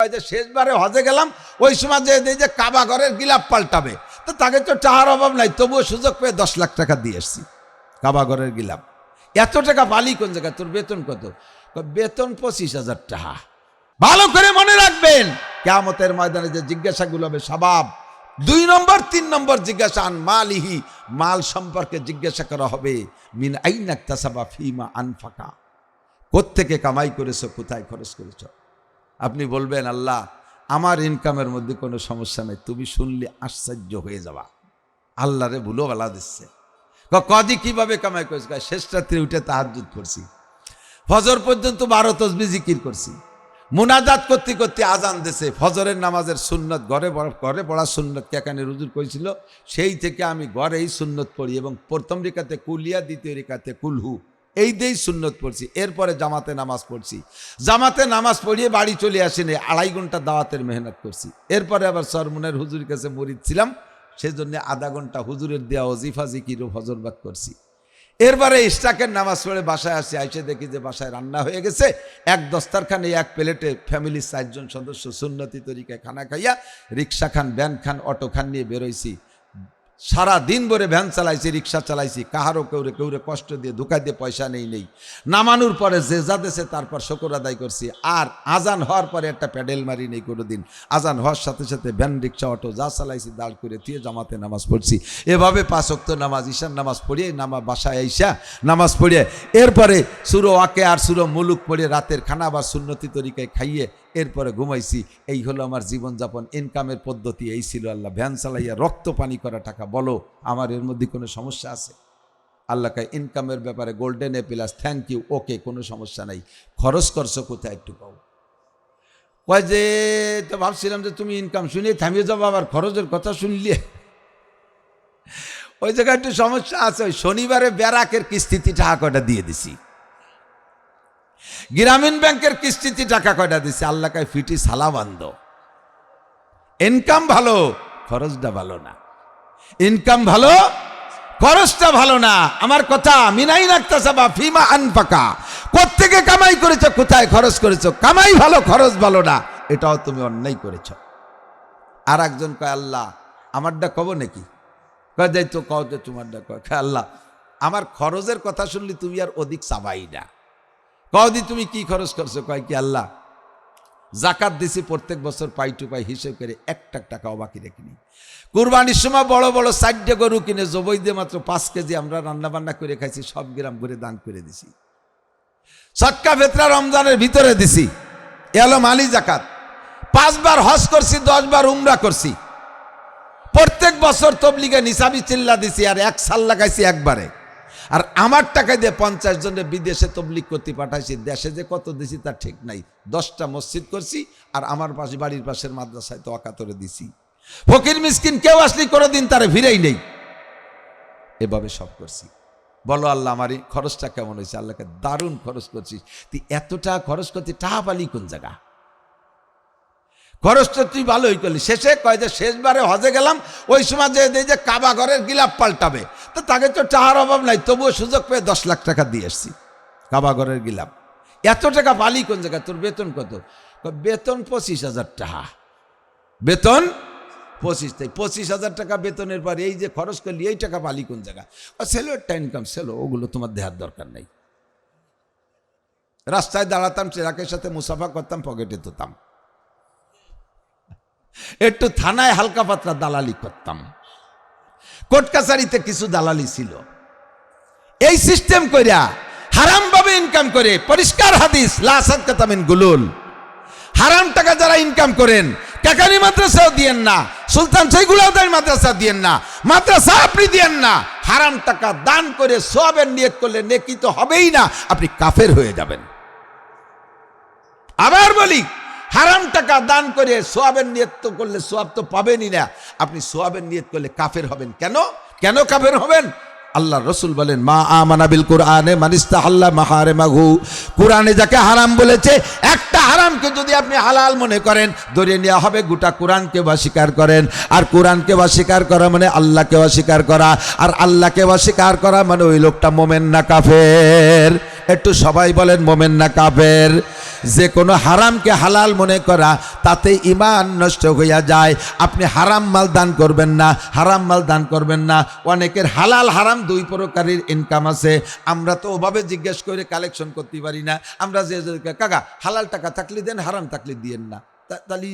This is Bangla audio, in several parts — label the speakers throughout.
Speaker 1: কয় যে শেষবারে হজে গেলাম, ওই সময় যে কাবা ঘরের গিলাপ পাল্টাবে, তো তাকে তো টাকার অভাব নাই, তবুও সুযোগ পেয়ে 10 লাখ টাকা দিয়ে এসছি কাবা ঘরের গিলাপ। এত টাকা পালি কোন জায়গায়? তোর বেতন কত? বেতন 25,000 টাকা। ভালো করে মনে রাখবেন, কিয়ামতের ময়দানে যে জিজ্ঞাসাগুলো হবে স্বভাব। 2 নম্বর 3 নম্বর জিজ্ঞাসা আন মালিহি, মাল সম্পর্কে জিজ্ঞাসা করা হবে। মিন আইনা ইকতাসাবা ফিমা আনফাকা, কোত্থেকে কামাই করেছো, কোথায় খরচ করেছো। আপনি বলবেন আল্লাহ আমার ইনকামের মধ্যে কোনো সমস্যা নেই, তুমি শুনলে আশ্চর্য হয়ে যাবা। আল্লাহরে ভুলো বলা দিচ্ছে। কদি কিভাবে কামাই করেছে? শেষ রাত্রে উঠে তাহাজ্জুদ করছি, ফজর পর্যন্ত 12 তাসবিহ জিকির করছি, মুনাজাত করতে করতে আজান দিছে, ফজরের নামাজের সুন্নত ঘরে পড়া সুন্নত কেখানে রুজুর করেছিল, সেই থেকে আমি ঘরেই সুন্নত পড়ি এবং প্রথম রিকাতে কুলিয়া, দ্বিতীয় রিকাতে কুলহু, এই দিয়েই সুন্নত পড়ছি। এরপরে জামাতে নামাজ পড়ছি, জামাতে নামাজ পড়িয়ে বাড়ি চলে আসিনি, 2.5 ঘন্টা দাওয়াতের মেহনত করছি। এরপরে আবার সরমুনের হুজুরের কাছে মরিদ ছিলাম, সেই জন্য আধা ঘন্টা হুজুরের দেওয়া ওজিফা জিকির ও ফজরবাদ করছি। এরপরে ইশরাকের নামাজ পড়ে বাসায় আসি, আইসে দেখি যে বাসায় রান্না হয়ে গেছে, এক দস্তারখানে এক প্লেটে ফ্যামিলির 4 জন সদস্য সুন্নতি তরিকায় খানা খাইয়া রিক্সা খান, ভ্যান খান, অটো খান নিয়ে বেরোইছি। সারা দিন ভরে ভ্যান চালাইছি, রিক্সা চালাইছি, কাহারও কেউরে কষ্ট দিয়ে ধোকা দিয়ে পয়সা নেই। নামানোর পরে যে যা দেশে তারপর শুকর আদায় করছি। আর আজান হওয়ার পরে একটা প্যাডেল মারি নেই কোনোদিন। আজান হওয়ার সাথে সাথে ভ্যান, রিক্সা, অটো যা চালাইছি দাঁড় করে দিয়ে জামাতে নামাজ পড়ছি। এভাবে 5 ওয়াক্ত নামাজ, ঈশার নামাজ পড়িয়ে বাসায় আইসা নামাজ পড়িয়ে এরপরে সুরো ওয়াকে আর সুরো মুলুক পড়ে রাতের খানা বা সুন্নতি তরিকায় খাইয়ে এরপরে ঘুমাইছি। এই হলো আমার জীবনযাপন, ইনকামের পদ্ধতি এই ছিল। আল্লাহ ভ্যান চালাইয়া রক্ত পানি করা টাকা, বলো আমার এর মধ্যে কোনো সমস্যা আছে? আল্লাহকে ইনকামের ব্যাপারে golden A plus, thank you, okay, কোনো সমস্যা নাই। খরচ করছো কোথায় একটু পাও? কয় যে তো ভাবছিলাম যে তুমি ইনকাম শুনিয়ে থামিয়ে যাবো, আবার খরচের কথা শুনলে ওই জায়গায় একটু সমস্যা আছে। ওই শনিবারে ব্যারাকের কিস্তিতে টাকা কয়টা দিয়ে দিছি, গ্রামীণ ব্যাংকের কিস্তিতে টাকা কয়টা দিছি। আল্লাহ কায় ফিটি সালা বান্ধ। ইনকাম ভালো, খরচটা ভালো না। ইনকাম ভালো, খরচটা ভালো না। আমার কথা, মিনাইন ইকতাসাবা ফিমা আনফাকা, কোত্থেকে কামাই করেছো, কোথায় খরচ করেছো। কামাই ভালো, খরচ ভালো না, এটাও তুমি অন্যায় করেছো। আর একজন কয় আল্লাহ আমারটা কব নাকি? কয় যাই তো কও, তোমারটা কয়। আল্লাহ আমার খরচের কথা শুনলি তুমি আর অধিক চাবাই না। কদি তুমি কি খরচ করছো? কয় কি আল্লাহ জাকাত দিছি প্রত্যেক বছর পাই টু পাই হিসেব করে 1 টাকাও বাকি রেখিনি। কুরবানির সময় বড় বড় 4টে গরু কিনে জবই দিয়ে মাত্র 5 কেজি আমরা রান্না বান্না করে খাইছি, সব গ্রাম ঘুরে দান করে দিছি। সদকা ফিতরা রমজানের ভিতরে দিছি, এলো মালি জাকাত। 5 বার হজ করছি, 10 বার উমরা করছি। প্রত্যেক বছর তবলিগে নিসাবি চিল্লা দিছি, আর 1 সাল লাগাইছি একবারে। আর আমার টাকায় দিয়ে 50 জনের বিদেশে তবলিগ করতে পাঠাইছি। দেশে যে কত দিছি তার ঠিক নাই। 10টা মসজিদ করছি, আর আমার পাশে বাড়ির পাশের মাদ্রাসায় তো অকাতরে দিছি। ফকির মিসকিন কেউ আসলে কোনোদিন তারে ভিড়েই নেই। এভাবে সব করছি। বলো আল্লাহ আমার এই খরচটা কেমন হয়েছে? আল্লাহকে দারুণ খরচ করছিস। তুই এতটা খরচ করতে টাকা পালি কোন জায়গা? খরচটা তুই ভালোই করলি। শেষে কয় যে শেষবারে হজে গেলাম, ওই সময় যে কাবা ঘরের গিলাপ পাল্টাবে, তো তাকে তো টাকার অভাব নাই, তবুও সুযোগ পেয়ে 10 লাখ টাকা দিয়ে এসছি কাবা ঘরের গিলাপ। এত টাকা পালি কোন জায়গায়? তোর বেতন কত? বেতন 25,000 টাকা। বেতন 25,000 টাকা বেতনের পর এই যে খরচ করলি, এই টাকা পালি কোন জায়গা? ছেলে একটা ইনকাম ছিল, ওগুলো তোমার দেওয়ার দরকার নেই। রাস্তায় দাঁড়াতাম, চেরাকের সাথে মুসাফা করতাম, পকেটে তুতাম, একটু থানায় হালকা পাতলা দালালি করতাম, কোর্ট কাছারিতে কিছু দালালি ছিল। এই সিস্টেম কইরা হারাম ভাবে ইনকাম করে, পরিষ্কার হাদিস লা সাদকাতা মিন গুলুল, হারাম টাকা যারা ইনকাম করেন, কাকানি মাদ্রাসাও দিয়েন না, সুলতান সৈয়দুল্লাহ মাদ্রাসা দিয়েন না, মাদ্রাসা আপনি দিয়েন না। হারাম টাকা দান করে সওয়াবের নিয়ত করলে নেকি তো হবেই না, আপনি কাফের হয়ে যাবেন। আবার বলি, হারাম টাকা দান করে সওয়াবের নিয়ত তো করলে সওয়াব তো পাবেনই না, আপনি সওয়াবের নিয়ত করলে কাফের হবেন। কেন কেন কাফের হবেন? আল্লাহ রসুল বলেন মা আমানা বিল কুরআনে মান ইস্তাহাল্লা মাহারিমাহু, কুরআনে যাকে হারাম বলেছে, একটা হারামকে যদি আপনি হালাল মনে করেন, ধরে নেওয়া হবে গোটা কোরআনকে অস্বীকার করেন। আর কোরআনকে অস্বীকার করা মানে আল্লাহকে অস্বীকার করা, আর আল্লাহকে অস্বীকার করা মানে ওই লোকটা মোমেন না কাফের। একটু সবাই বলেন মোমেন না কাফের? যে কোনো হারামকে হালাল মনে করা, তাতে ঈমান নষ্ট হইয়া যায়। আপনি হারাম মাল দান করবেন না, হারাম মাল দান করবেন না। অনেকের হালাল হারাম দুই প্রকারের ইনকাম আছে। আমরা তো ওভাবে জিজ্ঞেস করে কালেকশন করতে পারি না। আমরা যে কাকা হালাল টাকা থাকলে দেন, হারাম থাকলে দিয়েন না, তাহলে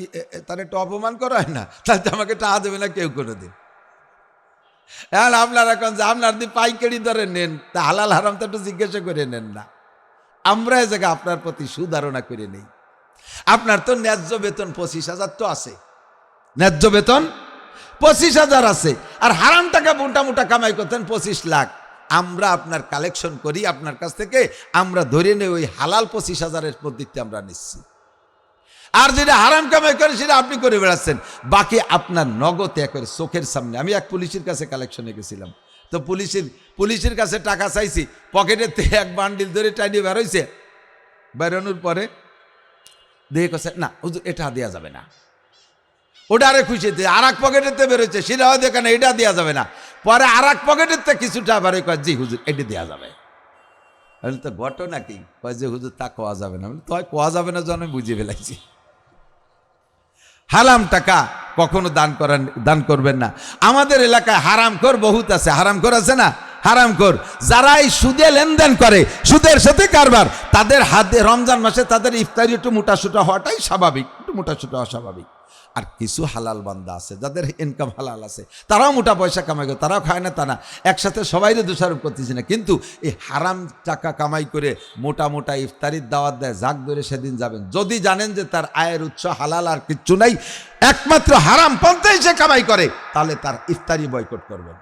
Speaker 1: তার একটু অপমান করা হয় না? তাহলে আমাকে টাকা দেবে না কেউ করে দিন। এখন আপনারা এখন যে আপনার দিয়ে পাইকারি ধরে নেন, তা হালাল হারাম তো একটু জিজ্ঞাসা করে নেন না। আমরা এই জায়গায় আপনার প্রতি সুধারণা করে নেই। আপনার তো ন্যায্য বেতন 25,000 তো আছে, ন্যায্য বেতন 25,000 আছে, আর হারাম টাকা মোটা মোটা কামাই করতেন 25 লাখ। আমরা আপনার কালেকশন করি আপনার কাছ থেকে, আমরা ধরে নেই ওই হালাল 25,000-এর পদ্ধতিতে আমরা নিচ্ছি। আর যেটা হারাম কামাই করে সেটা আপনি করে বেড়াচ্ছেন। বাকি আপনার নগদ করে চোখের সামনে। আমি এক পুলিশের কাছে কালেকশনে গেছিলাম, তো পুলিশের কাছে টাকা চাইছি, পকেটের থেকে এক বান্ডিল ধরে টাইনিয়ে বেরোইছে। বেরোনোর পরে দেখে কাছে না হুজুর এটা দেওয়া যাবে না, ওটা আরে খুশিতে আর এক পকেটের থেকে বেরোচ্ছে, সেটাও দেখে না এটা দেওয়া যাবে না। পরে আর এক পকেটের থেকে কিছুটা বেরোয় কয় জি হুজুর এটা দেওয়া যাবে। আমি তো ঘটনা কি কয় যে হুজুর তা কোয়া যাবে না। তো কোয়া যাবে না যেন বুঝে ফেলাইছি। হারাম টাকা কখনো দান করবেন না। আমাদের এলাকায় হারামখোর বহুত আছে। হারামখোর আছে না? হারামখোর যারা এই সুদে লেনদেন করে, সুদের সাথে কারবার, তাদের হাতে রমজান মাসে তাদের ইফতারি একটু মোটাসোটা হওয়াটাই স্বাভাবিক, একটু মোটাসোটা হওয়া স্বাভাবিক। আর কিছু হালাল বান্দা আছে যাদের ইনকাম হালাল আছে, তারাও মোটা পয়সা কামাই করে, তারাও খায় না তা না, একসাথে সবাইরে দোষারোপ করতেছি না। কিন্তু এই হারাম টাকা কামাই করে মোটা মোটা ইফতারির দাওয়াত দেয়, জাগ ধরে সেদিন যাবেন। যদি জানেন যে তার আয়ের উৎস হালাল আর কিচ্ছু নাই, একমাত্র হারাম পন্থায় সে কামাই করে, তাহলে তার ইফতারি বয়কট করবেন,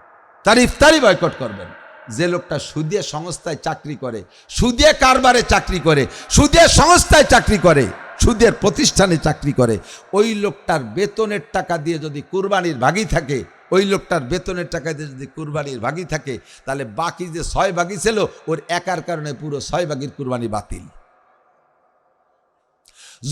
Speaker 1: তার ইফতারি বয়কট করবেন। যে লোকটা সুদে সংস্থায় চাকরি করে, সুদে কারবারে চাকরি করে, সুদে সংস্থায় চাকরি করে, সুদের প্রতিষ্ঠানে চাকরি করে, ওই লোকটার বেতনের টাকা দিয়ে যদি কুরবানির ভাগই থাকে, ওই লোকটার বেতনের টাকা দিয়ে যদি কুরবানির ভাগই থাকে, তাহলে বাকি যে 6 ভাগই ছিল ওর একার কারণে পুরো 6 ভাগের কুরবানি বাতিল।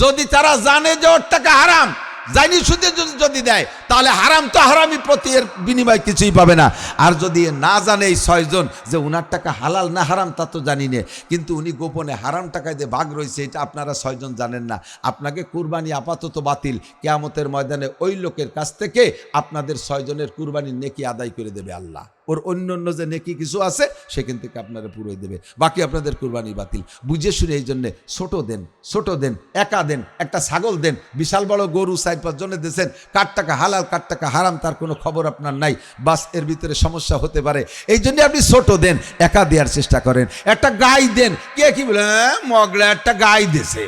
Speaker 1: যদি তারা জানে যে ওর টাকা হারাম, জানি সুদে যদি দেয়, তাহলে হারাম তো হারামই, প্রতি এর বিনিময় কিছুই পাবে না। আর যদি না জানে এই 6 জন যে উনার টাকা হালাল না হারাম তা তো জানি না, কিন্তু উনি গোপনে হারাম টাকায় দিয়ে ভাগ রয়েছে, এটা আপনারা 6 জন জানেন না, আপনাকে কুরবানি আপাতত বাতিল। কিয়ামতের ময়দানে ওই লোকের কাছ থেকে আপনাদের 6 জনের কুরবানির নেকি আদায় করে দেবে আল্লাহ। ওর অন্য যে নেকি কিছু আছে সেখান থেকে আপনারা পুরোই দেবে, বাকি আপনাদের কুরবানি বাতিল। বুঝে শুনে এই জন্যে ছোট দেন, একা দেন, একটা ছাগল দেন, বিশাল বড় গরু 4-5 জনে দিয়েছেন, কার টাকা হালাল কার টাকা হারাম তার কোনো খবর আপনার নাই, বাস এর ভিতরে সমস্যা হতে পারে। এই জন্য আপনি ছোট দেন, একা দেওয়ার চেষ্টা করেন। একটা গাই দেন, কে কি বলে মগলা একটা গাই দিছে,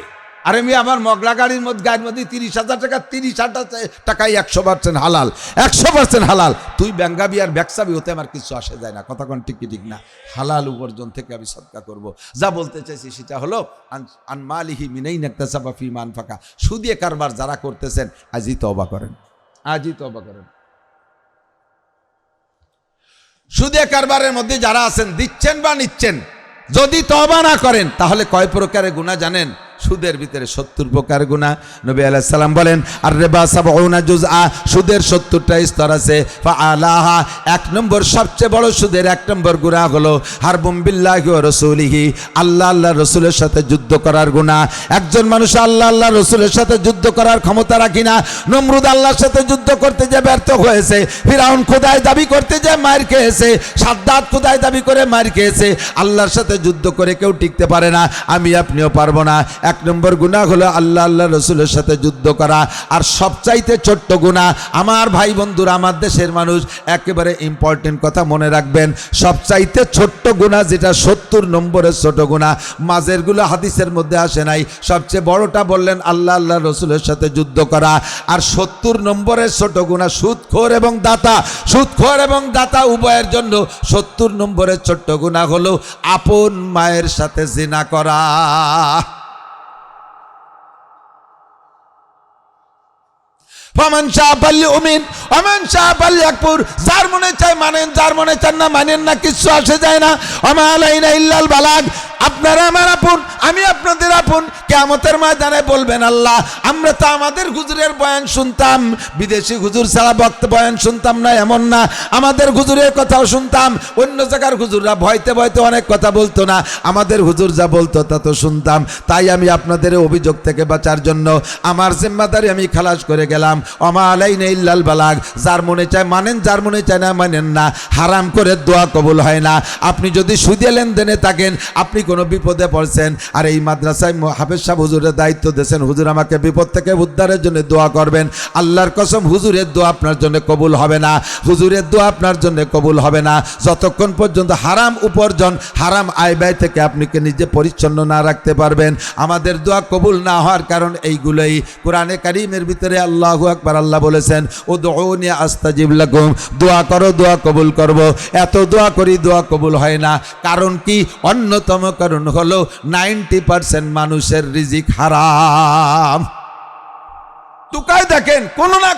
Speaker 1: আরে আমি আমার মগলা গাড়ির মধ্যে 30,000 টাকা, 30,000 টাকায় 100% হালাল, 100% হালাল। তুই ব্যাঙ্গাবি আর ব্যবসাবি, হতে আমার কিছু আসে যায় না। কথা কোন ঠিক না? হালাল উপার্জন থেকে আমি সদকা করব। যা বলতে চাইছি সেটা হলো আন মালিহি মিনাইন ইকতাসাবা ফি মান ফাকা। সুদে কারবার যারা করতেছেন আজই তওবা করেন, আজই তওবা করেন। সুদে কারবারের মধ্যে যারা আছেন, দিচ্ছেন বা নিচ্ছেন, যদি তওবা না করেন তাহলে কয় প্রকারের গুনাহ জানেন? সুদের ভিতরে 70 প্রকার গুনাহ। নবী আলাইহিস সালাম বলেন আর রিবা 70 জুজআ, সুদের 70টা স্তর আছে। ফাআলাহা, 1 নম্বর সবচেয়ে বড় সুদের 1 নম্বর গুনাহ হলো হারবুম বিল্লাহি ওয়া রাসূলিহি, আল্লাহ আল্লাহর রাসূলের সাথে যুদ্ধ করার গুনাহ। একজন মানুষ আল্লাহ আল্লাহর রাসূলের সাথে যুদ্ধ করার ক্ষমতা রাখি না। নমরুদ আল্লাহর সাথে যুদ্ধ করতে যে ব্যর্থ হয়েছে, ফিরাউন খোদাই দাবি করতে যে মার খেয়েছে, সাদ্দাত খোদাই দাবি করে মার খেয়েছে, আল্লাহর সাথে যুদ্ধ করে কেউ টিকতে পারে না, আমি আপনিও পারবো না। 1 নম্বর গুনাহ হলো আল্লাহ আল্লাহ রসুলের সাথে যুদ্ধ করা। আর সবচাইতে ছোট্ট গুনাহ, আমার ভাই বন্ধুরা, আমার দেশের মানুষ, একেবারে ইম্পর্টেন্ট কথা মনে রাখবেন, সবচাইতে ছোট্ট গুনাহ যেটা 70 নম্বরের ছোট গুনাহ, মাঝের গুলো হাদিসের মধ্যে আসে নাই, সবচেয়ে বড়টা বললেন আল্লাহ আল্লাহ রসুলের সাথে যুদ্ধ করা। আর 70 নম্বরের ছোট গুনাহ সুদখোর এবং দাতা, সুদখোর এবং দাতা উভয়ের জন্য 70 নম্বরের ছোট্ট গুনাহ হলো আপন মায়ের সাথে জিনা করা। ফামান শাআ ফালইউমিন ওয়া মান শাআ ফালইয়াকফুর, যার মনে চায় মানেন, যার মনে চান না মানেন না, কিচ্ছু আসে যায় না। ওয়া মা আলাইনা ইল্লাল বালাগ, আপনারা আমার আপন, আমি আপনাদের আপন। কিয়ামতের ময়দানে বলবেন আল্লাহ আমরা তো আমাদের হুজুরের বয়ান শুনতাম, বিদেশি হুজুর ছাড়া বয়ান শুনতাম না এমন না, আমাদের হুজুরের কথাও শুনতাম। অন্য জায়গার হুজুররা ভয়তে ভয়তে অনেক কথা বলতো না, আমাদের হুজুর যা বলতো তা তো শুনতাম। তাই আমি আপনাদের অভিযোগ থেকে বাঁচার জন্য আমার জিম্মাদারি আমি খালাস করে গেলাম। ওমা আলাইনা ইল্লাল বালাগ। যার মনে চায় মানেন, যার মনে চায় না মানেন না। হারাম করে দোয়া কবুল হয় না। আপনি যদি সুদে লেনদেনে থাকেন, আপনি কোনো বিপদে পড়ছেন, আর এই মাদ্রাসায় হাফেজ সাহেব হুজুরের দায়িত্ব দিয়েছেন, হুজুর আমাকে বিপদ থেকে উদ্ধারের জন্য দোয়া করবেন, আল্লাহর কসম হুজুরের দোয়া আপনার জন্য কবুল হবে না, হুজুরের দোয়া আপনার জন্য কবুল হবে না যতক্ষণ পর্যন্ত হারাম উপার্জন, হারাম আয় ব্যয় থেকে আপনিকে নিজে পরিচ্ছন্ন না রাখতে পারবেন। আমাদের দোয়া কবুল না হওয়ার কারণ এইগুলোই। কোরআনে কারীমের ভিতরে আল্লাহু আকবার, আল্লাহ বলেছেন উদউনি আস্তাজিব লাকুম, দোয়া করো দোয়া কবুল করব। এত দোয়া করি দোয়া কবুল হয় না, কারণ কি? অন্যতম কারণ হলো 90% মানুষের রিজিক হারাম। তুকায় দেখেন কোনো না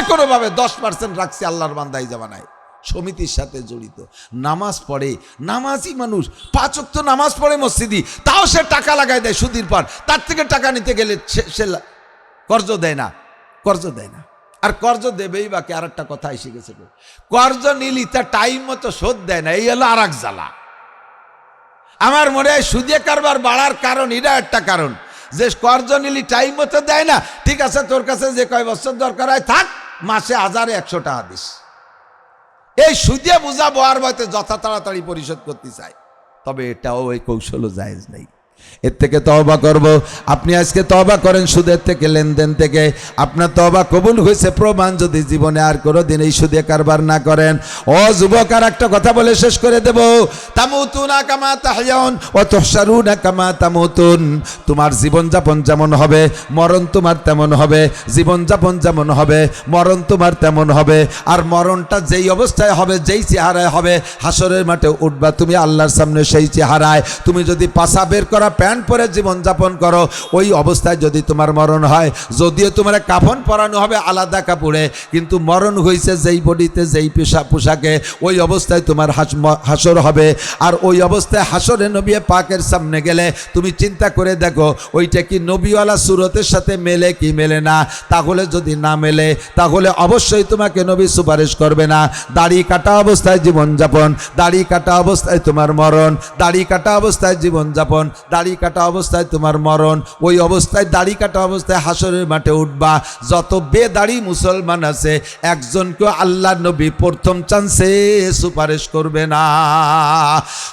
Speaker 1: কোনোভাবে 10% রাখছে আল্লাহর বান্দা এই জামানায়, সমিতির সাথে জড়িত, নামাজ পড়ে, নামাজি মানুষ, 5 ওয়াক্ত নামাজ পড়ে মসজিদি, তাও সে টাকা লাগায় দেয় সুদির পর। তার থেকে টাকা নিতে গেলে সে কর্জ দেয় না। আর কর্জ দেবেই বাকি। আর একটা কথা এসে গেছে, কর্জ নিলি তার টাইম মতো শোধ দেয় না, এই হলো আর এক জ্বালা। আমার মনে হয় সুদে কারবার বাড়ার কারণ এটা একটা কারণ, যে কর্জ নিলি টাইম মতো দেয় না। ঠিক আছে, তোর কাছে যে কয় বছর দরকার হয় থাক, মাসে 1000-100 টাকা দিস। এই সুদে বুঝাবো আর হয়তো যথা তাড়াতাড়ি পরিশোধ করতে চায়, তবে এটাও ওই কৌশলও জায়েজ নেই। এর থেকে তওবা করব। আপনি আজকে তওবা করেন সুদের থেকে, লেনদেন থেকে, আপনার তওবা কবুল হয়েছে প্রমাণ যদি জীবনে আর কোনোদিন এই সুদে কারবার না করেন। ও যুবক, আর একটা কথা বলে শেষ করে দেব, তামুতুনা কামা তাহয়াউন ওয়া তুহশারুনা কামা তামুতুন। তোমার জীবনযাপন যেমন হবে মরণ তোমার তেমন হবে, জীবনযাপন যেমন হবে মরণ তোমার তেমন হবে। আর মরণটা যেই অবস্থায় হবে, যেই চেহারায় হবে, হাসরের মাঠে উঠবা তুমি আল্লাহর সামনে সেই চেহারায়। তুমি যদি পাছা বের করা প্যান্ট পরে জীবনযাপন করো, ওই অবস্থায় যদি তোমার মরণ হয়, যদিও তোমার কাফন পরানো হবে আলাদা কাপড়ে, কিন্তু মরণ হয়েছে যেই বডিতে, যেই পোশাকে, ওই অবস্থায় তোমার হাসর হবে। আর ওই অবস্থায় হাসরে নবী পাকের সামনে গেলে তুমি চিন্তা করে দেখো, ওইটা কি নবীওয়ালা সুরতের সাথে মেলে কি মেলে না? তাহলে যদি না মেলে, তাহলে অবশ্যই তোমাকে নবী সুপারিশ করবে না। দাড়ি কাটা অবস্থায় জীবনযাপন, দাড়ি কাটা অবস্থায় তোমার মরণ, দাড়ি কাটা অবস্থায় জীবনযাপন, দাড়ি কাটা অবস্থায় তোমার মরণ। ওই অবস্থায় দাড়ি কাটা অবস্থায় হাসরের মাঠে উঠবা। যত বেদাড়ি মুসলমান আছে, একজনকেও আল্লাহ নবী প্রথম চান্সে সুপারিশ করবে না।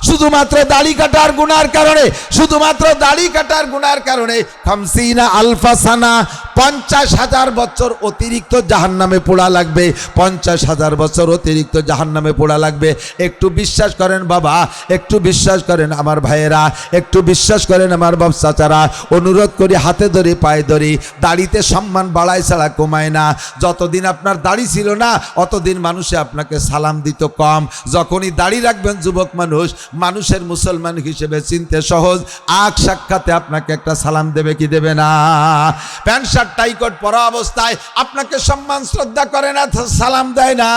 Speaker 1: শুধুমাত্র দাড়ি কাটার গুনার কারণে, শুধুমাত্র দাড়ি কাটার গুনার কারণে 50 আলফা সানা, 50,000 বছর অতিরিক্ত জাহান্নামে পোড়া লাগবে। 50,000 বছর অতিরিক্ত জাহান্নামে পোড়া লাগবে। একটু বিশ্বাস করেন বাবা, একটু বিশ্বাস করেন আমার ভাইয়েরা, একটু বিশ্বাস করেন আমার বাপ চাচারা। অনুরোধ করি, হাতে ধরি পায়ে ধরি, দাড়িতে সম্মান বাড়ায় ছাড়া কমায় না। যতদিন আপনার দাড়ি ছিল না, অতদিন মানুষে আপনাকে সালাম দিত কম। যখনই দাড়ি রাখবেন যুবক মানুষ, মানুষের মুসলমান হিসেবে চিনতে সহজ। আখ সাক্ষাতে আপনাকে একটা সালাম দেবে কি দেবে না? প্যান্ট শার্ট টাইকট পরা অবস্থায় আপনাকে সম্মান শ্রদ্ধা করে না, সালাম দেয় না।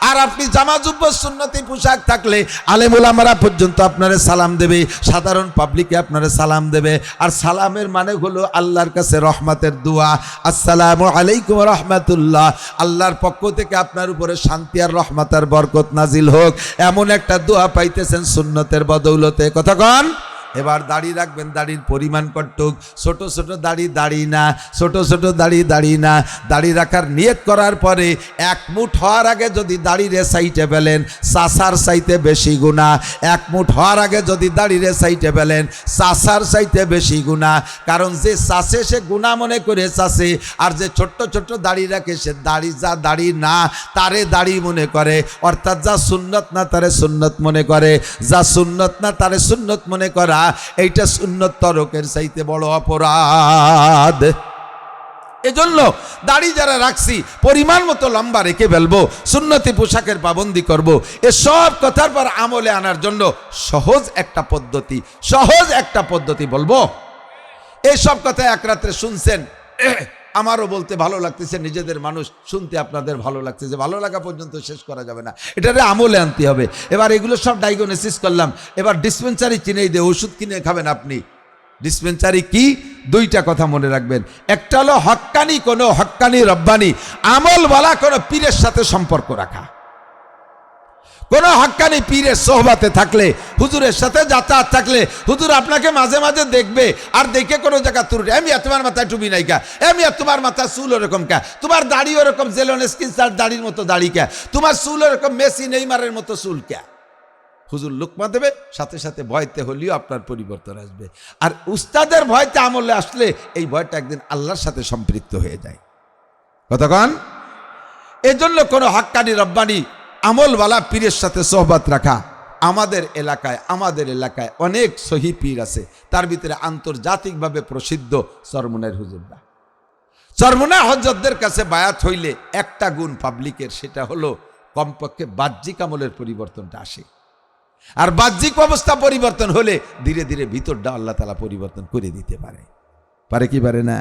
Speaker 1: আর আপনি জামা জুব্বর সুন্নতি পোশাক থাকলে আলেম ওলামারা পর্যন্ত আপনারে সালাম দেবে, সাধারণ পাবলিকে আপনারে সালাম দেবে। আর সালামের মানে হলো আল্লাহর কাছে রহমতের দোয়া, আসসালামু আলাইকুম রহমাতুল্লাহ, আল্লাহর পক্ষ থেকে আপনার উপরে শান্তি আর রহমত আর বরকত নাজিল হোক, এমন একটা দোয়া পাইতেছেন সুন্নতের বদৌলতে। কথা কন। এবার দাড়ি রাখবেন, দাড়ির পরিমাণ কতটুক? ছোট ছোট দাড়ি দাড়ি না, ছোট ছোট দাড়ি দাড়ি না। দাড়ি রাখার নিয়ত করার পরে 1 মুঠ হওয়ার আগে যদি দাড়িরে সাইটে ফেলেন, চাষার চাইতে বেশি গুনাহ। 1 মুঠ হওয়ার আগে যদি দাড়িরে সাইটে ফেলেন, চাষার চাইতে বেশি গুনাহ। কারণ যে চাষে সে গুনাহ মনে করে চাষে, আর যে ছোট্ট ছোট্ট দাড়ি রাখে সে দাড়ি, যা দাড়ি না তারে দাড়ি মনে করে। অর্থাৎ যা সুন্নত না তারে সুন্নত মনে করে, যা সুন্নত না তারে সুন্নত মনে করা, এইটা সুন্নত তরকের চাইতে বড় অপরাধ। এজন্য দাড়ি যারা রাখছি পরিমাণ মতো লম্বা রেখে ফেলবো, সুন্নতি পোশাকের পাবন্দি করব। এসব কথার পর আমলে আনার জন্য সহজ একটা পদ্ধতি বলবো। এসব কথা এক রাত্রে শুনছেন, আমারও বলতে ভালো লাগতেছে, নিজেদের মানুষ শুনতে আপনাদের ভালো লাগতেছে, ভালো লাগা পর্যন্ত শেষ করা যাবে না, এটারে আমলে আনতে হবে। এবার এগুলো সব ডায়াগনোসিস করলাম, এবার ডিসপেন্সারি চিনেই দিয়ে ওষুধ কিনে খাবেন আপনি। ডিসপেন্সারি কি? দুইটা কথা মনে রাখবেন, একটা হলো হক্কানি কোনো হক্কানি রব্বানি আমলওয়ালা কোনো পীরের সাথে সম্পর্ক রাখা। কোন হক্কানি পীরের সোহবাতে থাকলে, হুজুরের সাথে যাতায়াত থাকলে, হুজুর আপনাকে মাঝে মাঝে দেখবে আর দেখে কোনো জায়গা তুলবে, এমি তোমার মাথায় টুপি নাই কা, এমি তোমার মাথায় চুল ওরকম কা, তোমার দাড়ি ওরকম জেলন স্কিন দাড়ির মতো দাড়ি কা, তোমার চুল ওরকম মেসি নেইমারের মতো চুল কা। হুজুর লুকমা দেবে, সাথে সাথে ভয়তে হলেও আপনার পরিবর্তন আসবে। আর উস্তাদের ভয়তে আমলে আসলে এই ভয়টা একদিন আল্লাহর সাথে সম্পৃক্ত হয়ে যায়। কতক্ষণ? এজন্য কোনো হক্কানি রব্বানি আমলওয়ালা পীরের সাথে সোহবত রাখা। আমাদের এলাকায় অনেক সহি পীর আছে, তার ভিতরে আন্তর্জাতিকভাবে প্রসিদ্ধ চরমুনাইর হুজুররা। চরমুনাই হযরতদের কাছে বায়াত হইলে একটা গুণ পাবলিকের, সেটা হলো কমপক্ষে বাহ্যিক আমলের পরিবর্তনটা আসে। আর বাহ্যিক অবস্থা পরিবর্তন হলে ধীরে ধীরে ভিতরটা আল্লাহ তাআলা পরিবর্তন করে দিতে পারে কি পারে না?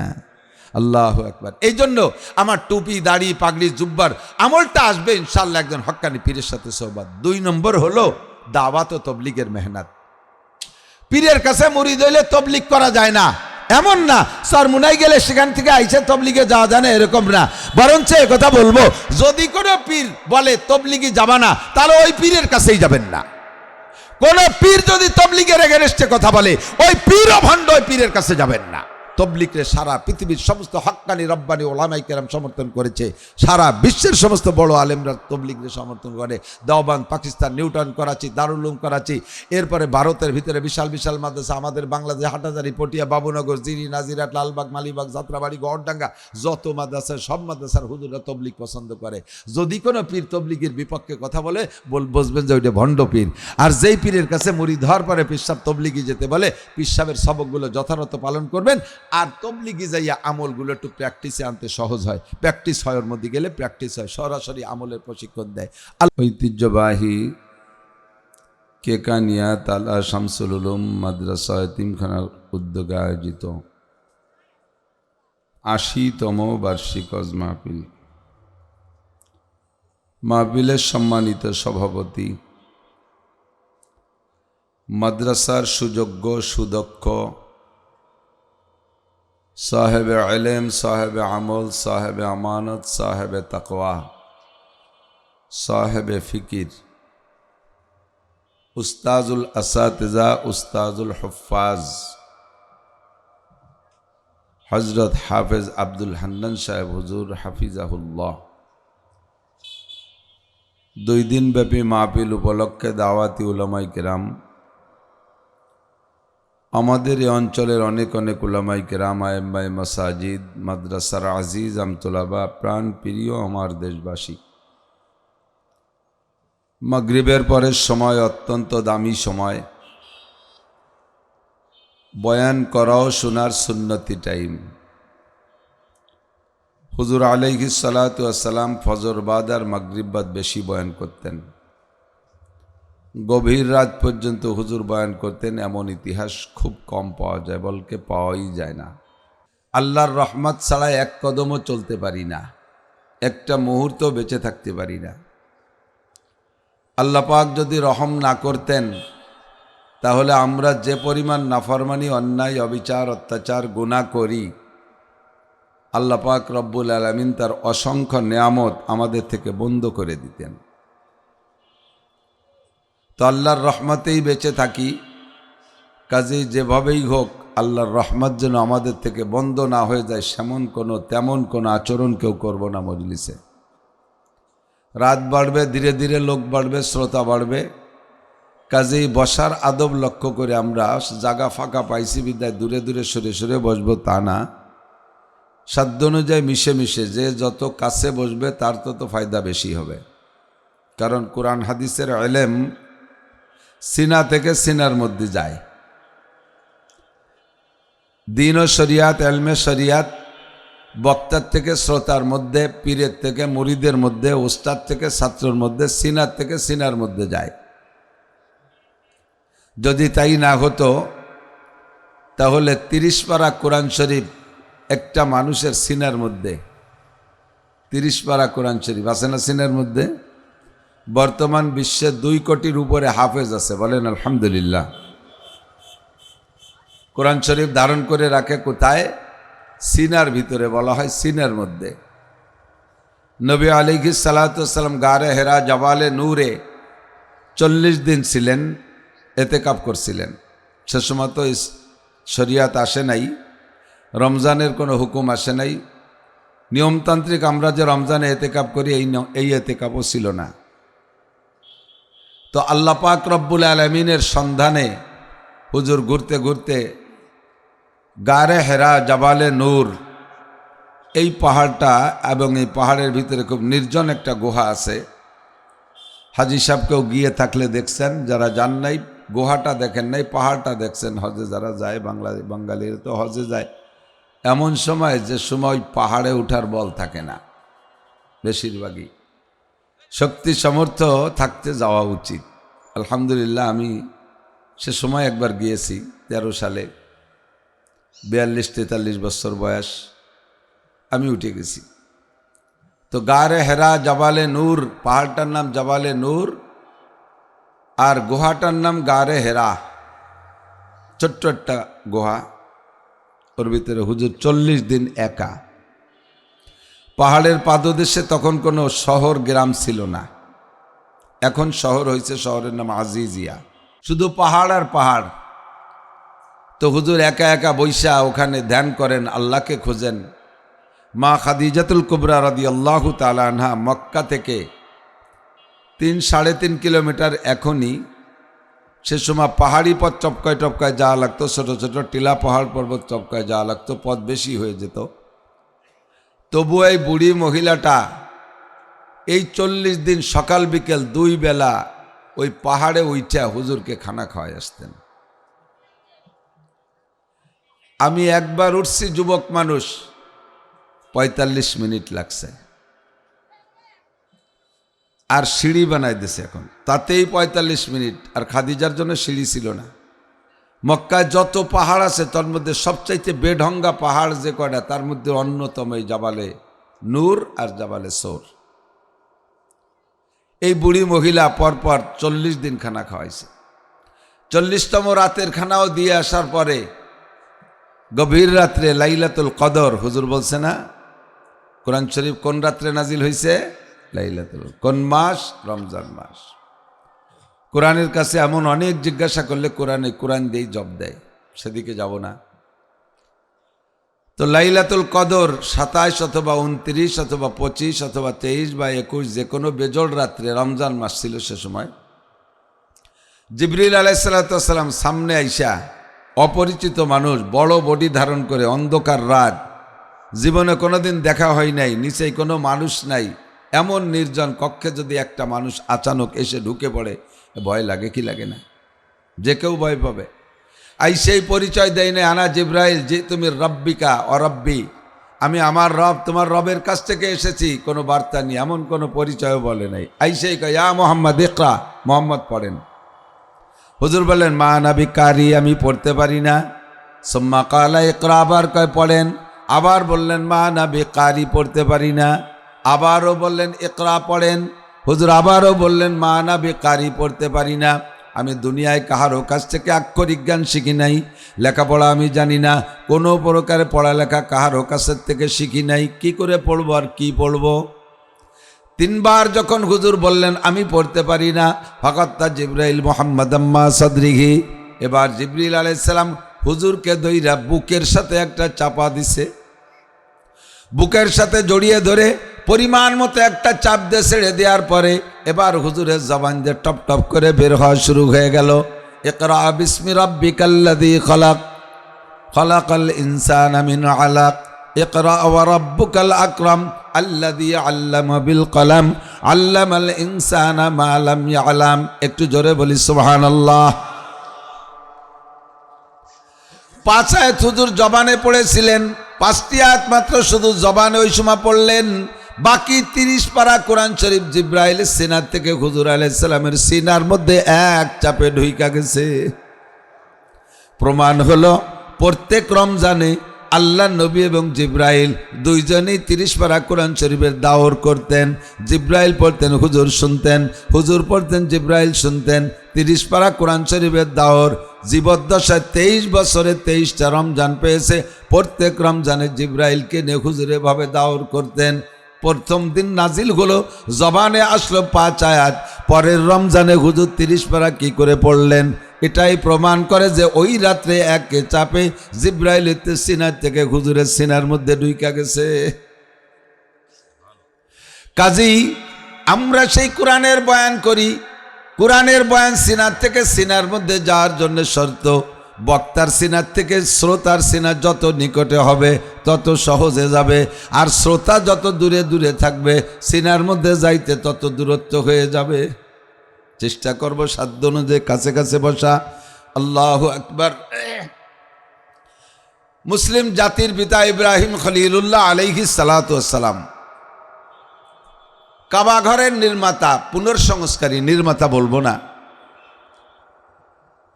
Speaker 1: আল্লাহু আকবার। এই জন্য আমার টুপি দাড়ি পাগড়ি জুব্বার আমলটা আসবে ইনশাআল্লাহ একজন হক্কানি পীরের সাথে সোহবত। 2 নম্বর হলো দাওয়াত ও তবলিগের মেহনত। পীরের কাছে মুরিদ হইলে তবলিগ করা যায় না এমন না, চরমুনাই গেলে সেখান থেকে আইসে তবলিগে যাওয়া যায় না এরকম না। বরঞ্চ কথা বলবো, যদি কোনো পীর বলে তবলিগে যাবা না, তাহলে ওই পীরের কাছেই যাবেন না। কোন পীর যদি তবলিগের এগেনস্টে কথা বলে, ওই পীর ভণ্ড, ওই পীরের কাছে যাবেন না। তবলিগকে সারা পৃথিবীর সমস্ত হক্কানি রব্বানি ওলামায়ে কেরাম সমর্থন করেছে, সারা বিশ্বের সমস্ত বড় আলেমরা তবলিগকে সমর্থন করে। দেওবন্দ পাকিস্তান, নিউটন করাচি, দারুল উলুম করাচি, এরপরে ভারতের ভিতরে বিশাল বিশাল মাদ্রাসা, আমাদের বাংলাদেশ হাটাজারি, পটিয়া, বাবুনগর, জিরি, নাজিরাট, লালবাগ, মালিবাগ, যাত্রাবাড়ি, গড়ডাঙ্গা, যত মাদ্রাসা, সব মাদ্রাসার হুজুররা তবলিগ পছন্দ করে। যদি কোনো পীর তবলিগের বিপক্ষে কথা বলে, বুঝবেন যে ওইটা ভণ্ড পীর। আর যেই পীরের কাছে মুরিদ হওয়ার পরে পীর সাহেব তবলিগি যেতে বলে, পীর সাহেবের সবকগুলো যথাযথ পালন করবেন। আর তবলিগি যাইয়া আমলগুলো একটু প্র্যাকটিসে আনতে সহজ হয়, প্র্যাকটিস হয়, ওর মধ্যে গেলে প্র্যাকটিস হয়, সরাসরি আমলের প্রশিক্ষণ দেয়। ঐতিহ্যবাহী কেকানিয়া তালা শামসুল উলুম মাদ্রাসা এতিমখানার উদ্যোগে আয়োজিত ৮০তম বার্ষিক হজ মাহফিল। মাহফিলের সম্মানিত সভাপতি, মাদ্রাসার সুযোগ্য সুদক্ষ সাহেবে ইলম, সাহেবে আমল, সাহেবে আমানত, সাহেবে তাকওয়া, সাহেবে ফিকির, উস্তাজুল আসাতিজা, উস্তাজুল হুফাজ হযরত হাফেজ আব্দুল হান্নান সাহেব হুজুর হাফিজাহুল্লাহ, 2 দিনব্যাপী মাহফিল উপলক্ষে দাওয়াতি উলামায়ে কেরাম, আমাদের এই অঞ্চলের অনেক অনেক উলামায়ে কেরাম, আইম্মায়ে মাসাজিদ, মাদ্রাসার আজিজ আমতুলাবা, প্রাণ প্রিয় আমার দেশবাসী, মাগরিবের পরের সময় অত্যন্ত দামি সময়, বয়ান করাও শোনার সুন্নতি টাইম। হুজুর আলাইহিস সালাতু ওয়াস সালাম ফজর বাদ আর মাগরিব বাদ বেশি বয়ান করতেন, গভীর রাত পর্যন্ত হুজুর বয়ান করতেন, এমন ইতিহাস খুব কম পাওয়া যায়, বলকে পাওয়াই যায় না। আল্লাহর রহমত ছাড়া এক কদমও চলতে পারি না, একটা মুহূর্ত বেঁচে থাকতে পারি না। আল্লাহ পাক যদি রহম না করতেন, তাহলে আমরা যে পরিমাণ নাফরমানি, অন্যায়, অবিচার, অত্যাচার, গুনাহ করি, আল্লাহ পাক রব্বুল আলামিন তার অসংখ্য নেয়ামত আমাদের থেকে বন্ধ করে দিতেন। তো আল্লাহর রহমতেই বেঁচে থাকি, কাজেই যেভাবেই হোক আল্লাহর রহমত যেন আমাদের থেকে বন্ধ না হয়ে যায়, তেমন কোনো আচরণ কেউ করব না মজলিসে। রাত বাড়বে, ধীরে ধীরে লোক বাড়বে, শ্রোতা বাড়বে, কাজেই বসার আদব লক্ষ্য করে আমরা জায়গা ফাঁকা পাইছি বিদায় দূরে দূরে সরে সরে বসবো তা না, সাধ্য অনুযায়ী মিশে মিশে, যে যত কাছে বসবে তার তত ফায়দা বেশি হবে। কারণ কোরআন হাদিসের ইলম সিনা থেকে সিনার মধ্যে যায়। দ্বীন ও শরিয়াত, ইলমে শরিয়াত বক্তার থেকে শ্রোতার মধ্যে, পীরের থেকে মুরিদের মধ্যে, উস্তাদ থেকে ছাত্রর মধ্যে, সিনার থেকে সিনার মধ্যে যায়। যদি তাই না হতো, তাহলে 30 পারা কোরআন শরীফ একটা মানুষের সিনার মধ্যে 30 পারা কোরআন শরীফ আছে না? সিনার মধ্যে বর্তমান বিশ্বে 2 কোটির উপরে হাফেজ আছে, বলেন আলহামদুলিল্লাহ। কোরআন শরীফ ধারণ করে রাখে কোথায়? সিনার ভিতরে, বলা হয় সিনার মধ্যে। নবী আলাইহিস সালাতু ওয়াস সালাম গারে হেরা জাবালে নূরে 40 দিন ছিলেন, এতেকাফ করছিলেন। সে সময় তো শরিয়াত আসে নাই, রমজানের কোনো হুকুম আসে নাই। নিয়মতান্ত্রিক আমরা যে রমজানে এতেকাফ করি এই এতেকাফও ছিল না। তো আল্লাহ পাক রব্বুল আলামিনের সন্ধানে হুজুর ঘুরতে ঘুরতে গারে হেরা জাবালে নূর এই পাহাড়টা, এবং এই পাহাড়ের ভিতরে খুব নির্জন একটা গুহা আছে। হাজি সাহেবকেও গিয়ে থাকলে দেখছেন, যারা যান নাই গুহাটা দেখেন নাই, পাহাড়টা দেখছেন। হজে যারা যায়, বাঙালির তো হজে যায় এমন সময় যে সময় পাহাড়ে ওঠার বল থাকে না, বেশিরভাগই শক্তি সামর্থ্য থাকতে যাওয়া উচিত। আলহামদুলিল্লাহ আমি সে সময় একবার গিয়েছি 13 সালে, 42-43 বছর বয়স, আমি উঠে গেছি। তো গারে হেরা জাবালে নূর, পাহাড়টার নাম জাবালে নূর আর গুহাটার নাম গারে হেরা। ছোট্ট একটা গুহা, ওর ভিতরে হুজুর 40 দিন একা। পাহাড়ের পাদদেশে তখন কোনো শহর গ্রাম ছিল না, এখন শহর হয়েছে, শহরের নাম আজিজিয়া, শুধু পাহাড় আর পাহাড়। তো হুজুর একা একা বৈশা ওখানে ধ্যান করেন, আল্লাহকে খোঁজেন। মা খাদিজাতুল কুবরা রাদিয়াল্লাহু তাআলা আনহা মক্কা থেকে 3-3.5 কিলোমিটার, এখনই সে সময় পাহাড়ি পথ টপকায় টপকায় যাওয়া লাগতো, ছোট ছোট টিলা পাহাড় পর্বত টপকায় যাওয়া লাগতো, পথ বেশি হয়ে যেত। তবু এই বুড়ি মহিলাটা এই 40 দিন সকাল বিকেল 2 বেলা ওই পাহাড়ে উঠা হুজুরকে খানা খাওয়াই আসতেন। আমি একবার উঠছি, যুবক মানুষ, 45 মিনিট লাগছে। আর সিঁড়ি বানাই দিছে এখন, তাতেই 45 মিনিট। আর খাদিজার জন্য সিঁড়ি ছিল না। মক্কায় যত পাহাড় আছে তার মধ্যে সবচাইতে বেঢঙ্গা পাহাড় যে কয়টা, তার মধ্যে অন্যতম এই জাবালে নূর আর জাবালে সৌর। এই বুড়ি মহিলা পরপর 40 দিন খানা খাওয়াইছে। 40তম রাতের খানাও দিয়ে আসার পরে গভীর রাত্রে লাইলাতুল কদর, হুজুর বলছে না কোরআন শরীফ কোন রাত্রে নাজিল হয়েছে? লাইলাতুল, কোন মাস? রমজান মাস। কোরআনের কাছে এমন অনেক জিজ্ঞাসা করলে কোরআন দিয়েই জব দেয়, সেদিকে যাব না। তো লাইলাতুল কদর 27 অথবা 29 অথবা 25 অথবা 23 বা 21, যে কোনো বেজোড় রাত্রে, রমজান মাস ছিল সে সময়। জিবরিল আলাইহিস সালাতু ওয়াস সালাম সামনে আইসা, অপরিচিত মানুষ, বড় বডি ধারণ করে, অন্ধকার রাত, জীবনে কোনোদিন দেখা হয় নাই, নিচেই কোনো মানুষ নাই, এমন নির্জন কক্ষে যদি একটা মানুষ আচানক এসে ঢুকে পড়ে, ভয় লাগে কি লাগে না? যে কেউ ভয় পাবে। সেই পরিচয় দেয় না, আনা জিব্রাইল, যে তুমি রব্বিকা অরব্বি, আমি আমার রব, তোমার রবের কাছ থেকে এসেছি, কোনো বার্তা নিয়ে, এমন কোনো পরিচয়ও বলে নাই। সেই কয় ইয়া মুহাম্মদ ইকরা, মোহাম্মদ পড়েন। হুজুর বললেন মা নাবি কারি, আমি পড়তে পারি না। সুম্মা কালা ইকরা, আবার কয় পড়েন। আবার বললেন মা নাবি কারি, পড়তে পারি না। আবারও বললেন ইকরা, পড়েন। হুজুর আবারও বললেন মা নাবি কারি, পড়তে পারি না। আমি দুনিয়ায় কাহারও কাছ থেকে আক্ষরিক জ্ঞান শিখি নাই, লেখাপড়া আমি জানি না, কোনো প্রকারে পড়ালেখা কাহারও কাছের থেকে শিখি নাই, কি করে পড়বো আর কি পড়বো? 3 বার যখন হুজুর বললেন আমি পড়তে পারি না, ফাকাত্তা জিব্রাইল মুহাম্মাদ আম্মা সাদরিহি, এবার জিবরিল আলাইহিস সালাম হুজুরকে দইরা বুকের সাথে একটা চাপা দিছে, বুকের সাথে জড়িয়ে ধরে পরিমাণ মতো একটা চাপ দিয়ে ছেড়ে দেওয়ার পরে এবার হুজুরের জবান দিয়ে টপ টপ করে বের হওয়া শুরু হয়ে গেল। ইকরা বিসমি রাব্বিকাল্লাযী খালাক, খালাকাল ইনসানা মিন আলাক, ইকরা ওয়া রাব্বুকাল আকরাম আল্লাযী আল্লামা বিল কলম আল্লামাল ইনসানা মা লাম ইয়ালাম। একটু জোরে বলি সুবহানাল্লাহ। 5 আয়াত হুজুর জবানে পড়েছিলেন, 5টি আয়াত মাত্র শুধু জবানে ওই সময় পড়লেন। বাকি 30 পারা কোরআন শরীফ জিব্রাইলের সিনার থেকে হুজুর আলাইহিস সালামের সিনার মধ্যে এক চাপে ঢুইকা গেছে। প্রমাণ হলো প্রত্যেক রমজানে আল্লাহ নবী এবং জিব্রাইল দুইজনেই 30 পারা কোরআন শরীফের দাওর করতেন। জিব্রাইল পড়তেন, হুজুর শুনতেন, হুজুর পড়তেন, জিব্রাইল শুনতেন। 30 পারা কোরআন শরীফের দাওর জীবদ্দশায় 23 বছরে 23টা রমজান পেয়েছে। প্রত্যেক রমজানে জিব্রাইলকে নিয়ে হুজুর এভাবে দাওর করতেন। প্রথম দিন নাজিল হলো, জবানে আসলো 5 আয়াত। পরের রমজানে হুজুর 30 পারা কি করে পড়লেন? এটাই প্রমাণ করে যে ওই রাত্রে একে চাপে জিব্রাইল সিনার থেকে হুজুরের সিনার মধ্যে ঢুইকা গেছে। কাজী আমরা সেই কোরআনের বয়ান করি, কোরআনের বয়ান সিনার থেকে সিনার মধ্যে যাওয়ার জন্য শর্ত বক্তার সিনার থেকে শ্রোতার সিনার যত নিকটে হবে তত সহজে যাবে, আর শ্রোতা যত দূরে দূরে থাকবে সিনার মধ্যে যাইতে তত দূরত্ব হয়ে যাবে। চেষ্টা করব সাধ্য অনুযায়ী কাছে কাছে বসা। আল্লাহু আকবার। মুসলিম জাতির পিতা ইব্রাহিম খলিলুল্লাহ আলাইহিস সালাতু ওয়াসসালাম কাবা ঘরের নির্মাতা, পুনর্সংস্কারী, নির্মাতা বলবো না।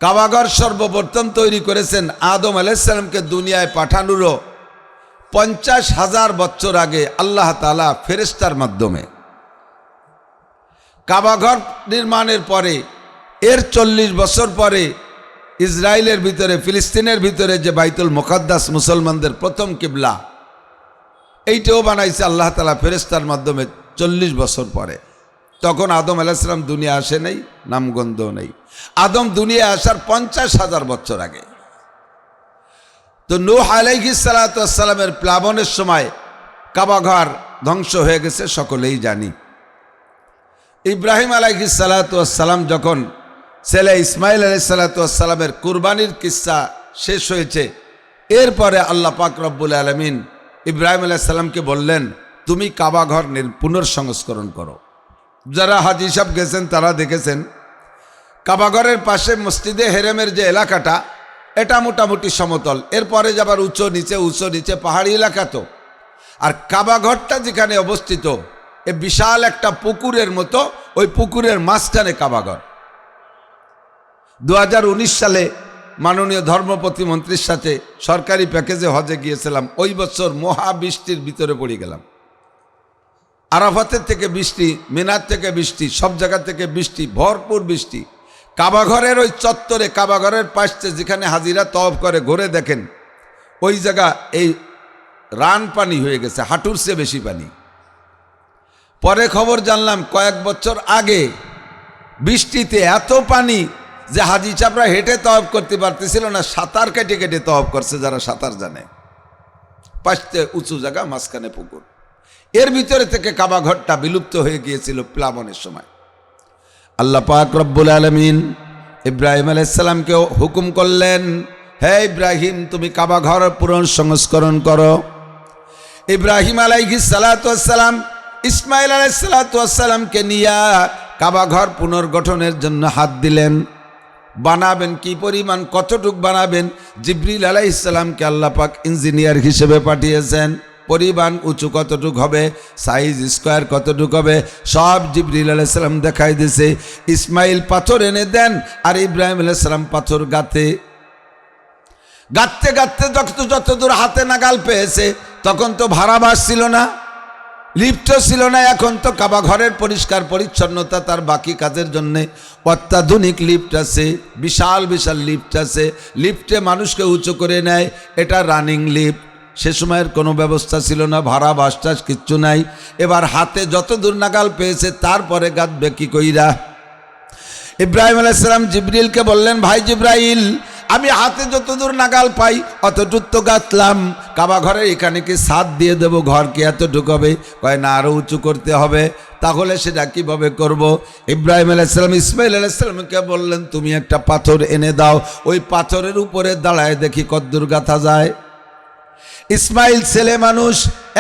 Speaker 1: কাবাঘর সর্বপ্রথম তৈরি করেছেন আদম আলাইহিস সালামকে দুনিয়ায় পাঠানোরও 50,000 বছর আগে আল্লাহ তাআলা ফেরেশতার মাধ্যমে। কাবাঘর নির্মাণের পরে এর 40 বছর পরে ইসরায়েলের ভিতরে, ফিলিস্তিনের ভিতরে যে বাইতুল মুকাদ্দাস মুসলমানদের প্রথম কিবলা, এইটাও বানাইছে আল্লাহ তাআলা ফেরেশতার মাধ্যমে 40 বছর পরে। তখন আদম আলাইহিস সালাম দুনিয়া আসে নাই, নামগন্ধ নেই। আদম দুনিয়া আসার 50,000 বছর আগে। তো নূহ আলাইহিস সালাতু ওয়াসসালামের প্লাবনের সময় কাবাঘর ধ্বংস হয়ে গেছে, সকলেই জানি। ইব্রাহিম আলাইহিস সালাতু ওয়াসসালাম যখন ছেলে ইসমাইল আলাইহিস সালাতু ওয়াসসালামের কুরবানির কিস্সা শেষ হয়েছে, এরপরে আল্লাহ পাক রব্বুল আলামিন ইব্রাহিম আলাইহিস সালামকে বললেন, তুমি কাবাঘর পুনর্সংস্করণ করো। যারা হাজী সাহেব গেছেন তারা দেখেছেন কাবাঘরের পাশে মসজিদে হেরেমের যে এলাকাটা, এটা মোটামুটি সমতল, এরপরে যাবার উঁচু নিচে পাহাড়ি এলাকা। তো আর কাবাঘরটা যেখানে অবস্থিত, এ বিশাল একটা পুকুরের মতো, ওই পুকুরের মাঝখানে কাবাঘর। 2019 সালে মাননীয় ধর্ম প্রতিমন্ত্রীর সাথে সরকারি প্যাকেজে হজে গিয়েছিলাম। ওই বছর মহা বৃষ্টির ভিতরে পড়ে গেলাম। আরাফাতের থেকে বৃষ্টি, মিনার থেকে বৃষ্টি, সব জায়গা থেকে বৃষ্টি, ভরপুর বৃষ্টি। কাবাঘরের ওই চত্বরে, কাবাঘরের পাশে যেখানে হাজিরা তওয়াফ করে ঘুরে দেখেন, ওই জায়গা এই রান পানি হয়ে গেছে, হাঁটুর চেয়ে বেশি পানি। পরে খবর জানলাম কয়েক বছর আগে বৃষ্টিতে এত পানি যে হাজি চাপরা হেঁটে তওয়াফ করতে পারতেছিল না, সাঁতার কেটে কেটে তওয়াফ করছে যারা সাঁতার জানে। পাশে উঁচু জায়গা, মাঝখানে পুকুর। এর ভিতরে থেকে কাবাঘরটা বিলুপ্ত হয়ে গিয়েছিল প্লাবনের সময়। আল্লাহ পাক রব্বুল আলামিন ইব্রাহিম আলাইহিস সালামকে হুকুম করলেন, হে ইব্রাহিম, তুমি কাবাঘর পুনর্সংস্করণ করো। ইব্রাহিম আলাইহিস সালাতু ওয়াসসালাম ইসমাইল আলাইহিস সালাতু ওয়াসসালামকে নিয়ে কাবাঘর পুনর্গঠনের জন্য হাত দিলেন। বানাবেন কি পরিমাণ, কতটুক বানাবেন? জিবরিল আলাইহিস সালামকে আল্লাহ পাক ইঞ্জিনিয়ার হিসেবে পাঠিয়েছেন। পরিমাণ উঁচু কতটুক হবে, সাইজ স্কোয়ার কতটুক হবে, সব জিবরিল আলাইহিস সালাম দেখাই দিয়েছে। ইসমাইল পাথর এনে দেন, আর ইব্রাহিম আলাইহিস সালাম পাথর গাঁথতে গাঁথতে যত দূর হাতে নাগাল পেয়েছে, তখন তো ভাড়া বাস ছিল না, লিফটও ছিল না। এখন তো কাবা ঘরের পরিষ্কার পরিচ্ছন্নতা তার বাকি কাজের জন্য অত্যাধুনিক লিফট আছে, বিশাল বিশাল লিফট আছে। লিফটে মানুষকে উঁচু করে নেয়, এটা রানিং লিফট। সে সময়ের কোনো ব্যবস্থা ছিল না, ভাড়া বাস টাস কিচ্ছু নাই। এবার হাতে যত দূর নাগাল পেয়েছে, তারপরে গাঁথবে কি কইরা। ইব্রাহিম আলাইহিস সালাম জিবরিলকে বললেন, ভাই জিব্রাইল, আমি হাতে যত দূর নাগাল পাই অতটুক তো গাঁথলাম, কাবা ঘরের এখানে কি ছাদ দিয়ে দেবো? ঘর কি এতটুক হবে? কয় না, আরও উঁচু করতে হবে। তাহলে সেটা কীভাবে করব? ইব্রাহিম আলাইহিস সালাম ইসমাইল আলাইহিস সালামকে বললেন, তুমি একটা পাথর এনে দাও, ওই পাথরের উপরে দাঁড়ায় দেখি কতদূর গাঁথা যায়। ইসমাইল ছেলে মানুষ,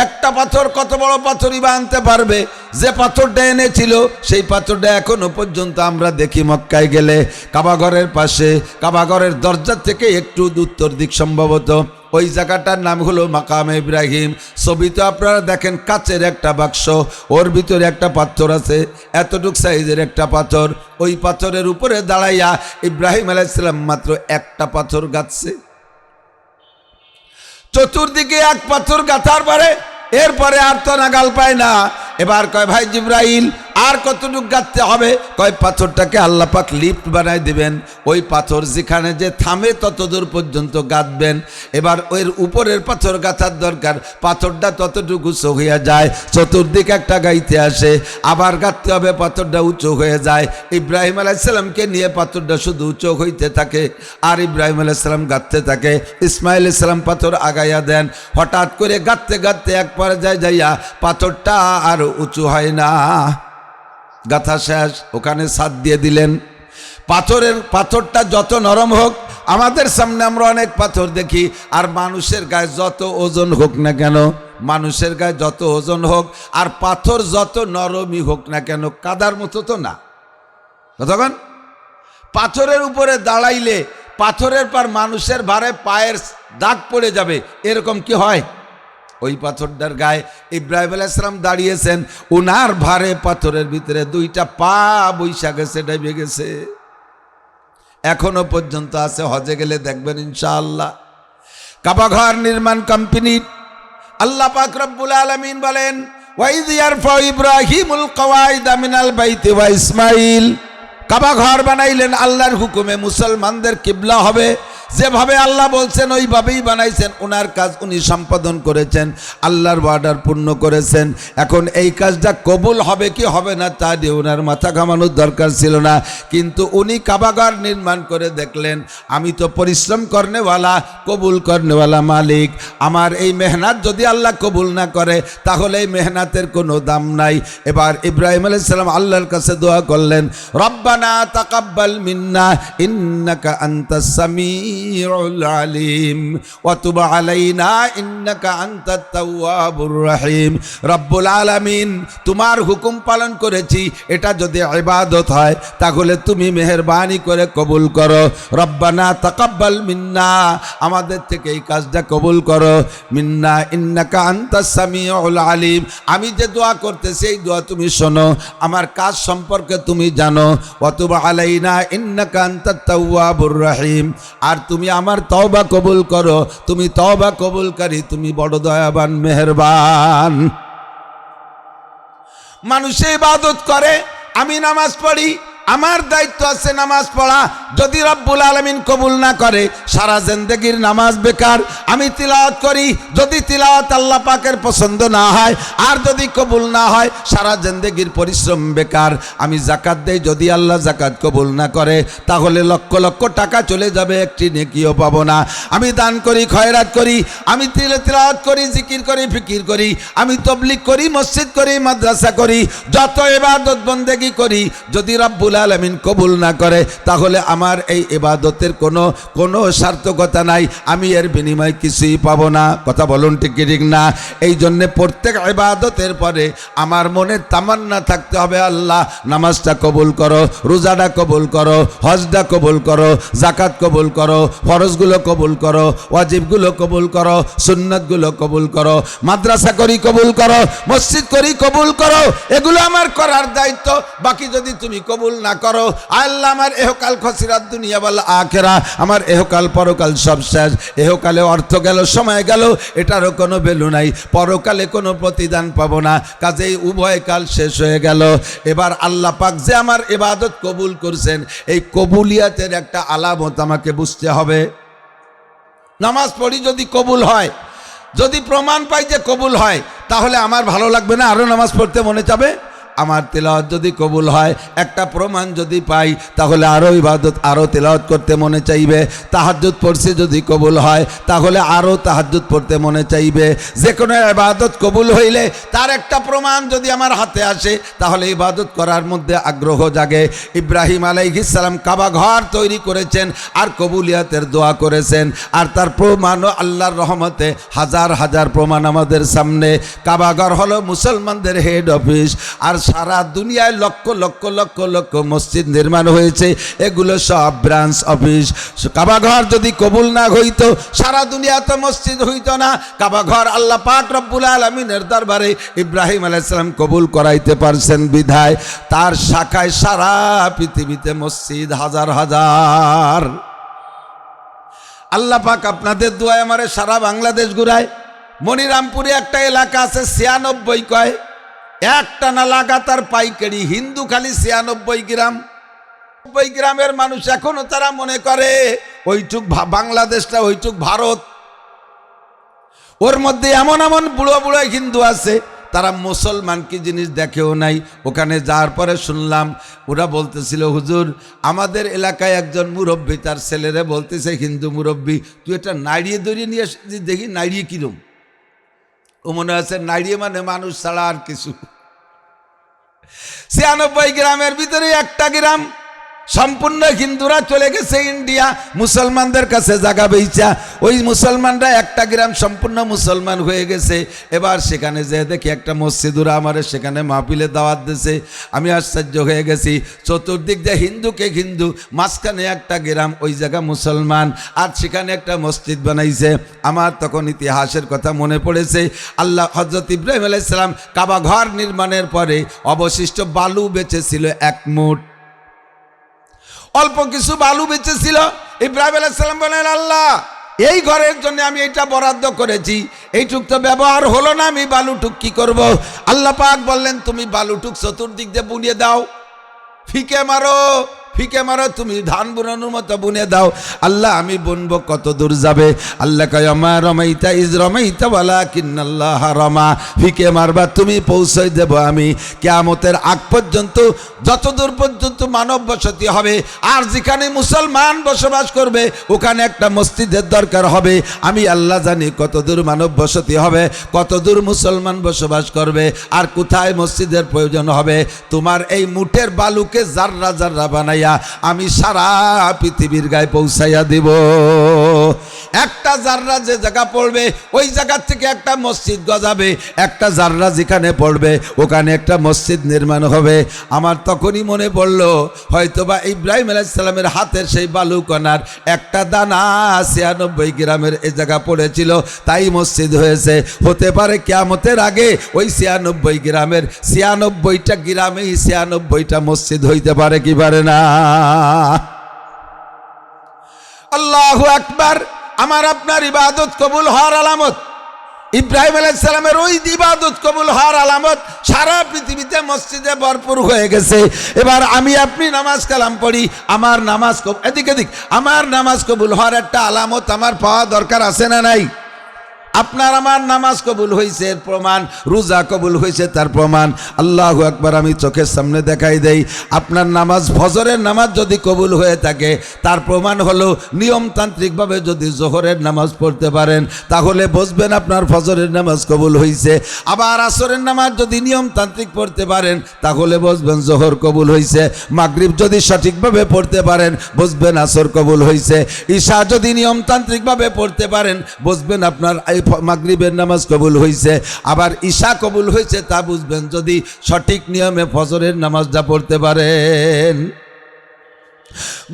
Speaker 1: একটা পাথর কত বড় পাথরই বা আনতে পারবে? যে পাথরটা এনেছিল সেই পাথরটা এখনো পর্যন্ত আমরা দেখি মক্কায় গেলে, কাবাঘরের পাশে, কাবাঘরের দরজা থেকে একটু উত্তর দিক সম্ভবত, ওই জায়গাটার নাম হলো মাকামে ইব্রাহিম। ছবিতে আপনারা দেখেন কাচের একটা বাক্স, ওর ভিতরে একটা পাথর আছে, এতটুক সাইজের একটা পাথর। ওই পাথরের উপরে দাঁড়াইয়া ইব্রাহিম আলাইহিস সালাম মাত্র একটা পাথর গাঁথছে। চতুর্দিকে এক পাথর গাঁথার পরে এরপরে আর তো নাগাল পায় না। এবার কয় ভাই জিব্রাইল আর কতটুকু গাঁথতে হবে? কয় পাথরটাকে আল্লাহ পাক লিফট বানায় দিবেন, ওই পাথর যেখানে যে থামে ততদূর পর্যন্ত গাঁথবেন। এবার ওর উপরের পাথর গাঁথার দরকার, পাথরটা ততটুকু উঁচু হয়ে যায়, চতুর্দিকে একটা গাইতে আসে, আবার গাঁথতে হবে, পাথরটা উঁচু হয়ে যায়। ইব্রাহিম আলাইহিস সালামকে নিয়ে পাথরটা শুধু উঁচু হইতে থাকে, আর ইব্রাহিম আলাইহিস সালাম গাঁথতে থাকে। ইসমাইল আলাইহিস সালাম পাথর আগাইয়া দেন। হঠাৎ করে গাঁথতে গাঁথতে এক পর্যায়ে যাইয়া পাথরটা আর উঁচু হয় না, গাঁথা শেষ, ওখানে ছাদ দিয়ে দিলেন। পাথরটা যত নরম হোক, আমাদের সামনে আমরা অনেক পাথর দেখি, আর মানুষের গায়ে যত ওজন হোক না কেন, মানুষের গায়ে যত ওজন হোক আর পাথর যত নরমই হোক না কেন, কাদার মতো তো না। তখন পাথরের উপরে দাঁড়াইলে পাথরের পর মানুষের ভারে পায়ের দাগ পড়ে যাবে, এরকম কি হয়? ওই পাথরটার গায়ে ইব্রাহিম আলাইহিস সালাম দাঁড়িয়েছেন, উনার ভারে পাথরের ভিতরে দুইটা পা বৈশা গেছে, ডাইবে গেছে, এখনো পর্যন্ত আছে। হজে গেলে দেখবেন ইনশাআল্লাহ। কাবা ঘর নির্মাণ কোম্পানি আল্লাহ পাক রব্বুল আলামিন বলেন, ওয়াইয ইয়ারফাউ ইব্রাহিমুল কওয়াইদা মিনাল বাইতি ওয়া ইসমাইল। কাবা ঘর বানাইলেন আল্লাহর হুকুমে, মুসলমানদের কিবলা হবে, যেভাবে আল্লাহ বলছেন ওইভাবেই বানাইছেন। ওনার কাজ উনি সম্পাদন করেছেন, আল্লাহর ওয়ার্ডার পূর্ণ করেছেন। এখন এই কাজটা কবুল হবে কি হবে না তা দিয়ে ওনার মাথা ঘামানোর দরকার ছিল না, কিন্তু উনি কাবাঘর নির্মাণ করে দেখলেন, আমি তো পরিশ্রম করনেওয়ালা, কবুল করনেওয়ালা মালিক, আমার এই মেহনত যদি আল্লাহ কবুল না করে তাহলে এই মেহনতের কোনো দাম নাই। এবার ইব্রাহিম আলাইহিস সালাম আল্লাহর কাছে দোয়া করলেন, রব্বানা তাকাব্বাল মিন্না ইন্নাকা আনতাস সামিউল আলিম ওয়া তুব আলাইনা ইন্নাকা আনতাত তাওয়াবুর রহিম। রব্বুল আলামিন, তোমার হুকুম পালন করেছি, এটা যদি ইবাদত হয় তাহলে তুমি মেহেরবানি করে কবুল করো। রব্বানা তাকাব্বাল মিন্না, আমাদের থেকে এই কাজটা কবুল করো। মিন্না ইন্নাকা আনতাস সামিউল আলিম, আমি যে দোয়া করতেছি এই দোয়া তুমি শোনো, আমার কাজ সম্পর্কে তুমি জানো। ওয়া তুব আলাইনা ইন্নাকা আনতাত তাওয়াবুর রহিম, আর তুমি আমার তওবা কবুল করো, তুমি তওবা কবুলকারী, তুমি বড় দয়াবান মেহেরবান। মানুষে ইবাদত করে, আমি নামাজ পড়ি, আমার দায়িত্ব আছে নামাজ পড়া। যদি রব্বুল আলামিন কবুল না করে সারা জিন্দেগির নামাজ বেকার। আমি তিলাওয়াত করি, যদি তিলাওয়াত আল্লাহ পাকের পছন্দ না হয় আর যদি কবুল না হয় সারা জিন্দেগির পরিশ্রম বেকার। আমি যাকাত দেই, যদি আল্লাহ যাকাত কবুল না করে তাহলে লক্ষ লক্ষ টাকা চলে যাবে, একটি নেকিও পাবো না। আমি দান করি, খয়রাত করি, আমি তিলাওয়াত করি, জিকির করি, ফিকির করি, আমি তাবলীগ করি, মসজিদ করি, মাদ্রাসা করি, যত ইবাদত বন্দেগি করি, যদি রব্বুল আলামিন কবুল না করে তাহলে আমার এই ইবাদতের কোনো সার্থকতা নাই, আমি এর বিনিময় কিছুই পাবো না। কথা বলুন ঠিক কি ঠিক না? এই জন্যে প্রত্যেক ইবাদতের পরে আমার মনে তামান্না থাকতে হবে, আল্লাহ নামাজটা কবুল করো, রোজাটা কবুল করো, হজটা কবুল করো, যাকাত কবুল করো, ফরজগুলো কবুল করো, ওয়াজিবগুলো কবুল করো, সুন্নাতগুলো কবুল করো, মাদ্রাসা করি কবুল করো, মসজিদ করি কবুল করো, এগুলো আমার করার দায়িত্ব। বাকি যদি তুমি কবুল না করো, আল্লাহ আমার এহকাল খসিরাত দুনিয়া ওয়াল আখিরা, আমার এহকাল পরকাল সব শেষ। এহকালে অর্থ গেল, সময় গেল, এটারও কোনো ভ্যালু নাই, পরকালে কোনো প্রতিদান পাবো না, কাজেই উভয় কাল শেষ হয়ে গেল। এবার আল্লাহ পাক যে আমার ইবাদত কবুল করছেন, এই কবুলিয়াতের একটা আলামত আমাকে বুঝতে হবে। নামাজ পড়ি যদি কবুল হয়, যদি প্রমাণ পাই যে কবুল হয়, তাহলে আমার ভালো লাগবে না, আরও নামাজ পড়তে মনে চাবে। আমার তেলাওয়াত যদি কবুল হয়, একটা প্রমাণ যদি পাই, তাহলে আরও ইবাদত, আরও তেলাওয়াত করতে মনে চাইবে। তাহাজ্জুদ পড়ছি যদি কবুল হয়, তাহলে আরও তাহাজ্জুদ পড়তে মনে চাইবে। যে কোনো ইবাদত কবুল হইলে তার একটা প্রমাণ যদি আমার হাতে আসে, তাহলে ইবাদত করার মধ্যে আগ্রহ জাগে। ইব্রাহিম আলাইহিস সালাম কাবা ঘর তৈরি করেছেন আর কবুলিয়াতের দোয়া করেছেন, আর তার প্রমাণও আল্লাহর রহমতে হাজার হাজার প্রমাণ আমাদের সামনে। কাবা ঘর হলো মুসলমানদের হেড অফিস, আর সারা দুনিয়ায় লক্ষ লক্ষ লক্ষ লক্ষ মসজিদ নির্মাণ হয়েছে, এগুলো সব ব্রাঞ্চ অফিস। কাবা ঘর যদি কবুল না হইতো, সারা দুনিয়াতে মসজিদ হইতো না। কাবা ঘর আল্লাহ পাক রব্বুল আলামিনের দরবারে ইব্রাহিম আলাইহিস সালাম কবুল করাইতে পারছেন বিধায় তার শাখায় সারা পৃথিবীতে মসজিদ হাজার হাজার। আল্লাহ পাক আপনাদের দোয়ায় আমারে সারা বাংলাদেশ ঘুরায়। মনিরামপুরে একটা এলাকা আছে 96 কয়, একটা না লাগাতার পাইকারি হিন্দু, খালি 96 গ্রাম। 90 গ্রামের মানুষ এখনো তারা মনে করে ওইটুক বাংলাদেশটা, ওইটুক ভারত। ওর মধ্যে এমন এমন বুড়ো বুড়ো হিন্দু আছে, তারা মুসলমান কি জিনিস দেখেও নাই। ওখানে যাওয়ার পরে শুনলাম ওরা বলতেছিল, হুজুর আমাদের এলাকায় একজন মুরব্বী তার ছেলেরে বলতেছে, হিন্দু মুরব্বী, তুই এটা নাড়িয়ে দড়িয়ে নিয়ে এসে দেখি নাড়িয়ে কিরম। ও মনে আছে নাড়িয়ে মানে মানুষ ছাড়া আর কিছু। 96 গ্রামের ভিতরে একটা গ্রাম সম্পূর্ণ হিন্দুরা চলে গেছে ইন্ডিয়া, মুসলমানদের কাছে জায়গা বেচা। ওই মুসলমানরা একটা গ্রাম সম্পূর্ণ মুসলমান হয়ে গেছে। এবার সেখানে যে দেখি একটা মসজিদুরা আমার সেখানে মাহফিলে দাওয়াত দিয়েছে। আমি আশ্চর্য হয়ে গেছি, চতুর্দিক দিয়ে হিন্দুকে হিন্দু, মাঝখানে একটা গ্রাম, ওই জায়গা মুসলমান, আর সেখানে একটা মসজিদ বানাইছে। আমার তখন ইতিহাসের কথা মনে পড়েছে। আল্লাহ হযরত ইব্রাহিম আলাইহিস সালাম কাবা ঘর নির্মাণের পরে অবশিষ্ট বালু বেঁচেছিল 1 মুঠ, অল্প কিছু বালু বেঁচেছিল। ইব্রাহিম আলাইহিস সালাম বলেন, আল্লাহ এই ঘরের জন্য আমি এটা বরাদ্দ করেছি, এইটুক তো ব্যবহার হলো না, আমি বালুটুক কি করব? আল্লাহ পাক বললেন, তুমি বালুটুক চতুর্দিক দিয়ে বুনিয়ে দাও, ফিকে মারো, ফিকে মারো, তুমি ধান বুনানোর মতো বুনে দাও। আল্লাহ আমি বুনবো, কত দূর যাবে? আল্লাহ কয়, মা রমাইতা ইজ রমাইতা ওয়ালাকিন্নাল্লাহ রমা, ফিকে মারবা তুমি, পৌঁছাই দেব আমি কিয়ামতের আগ পর্যন্ত, যতদূর পর্যন্ত মানব বসতি হবে আর যেখানে মুসলমান বসবাস করবে ওখানে একটা মসজিদের দরকার হবে। আমি আল্লাহ জানি কতদূর মানব বসতি হবে, কতদূর মুসলমান বসবাস করবে, আর কোথায় মসজিদের প্রয়োজন হবে। তোমার এই মুঠের বালুকে জাররা জাররা বানাই আমি সারা পৃথিবীর গায়ে পৌঁছাইয়া দিব। একটা জাররা যে জায়গা পড়বে ওই জায়গা থেকে একটা মসজিদ গজাবে, একটা জাররা যেখানে পড়বে ওখানে একটা মসজিদ নির্মাণ হবে। আমার তখনই মনে পড়লো, হয়তোবা ইব্রাহিম আলাইহিস সালামের হাতের সেই বালুকণার একটা দানা 96 গ্রামের এই জায়গা পড়েছিল, তাই মসজিদ হয়েছে। হতে পারে কিয়ামতের আগে ওই 96 গ্রামের 96টা গ্রামেই 96টা মসজিদ হইতে পারে, কি পারে না? আল্লাহু আকবার। আমার আপনার ইবাদত কবুল হওয়ার আলামত, ইব্রাহিম আলাইহিস সালামের ওই ইবাদত কবুল হওয়ার আলামত সারা পৃথিবীতে মসজিদে ভরপুর হয়ে গেছে। এবার আমি আপনি নামাজ কালাম পড়ি, আমার নামাজ এদিক আমার নামাজ কবুল হওয়ার একটা আলামত আমার পাওয়া দরকার আছে না নাই? আপনার আমার নামাজ কবুল হয়েছে এর প্রমাণ, রোজা কবুল হয়েছে তার প্রমাণ। আল্লাহু আকবার। আমি চোখের সামনে দেখাই দেই, আপনার নামাজ, ফজরের নামাজ যদি কবুল হয়ে থাকে তার প্রমাণ হলো নিয়মতান্ত্রিকভাবে যদি জোহরের নামাজ পড়তে পারেন তাহলে বুঝবেন আপনার ফজরের নামাজ কবুল হয়েছে। আবার আসরের নামাজ যদি নিয়মতান্ত্রিক পড়তে পারেন তাহলে বুঝবেন জোহর কবুল হয়েছে। মাগরিব যদি সঠিকভাবে পড়তে পারেন বুঝবেন আসর কবুল হয়েছে। ঈশা যদি নিয়মতান্ত্রিকভাবে পড়তে পারেন বুঝবেন আপনার মাগরিবের নামাজ কবুল হয়েছে। আবার ঈশা কবুল হয়েছে তা বুঝবেন যদি সঠিক নিয়মে ফজরের নামাজটা পড়তে পারেন।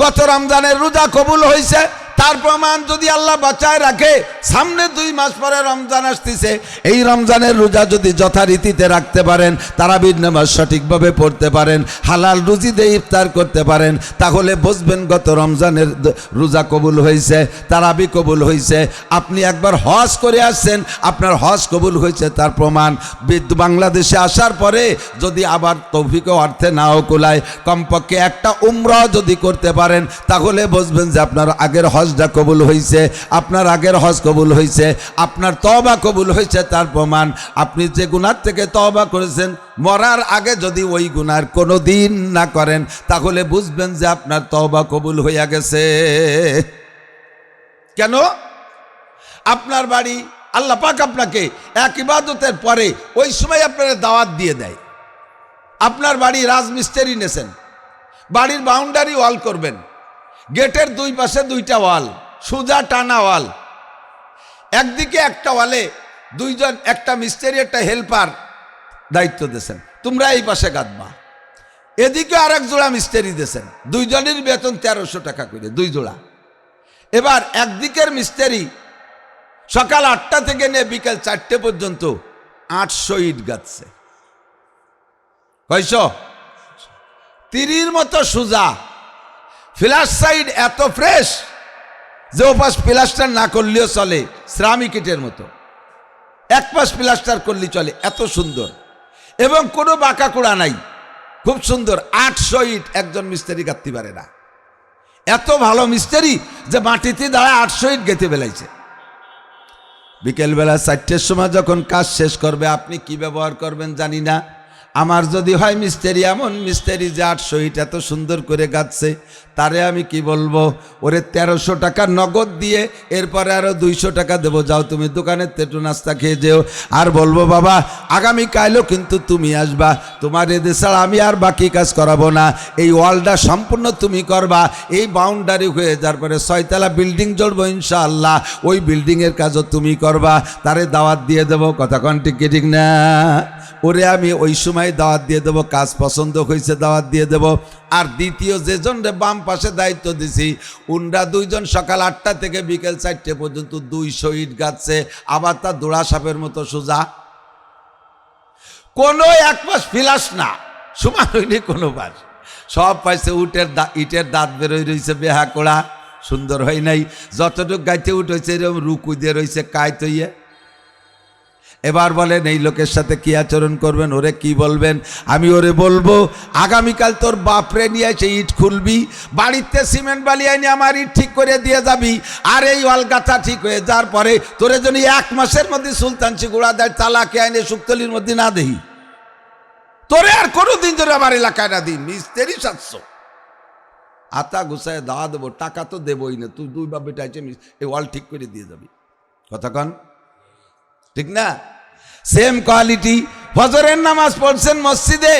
Speaker 1: গত রমজানের রোজা কবুল হয়েছে তার প্রমাণ যদি আল্লাহ বাঁচায় রাখে, সামনে 2 মাস পরে রমজান আসতেছে, এই রমজানের রোজা যদি যথারীতিতে রাখতে পারেন, তারাবির নামাজ সঠিকভাবে পড়তে পারেন, হালাল রুজি দিয়ে ইফতার করতে পারেন, তাহলে বুঝবেন গত রমজানের রোজা কবুল হয়েছে, তারাবি কবুল হয়েছে। আপনি একবার হজ করে আসছেন, আপনার হজ কবুল হয়েছে তার প্রমাণ। বাংলাদেশে আসার পরে যদি আবার তৌফিক ও অর্থে নাও কুলায়, কমপক্ষে একটা উমরা যদি করতে পারেন তাহলে বুঝবেন যে আপনার আগের হজটা কবুল হয়েছে, আপনার আগের হজ কবুল হয়েছে, আপনার তওবা কবুল হয়েছে তার প্রমাণ। আপনি যে গুনাহ থেকে তওবা করেছেন মরার আগে যদি ওই গুনার কোনো দিন না করেন তাহলে বুঝবেন যে আপনার তওবা কবুল হইয়া গেছে। কেন? আপনার বাড়ি আল্লাহ পাক আপনাকে এক ইবাদতের পরে ওই সময় আপনারা দাওয়াত দিয়ে দেয়। আপনার বাড়ি রাজমিস্ত্রি নেছেন, বাড়ির বাউন্ডারি ওয়াল করবেন, গেটের 2 পাশে 2টা ওয়াল, সোজা টানা ওয়াল, একদিকে একটা ওয়ালে 2 জন, একটা মিস্ত্রি একটা হেল্পার দায়িত্ব দিয়েছেন, তোমরা এই পাশে গাঁথবা। এদিকে আরেক জোড়া মিস্ত্রি দিয়েছেন, 2 জনের বেতন 1300 টাকা করে 2 জোড়া। এবার একদিকের মিস্ত্রি সকাল 8টা থেকে নিয়ে বিকেল 4টে পর্যন্ত 800 ইট গাঁথছে। কয়শো? 30 মতো সোজা, ফ্ল্যাশ সাইড এত ফ্রেশ, যে ওপাশ প্লাস্টার না করলেও চলে, শ্রামিক ইটের মতো, এক পাশ প্লাস্টার করলে চলে, এত সুন্দর এবং কোনো বাঁকাকোড়া নাই, খুব সুন্দর। 800 ইট একজন মিস্ত্রি গাঁথতে পারে না, এত ভালো মিস্ত্রি যে মাটিতে দাঁড়ায় 800 ইট গেঁথে বেলাইছে। বিকেলবেলা 4টের সময় যখন কাজ শেষ করবে, আপনি কি ব্যবহার করবেন জানি না। আমার যদি হয় মিস্ত্রি, এমন মিস্ত্রি যে 800 ইট এত সুন্দর করে গাঁথছে, তারে আমি কি বলবো, ওরে 1300 টাকা নগদ দিয়ে এরপরে আরো 200 টাকা দেবো, যাও তুমি দোকানের তেটু নাস্তা খেয়ে যেও। আর বলবো বাবা আগামীকালও কিন্তু তুমি আসবা, তোমার এদের ছাড়া আমি আর বাকি কাজ করাবো না, এই ওয়ালটা সম্পূর্ণ তুমি করবা, এই বাউন্ডারি হয়ে যাওয়ার পরে 6 তলা বিল্ডিং জ্বলবো ইনশাআল্লাহ, ওই বিল্ডিংয়ের কাজও তুমি করবা। তারে দাওয়াত দিয়ে দেবো, কথা কন ঠিক ঠিক না? ওরে আমি ওই সময় দাওয়াত দিয়ে দেবো, কাজ পছন্দ হয়েছে দাওয়াত দিয়ে দেবো। আর দ্বিতীয় যেজন বাম পাশে দায়িত্ব দিছি, উনরা 2 জন সকাল 8টা থেকে বিকেল 4টে পর্যন্ত 200 ইট গাচ্ছে, আবার তা দোড়া সাপের মতো সোজা, কোনো এক পাশ ফিলাস না, সমান হইনি কোনো পাশ, সব পাইছে ইটের দাঁত বেরোয় রয়েছে, বেহা কোড়া, সুন্দর হয় নাই। যতটুক গাইতে উঠেছে এরকম রুকু দিয়ে রয়েছে কায়ত হইয়ে। এবার বলেন এই লোকের সাথে কি আচরণ করবেন, ওরে কি বলবেন? আমি ওরে বলবো আগামীকাল তোর বাপরে নিয়ে এসে ইট খুলবি, বাড়িতে সিমেন্ট বালি আইনি আমার ইট ঠিক করে দিয়ে যাবি, আর এই অলগাথা ঠিক হয়ে যাওয়ার পরে তোরে যদি 1 মাসের মধ্যে সুলতানসি গুড়া দেয়, তালাকে আইনে শুকতলির মধ্যে না দেই, তোরে আর কোনোদিন ধরে আমার এলাকায় না দিন। মিস্ত্রি 700 আতা গুছায় দাওয়া দেবো, টাকা তো দেবই না, তুই 2 বাপ বেটা আছে এই ওয়াল ঠিক করে দিয়ে যাবি, কথা কন ঠিক না? Same quality. ফজরের নামাজ পড়ছেন মসজিদে,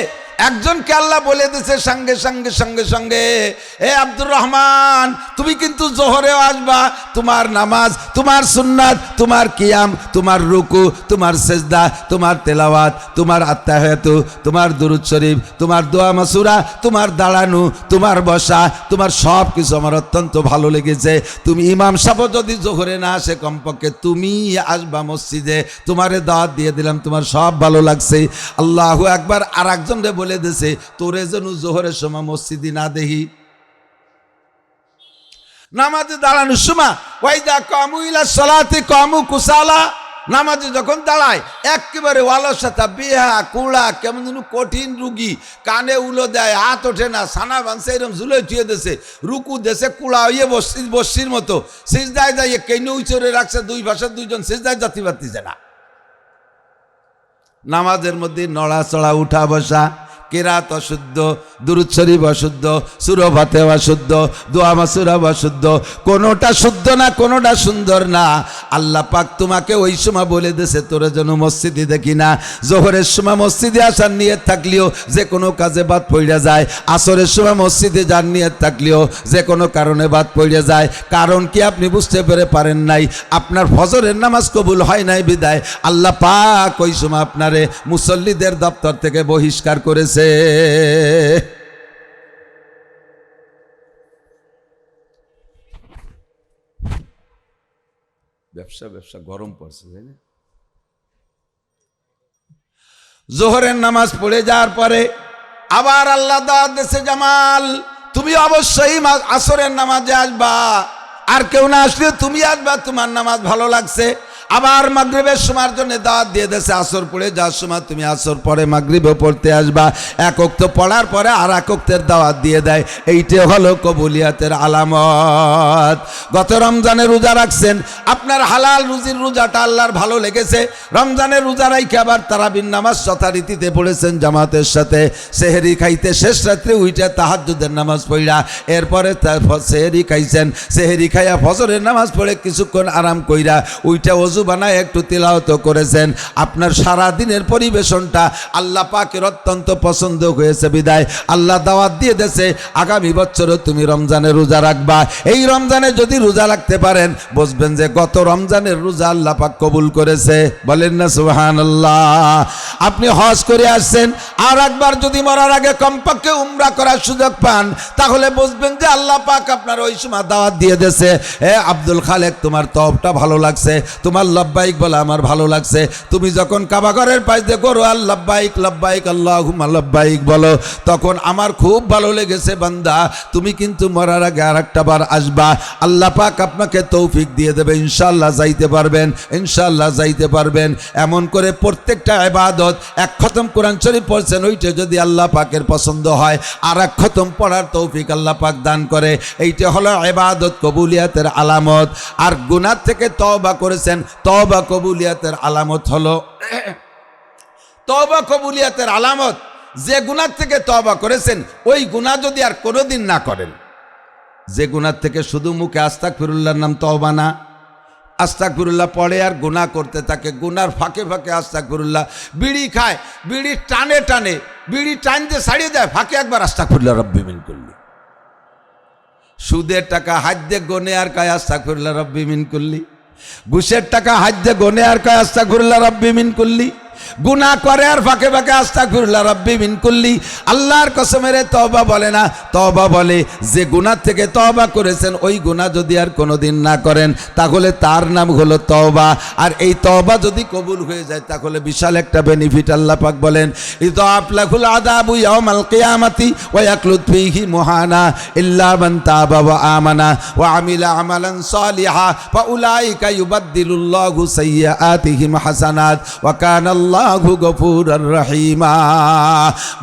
Speaker 1: একজনকে আল্লাহ বলে দিয়েছে সঙ্গে সঙ্গে সঙ্গে সঙ্গে, এ আব্দুর রহমান তুমি কিন্তু জোহরেও আসবা, তোমার নামাজ, তোমার সুন্নাত, তোমার কিয়াম, তোমার রুকু, তোমার সেজদা, তোমার তেলাওয়াত, তোমার আত্তাহিয়াতু, তোমার দুরূদ শরীফ, তোমার দোয়া মাসুরা, তোমার দাঁড়ানো, তোমার বসা, তোমার সব কিছু আমার অত্যন্ত ভালো লেগেছে। তুমি ইমাম সাহেব যদি জোহরে না আসে, কমপক্ষে তুমি আসবা মসজিদে, তোমারে দাওয়াত দিয়ে দিলাম, তোমার সব ভালো লাগছে। আল্লাহু আকবার। আর একজন রে বলে দিয়েছে তোরে যেন জোহরের সময় মসজিদে না দেখি। নামাজে দাঁড়ানোর সময় ওয়াইদা কামু ইলা সালাতি কামু কুসালা, নামাজে যখন দাঁড়ায় একেবারে অলসতা, বেহা কুড়া, কেমন যেন কঠিন রুগী, কানে উলো দেয়, হাত ওঠে না, সানা বানছে এরকম ঝুলে থুয়ে দেশে, রুকু দেশে কুড়া হইয়ে বসির মতো, সিজদায় যাইয়ে কেনে উচরে রাখছে, 2 ভাষার 2 জন সিজদায় জাতি পারতেছে না। নামাজের মধ্যে নড়াচড়া, উঠা বসা, কেরাত অশুদ্ধ, দুরূদ শরীফ অশুদ্ধ, সূরা ফাতিহা অশুদ্ধ, দোয়া মাসুরা অশুদ্ধ, কোনোটা শুদ্ধ না, কোনোটা সুন্দর না। আল্লাহ পাক তোমাকে ওই সময় বলে দিয়েছে তোরা যেন মসজিদে দেখি না। জোহরের সময় মসজিদে আসার নিয়ত থাকলেও যে কোনো কাজে বাদ পড়ে যায়, আসরের সময় মসজিদে যার নিয়ত থাকলেও যে কোনো কারণে বাদ পড়ে যায়। কারণ কি আপনি বুঝতে পারেন নাই? আপনার ফজরের নামাজ কবুল হয় নাই বিদায় আল্লাহ পাক ওই সময় আপনারে মুসল্লিদের দপ্তর থেকে বহিষ্কার করেছে। ব্যবসা গরম পড়ছে, তাই না? জোহরের নামাজ পড়ে যাওয়ার পরে আবার আল্লাহ দাওয়াত দিয়েছে, জামাল তুমি অবশ্যই আসরের নামাজে আসবা, আর কেউ না আসলে তুমি আসবা, তোমার নামাজ ভালো লাগছে। আবার মাগরিবের সময়ের জন্য দাওয়াত দিয়ে দিয়েছে, আসর পড়ে যাওয়ার সময় তুমি আসর পরে মাগরিবও পড়তে আসবা। 1 ওয়াক্ত পড়ার পরে আর 1 ওয়াক্তের দাওয়াত দিয়ে দেয়। এইটা হলো কবুলিয়াতের আলামত। গত রমজানে রোজা রাখছেন, আপনার হালাল রুজির রোজাটা আল্লাহর ভালো লেগেছে, রমজানের রোজা রাইখে আবার তারাবির নামাজ যথারীতিতে পড়েছেন জামাতের সাথে, সেহরি খাইতে শেষ রাত্রে উইটা তাহাজ্জুদের নামাজ পড়া, এরপরে সেহরি খাইছেন, সেহরি খাইয়া ফজরের নামাজ পড়ে কিছুক্ষণ আরাম কইরা উইটা বানায় একটু তিলাওয়াত করেছেন। আপনার সারা দিনের পরিবেশনটা আল্লাহ পাকের অত্যন্ত পছন্দ হয়েছে বিদায় আল্লাহ দাওয়াত দিয়ে দেছে আগামী বছরও তুমি রমজানের রোজা রাখবা। এই রমজানে যদি রোজা রাখতে পারেন, বুঝবেন যে গত রমজানের রোজা আল্লাহ পাক কবুল করেছে। বলেন না সুবহানাল্লাহ। আপনি হজ করে আসছেন, আর একবার যদি মরার আগে কমপক্ষে উমরা করার সুযোগ পান, তাহলে বুঝবেন যে আল্লাহ পাক আপনার ওই সময় দাওয়াত দিয়ে দিয়েছে, হে আব্দুল খালেক তোমার তওবটা ভালো লাগছে, তোমার লব্বাইক বলা আমার ভালো লাগছে। তুমি যখন কাবা ঘরের পাশ দিয়ে করো আল্লাহবাইক লব্বাইক আল্লাহুম্মা লব্বাইক বলো, তখন আমার খুব ভালো লেগেছে বান্দা, তুমি কিন্তু মরার আগে আর একটা বার আসবা, আল্লাহ পাক আপনাকে তৌফিক দিয়ে দেবে, ইনশাআল্লাহ যাইতে পারবেন, ইনশাআল্লাহ যাইতে পারবেন। এমন করে প্রত্যেকটা ইবাদত এক খতম কোরআন শরীফ পড়ছেন, ওইটা যদি আল্লাহ পাকের পছন্দ হয় আর এক খতম পড়ার তৌফিক আল্লাহ পাক দান করে, এইটা হলো ইবাদত কবুলিয়াতের আলামত। আর গুনাহ থেকে তওবা করেছেন, তওবা কবুলিয়াতের আলামত হলো তওবা কবুলিয়াতের আলামত, যে গুনাহ থেকে তওবা করেছেন ওই গুনাহ যদি আর কোনোদিন না করেন। যে গুনাহ থেকে শুধু মুখে আস্তাগফিরুল্লাহর নাম তওবা না, আস্তাগফিরুল্লাহ পড়ে আর গুনাহ করতে থাকে, গুনার ফাঁকে ফাঁকে আস্তাগফিরুল্লাহ, বিড়ি খায়, বিড়ি টানে টানে, বিড়ি টানতে ছাড়িয়ে দেয়, ফাঁকে একবার আস্তাগফিরুল্লাহ রব্বি মিন কুল্লি। সুদের টাকা হাত দিয়ে গনে আর কয় আস্তাগফিরুল্লাহ রব্বি মিন কুল্লি। ঘুষের টাকা হাত দিয়ে গনে আর কয় আস্তাগফিরুল্লাহ রব্বি মিন কুল্লি। গুনাহ করে আর ফাঁকে ফাঁকে আস্তাগফিরুল্লাহ রব্বি মিন কুল্লি। আল্লাহর কসমের তওবা বলে না, তওবা বলে যে গুনাহ থেকে তওবা করেছেন ওই গুনাহ যদি আর কোনোদিন না করেন, তাহলে তার নাম হলো তওবা। আর এই তওবা যদি কবুল হয়ে যায় তাহলে বিশাল একটা বেনিফিট আল্লাহ পাক বলেন, ইযআফ লাহুল আযাবু ইয়াউমাল কিয়ামাতি ওয়া ইয়াকলুদ ফীহি মুহানা ইল্লা মান তাবা ওয়া আমানা ওয়া আমিলা আমালান সালিহা ফাউলাইকা ইউবাদদিলুল্লাহু সাইয়্যাতিহিম হাসানাত ওয়া কানা আল্লাহু গফুরুর রহিমা।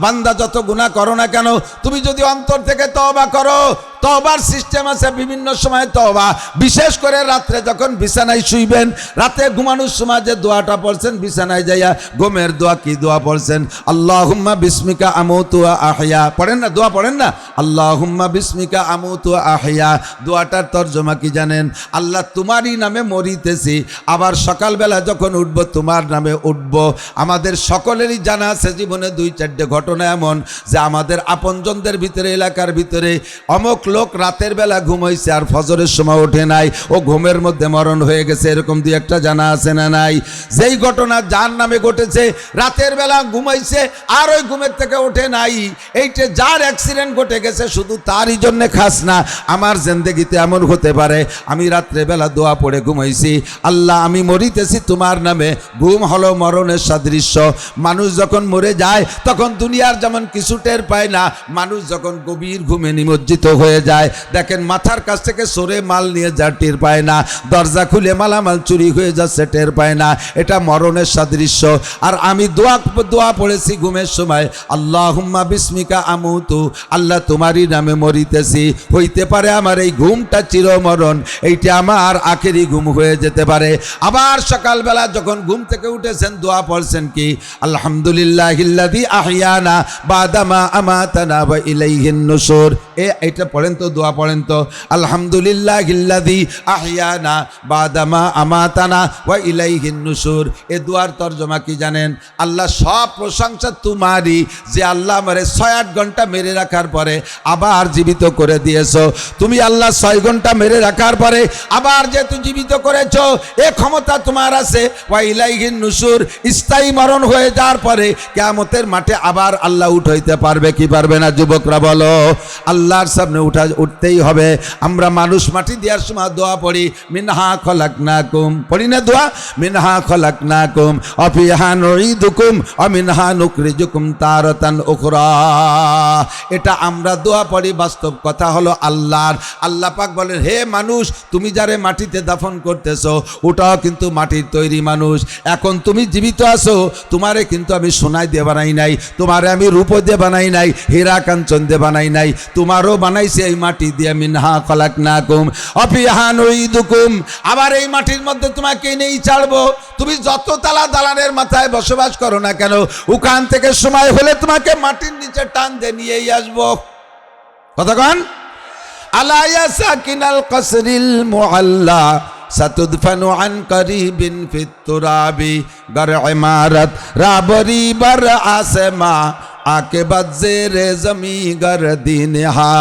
Speaker 1: বান্দা যত গুনাহ করো না কেন, তুমি যদি অন্তর থেকে তওবা করো, তওবার সিস্টেম আছে বিভিন্ন সময় তওবা, বিশেষ করে রাত্রে যখন বিছানায় শুইবেন, রাতে ঘুমানোর সময় যে দোয়াটা পড়ছেন বিছানায় যাইয়া, ঘুমের দোয়া কি দোয়া পড়ছেন? আল্লাহুম্মা বিসমিকা আমুতু ওয়া আহইয়া, পড়েন না? দোয়া পড়েন না? আল্লাহুম্মা বিসমিকা আমুতু ওয়া আহইয়া। দোয়াটার তরজমা কি জানেন? আল্লাহ তোমারই নামে মরিতেছি, আবার সকালবেলা যখন উঠবো তোমার নামে উঠবো। আমাদের সকলেরই জানা আছে জীবনে 2-4টে ঘটনা এমন যে আমাদের আপনজনদের ভিতরে, এলাকার ভিতরে অমুক লোক রাতের বেলা ঘুমাইছে আর ফজরের সময় ওঠে নাই, ও ঘুমের মধ্যে মরণ হয়ে গেছে, এরকম 2-1টা জানা আছে না নাই? যেই ঘটনা যার নামে ঘটেছে, রাতের বেলা ঘুমাইছে আর ওই ঘুমের থেকে ওঠে নাই, এইটা যার অ্যাক্সিডেন্ট ঘটে গেছে শুধু তারই জন্য খাস না। আমার জিন্দেগিতে এমন হতে পারে আমি রাত্রে বেলা দোয়া পড়ে ঘুমাইছি, আল্লাহ আমি মরিতেছি তোমার নামে। ঘুম হলো মরণের সাদৃশ্য। মানুষ যখন মরে যায় তখন দুনিয়ার যেমন কিছু টের পায় না, মানুষ যখন গভীর ঘুমে নিমজ্জিত হয়ে যায়, দেখেন মাথার কাছ থেকে সরে মাল নিয়ে যা টের পায় না, দরজা খুলে মালামাল চুরি হয়ে যাচ্ছে টের পায় না, এটা মরণের সাদৃশ্য। আর আমি দোয়া পড়েছি ঘুমের সময়, আল্লাহুম্মা বিসমিকা আমুতু, আল্লাহ তোমারই নামে মরিতেছি। হইতে পারে আমার এই ঘুমটা চিরমরণ, এইটা আমার আখেরি ঘুম হয়ে যেতে পারে। আবার সকালবেলা যখন ঘুম থেকে উঠেছেন দোয়া পড়ছেন কি? আলহামদুলিল্লাহিল্লাযী আহইয়ানা বাদামা আমাতানা ওয়া ইলাইহিন নুশুর। এটা পড়েন তো, দোয়া পড়েন তো, আলহামদুলিল্লাহিল্লাযী আহইয়ানা বাদামা আমাতানা ওয়া ইলাইহিন নুশুর। এ দোয়ার তরজমা কি জানেন? আল্লাহ সব প্রশংসা তোমারই, যে আল্লাহ আমারে 6-8 ঘন্টা মেরে রাখার পরে আবার জীবিত করে দিয়েছো। তুমি আল্লাহ 6 ঘন্টা মেরে রাখার পরে আবার যেহেতু জীবিত করেছো, এ ক্ষমতা তোমার আছে। ওয়া ইলাইহিন নুশুর, স্থায়ী মরণ হয়ে যাওয়ার পরে কিয়ামতের মাঠে আবার আল্লাহ উঠাইতে পারবে কি পারবে না? যুবকরা বলো, আল্লাহর সামনে উঠতেই হবে। আমরা মানুষ মাটি দেওয়ার সময় দোয়া পড়ি, মিনহা খলাকনাকুম, পড়ি না দোয়া? মিনহা খলাকনাকুম ওয়া ফিহা নুঈদুকুম ওয়া মিনহা নুখরিজুকুম তারাতান উখরা। এটা আমরা দোয়া পড়ি, বাস্তব কথা হলো আল্লাহর। আল্লাহ পাক বলেন, হে মানুষ, তুমি যারে মাটিতে দাফন করতেছো ওটাও কিন্তু মাটির তৈরি মানুষ। এখন তুমি জীবিত আছো, তোমারে কিন্তু আমি সোনায় দিয়ে বানাই নাই, তোমারে আমি রূপ দিয়ে বানাই নাই, হীরা কাঞ্চন দিয়ে বানাই নাই, তোমারও বানাইছি এই মাটি দিয়ে। মিনহা খলাকনাকুম ওয়া ফিহা নুঈদুকুম, আবার এই মাটির মধ্যে তোমাকে নেই ছাড়বো। তুমি যত তালা দালানের মাথায় বসবাস করো না কেন, ওখান থেকে সময় হলে তোমাকে মাটির নিচে টান দিয়ে নিয়েই আসবো। কতক্ষণ? আলা ইয়া সাকিনাল কসরিল মুআল্লা সাতুদফানু আন করিবিন ফিত তুরাবি গর ইমারত রাবরি বর আসমা আকে বাজে রে জমি গরদিন হা।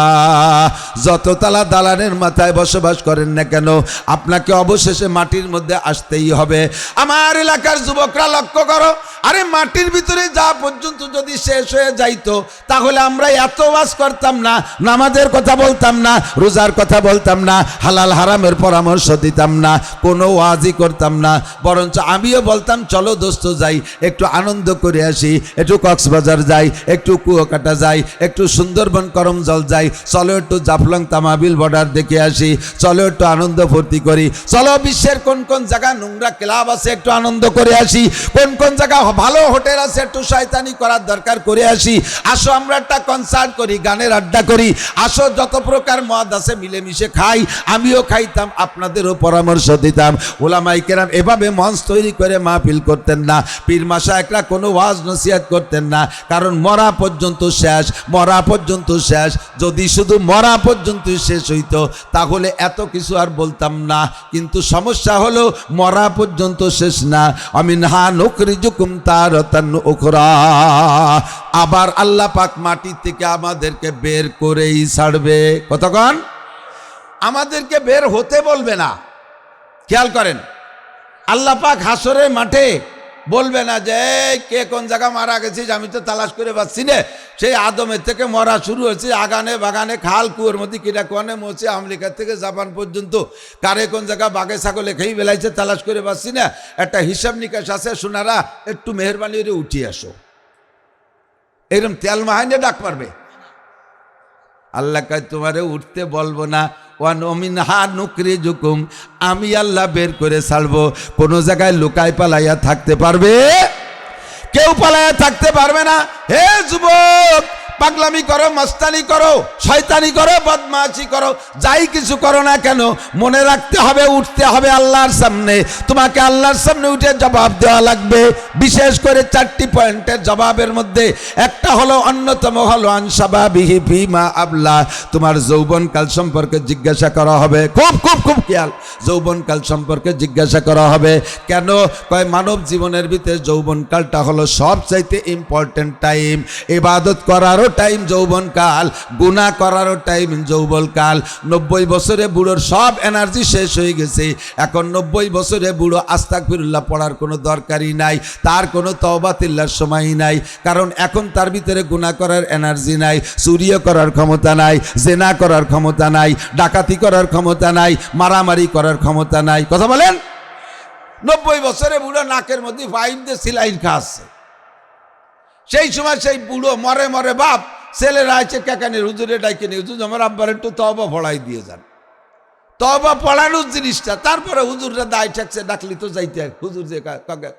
Speaker 1: যত তালা দালানের মাথায় বসবাস করেন না কেন, আপনাকে অবশেষে মাটির মধ্যে আসতেই হবে। আমার এলাকার যুবকরা লক্ষ্য করো, আরে মাটির ভিতরে যা পর্যন্ত যদি শেষ হয়ে যাইতো তাহলে আমরা এত ওয়াজ করতাম না, নামাজের কথা বলতাম না, রোজার কথা বলতাম না, হালাল হারামের পরামর্শ দিতাম না, কোনো ওয়াজই করতাম না। বরঞ্চ আমিও বলতাম চলো দোস্ত যাই, একটু আনন্দ করে আসি, একটু কক্সবাজার যাই, একটু কুয়াকাটা যাই, একটু সুন্দরবন করমজল যাই, চলো একটু জাফলং তামাবিল বর্ডার দেখে আসি, চলো একটু আনন্দ ফুর্তি করি, চলো বিশ্বের কোন কোন জায়গা নোংরা ক্লাব আছে একটু আনন্দ করে আসি, কোন কোন জায়গা ভালো হোটেল আছে একটু শয়তানি করার দরকার করে আসি, আসো আমরা একটা কনসার্ট করি, গানের আড্ডা করি, আসো যত প্রকার মদ আছে মিলেমিশে খাই। আমিও খাইতাম, আপনাদেরও পরামর্শ দিতাম। ওলামায়ে কেরাম এভাবে মঞ্চ তৈরি করে মাহফিল করতেন না, পীর মাশায়েখরা কোনো ওয়াজ নসিহত করতেন না, কারণ মরা পর্যন্ত শেষ, মরা পর্যন্ত শেষ। যদি শুধু মরা পর্যন্ত শেষ হইতো তাহলে এত কিছু আর বলতাম না। কিন্তু সমস্যা হলো মরা পর্যন্ত শেষ না। আমিনহা নুখরিজুকুম তারাতান উখরা, আবার আল্লাহ পাক মাটি থেকে আমাদেরকে বের করেই ছাড়বে। কতক্ষণ? আমাদেরকে বের হতে বলবে না। খেয়াল করেন, আল্লাহ পাক হাসরের মাঠে বলবে না যে কে কোন জায়গা মারা গেছিস, আমি তো তালাশ করে পাচ্ছি না, সেই আদমের থেকে মরা শুরু হয়েছে, আগানে বাগানে খাল কুয়োর মধ্যে কিনা কোয়ানে মরছে, আমেরিকা থেকে জাপান পর্যন্ত কারে কোন জায়গা বাঘে ছাগলে খেয়ে বেলাইছে তালাশ করে পাচ্ছি না। একটা হিসাব নিকাশ আছে, সোনারা একটু মেহরবানি করে উঠিয়ে আসো, এরকম তেল মাহাইনে ডাক পারবে। আল্লাহ কয় তোমারে উঠতে বলবো না, ওয়ান মিনহা নুখরিজুকুম, আমি আল্লাহ বের করে ছাড়বো। কোনো জায়গায় লুকায় পালাইয়া থাকতে পারবে? কেউ পালাইয়া থাকতে পারবে না। হে যুবক, পাগলামি করো, মস্তানি করো, শয়তানি করো, বদমাশি করো, যাই কিছু করো না কেন, মনে রাখতে হবে উঠতে হবে আল্লাহর সামনে। তোমাকে আল্লাহর সামনে উঠে জবাব দেওয়া লাগবে। বিশেষ করে 4টি পয়েন্টের জবাবের মধ্যে একটা হলো, অন্যতম হলো আনসাবাবিহি ফিমা আবলা, তোমার যৌবনকাল সম্পর্কে জিজ্ঞাসা করা হবে। খুব খুব খুব খেয়াল, যৌবনকাল সম্পর্কে জিজ্ঞাসা করা হবে। কেন? কয় মানব জীবনের ভিতরে যৌবনকালটা হলো সবচাইতে ইম্পর্টেন্ট টাইম। ইবাদত করারও টাইম যৌবনকাল, গুনাহ করারও টাইম যৌবনকাল। 90 বছরে বুড়োর সব এনার্জি শেষ হয়ে গেছে, এখন 90 বছরে বুড়ো আস্তাগফিরুল্লাহ পড়ার কোনো দরকারই নাই, তার কোনো তওবা তিল্লার সময় নাই, কারণ এখন তার ভিতরে গুনাহ করার এনার্জি নাই, চুরিও করার ক্ষমতা নাই, জেনা করার ক্ষমতা নাই, ডাকাতি করার ক্ষমতা নাই, মারামারি করার ক্ষমতা নাই। কথা বলেন? 90 বছরে বুড়ো নাকের মধ্যে পাইপ দিয়ে সিলাইন খাচ্ছে। সেই সময় সেই বুড়ো মরে মরে বাপ, ছেলেরা আছে কাকানের হুজুরে ডাইকে নিয়ে, হুজুর আমার আব্বার একটু তওবা পড়াই দিয়ে যান। তওবা পড়ানোর জিনিসটা, তারপরে হুজুররা দায় ঠেকছে, ডাকলি তো যাইতে, হুজুর যে